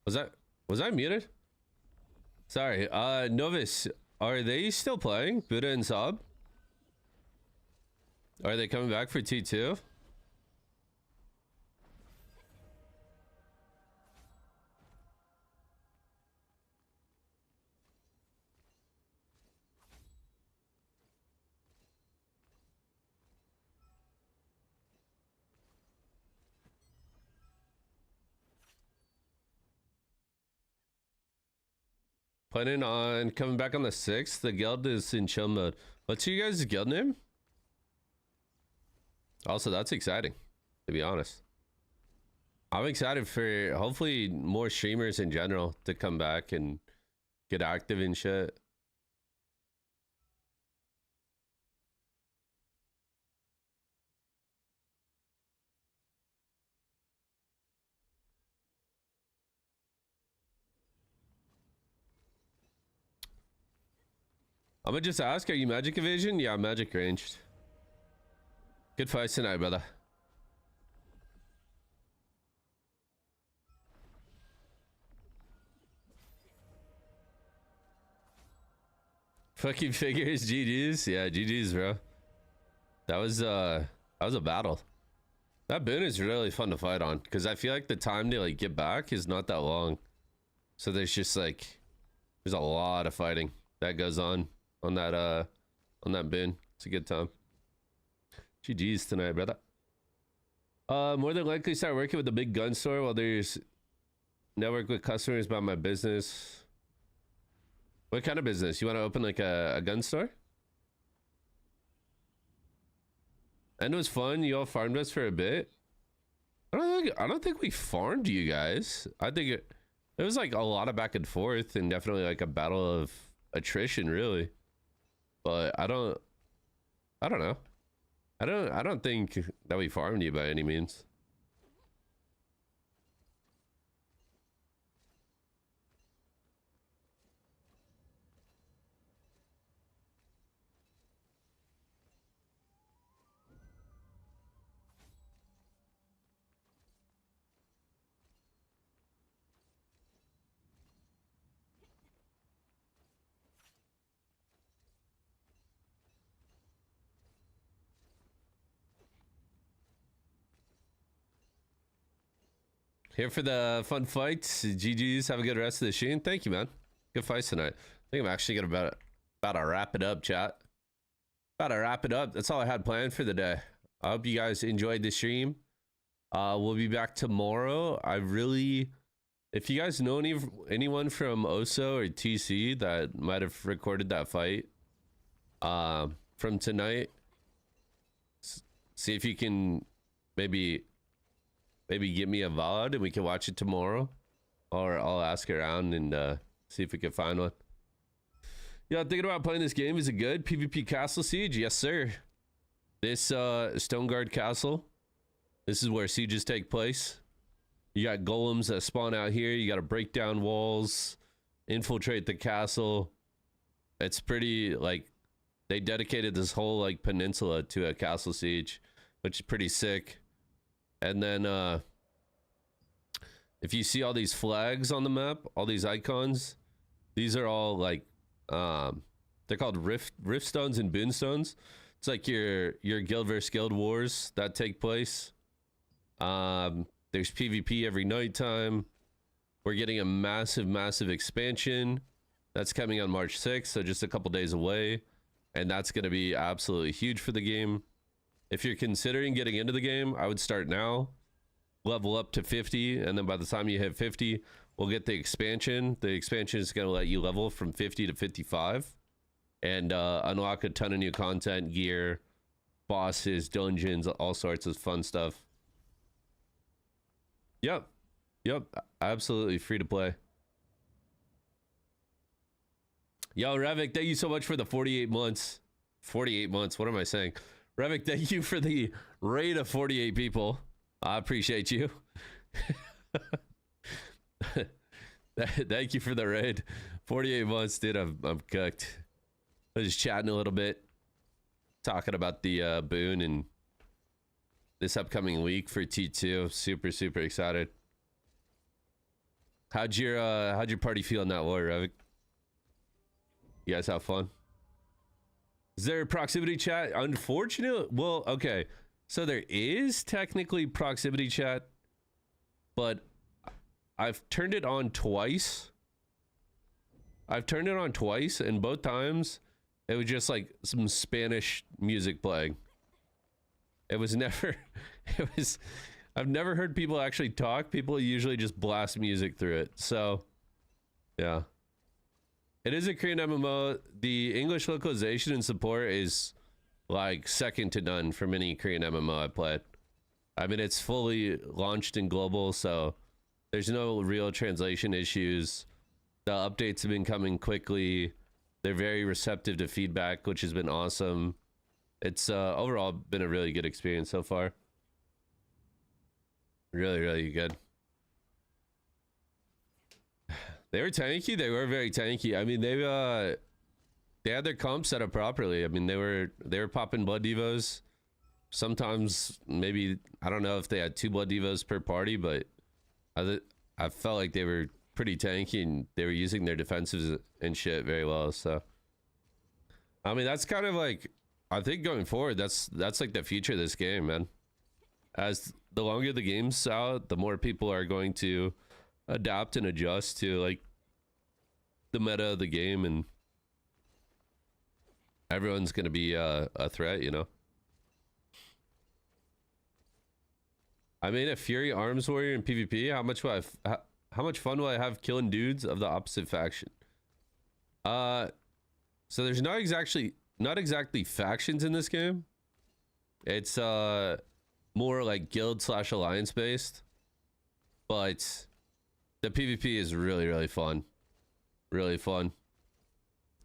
Was that, was I muted? Sorry, Novice, are they still playing Buddha and Saab? Are they coming back for T2? Planning on coming back on the 6th. The guild is in chill mode. What's your guys' guild name? Also, that's exciting, to be honest. I'm excited for hopefully more streamers in general to come back and get active and shit. I'm gonna just ask, are you magic evasion? Yeah, I'm magic ranged. Good fights tonight, brother. Fucking figures, GG's. Yeah, GG's, bro. That was a battle. That boon is really fun to fight on because I feel like the time to like get back is not that long. So there's just like there's a lot of fighting that goes on that boon. It's a good time. GG's tonight, brother. More than likely start working with the big gun store while there's network with customers about my business. What kind of business? You want to open like a gun store? And it was fun. You all farmed us for a bit. I don't think we farmed you guys. I think it was like a lot of back and forth and definitely like a battle of attrition, really. But I don't know. I don't think that we farmed you by any means. Here for the fun fights. GG's. Have a good rest of the stream. Thank you, man. Good fights tonight. I think I'm actually gonna about to wrap it up, chat. About to wrap it up. That's all I had planned for the day. I hope you guys enjoyed the stream. We'll be back tomorrow. If you guys know anyone from OSO or TC that might have recorded that fight from tonight, see if you can maybe give me a VOD and we can watch it tomorrow, or I'll ask around and see if we can find one. Yeah, thinking about playing this game. Is it good? PvP Castle Siege? Yes, sir. This Stoneguard Castle. This is where sieges take place. You got golems that spawn out here. You got to break down walls, infiltrate the castle. It's pretty, like, they dedicated this whole like peninsula to a castle siege, which is pretty sick. And then if you see all these flags on the map, all these icons, these are all like they're called rift stones and boon stones. It's like your guild versus guild wars that take place. There's PvP every night time. We're getting a massive expansion that's coming on March 6th, so just a couple days away, and that's going to be absolutely huge for the game. If you're considering getting into the game, I would start now, level up to 50, and then by the time you hit 50, we'll get the expansion. The expansion is going to let you level from 50 to 55 and unlock a ton of new content, gear, bosses, dungeons, all sorts of fun stuff. Yep, absolutely free to play. Yo, Revik, thank you so much for the 48 months. 48 months, what am I saying? Revik, thank you for the raid of 48 people. I appreciate you. Thank you for the raid. 48 months, dude. I'm cooked. I was just chatting a little bit, talking about the boon and this upcoming week for T2. Super excited. How'd your party feel in that war, Revik? You guys have fun? Is there proximity chat? Unfortunately, well, okay. So there is technically proximity chat, but I've turned it on twice. And both times it was just like some Spanish music playing. It was never, I've never heard people actually talk. People usually just blast music through it. So, yeah. It is a Korean MMO. The English localization and support is like second to none from any Korean MMO I played. I mean, it's fully launched in global, so there's no real translation issues. The updates have been coming quickly. They're very receptive to feedback, which has been awesome. It's overall been a really good experience so far. Really, really good. They were tanky. They were very tanky. I mean, they had their comp set up properly. I mean, they were popping blood devos. Sometimes maybe, I don't know if they had 2 blood devos per party, but I felt like they were pretty tanky and they were using their defensives and shit very well. So I mean, that's kind of like, I think going forward, that's like the future of this game, man. As the longer the game's out, the more people are going to adapt and adjust to like the meta of the game, and everyone's gonna be a threat, you know. I made a Fury Arms Warrior in PvP. How much fun will I have killing dudes of the opposite faction? So there's not exactly factions in this game. It's more like guild / alliance based, but the PvP is really, really fun. Really fun.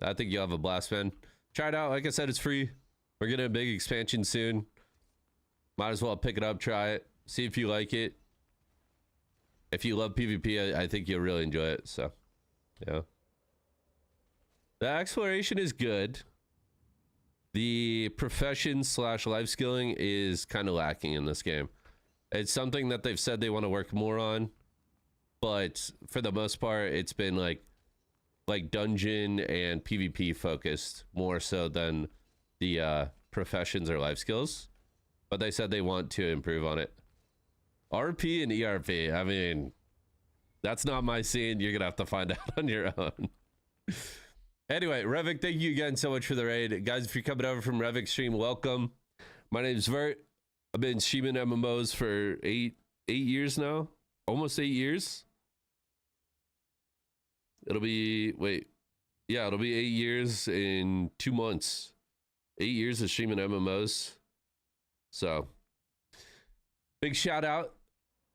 I think you'll have a blast, man. Try it out. Like I said, it's free. We're getting a big expansion soon. Might as well pick it up, try it, see if you like it. If you love PvP, I think you'll really enjoy it. So, yeah. The exploration is good. The profession / life skilling is kind of lacking in this game. It's something that they've said they want to work more on, but for the most part, it's been like dungeon and PvP focused more so than the professions or life skills. But they said they want to improve on it. RP and ERP, I mean, that's not my scene. You're gonna have to find out on your own. Anyway, Revik, thank you again so much for the raid. Guys, if you're coming over from Revik's stream, welcome. My name's Vert. I've been streaming MMOs for eight years now. Almost 8 years. It'll be 8 years in 2 months. 8 years of streaming MMOs. So, big shout out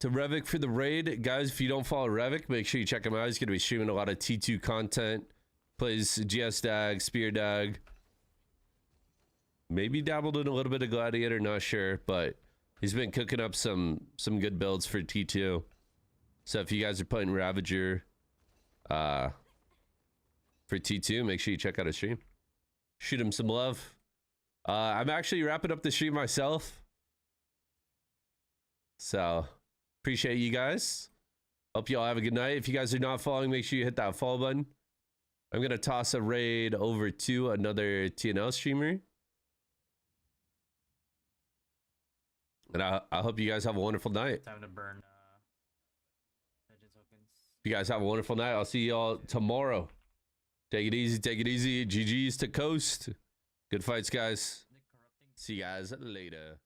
to Revik for the raid. Guys, if you don't follow Revik, make sure you check him out. He's going to be streaming a lot of T2 content. Plays GS Dag, Spear Dag. Maybe dabbled in a little bit of Gladiator, not sure. But he's been cooking up some good builds for T2. So if you guys are playing Ravager for T2, make sure you check out his stream. Shoot him some love. I'm actually wrapping up the stream myself. So, appreciate you guys. Hope you all have a good night. If you guys are not following, make sure you hit that follow button. I'm going to toss a raid over to another TnL streamer. And I hope you guys have a wonderful night. Time to burn legend tokens. If you guys have a wonderful night, I'll see you all tomorrow. Take it easy. Take it easy. GG's to Coast. Good fights, guys. See you guys later.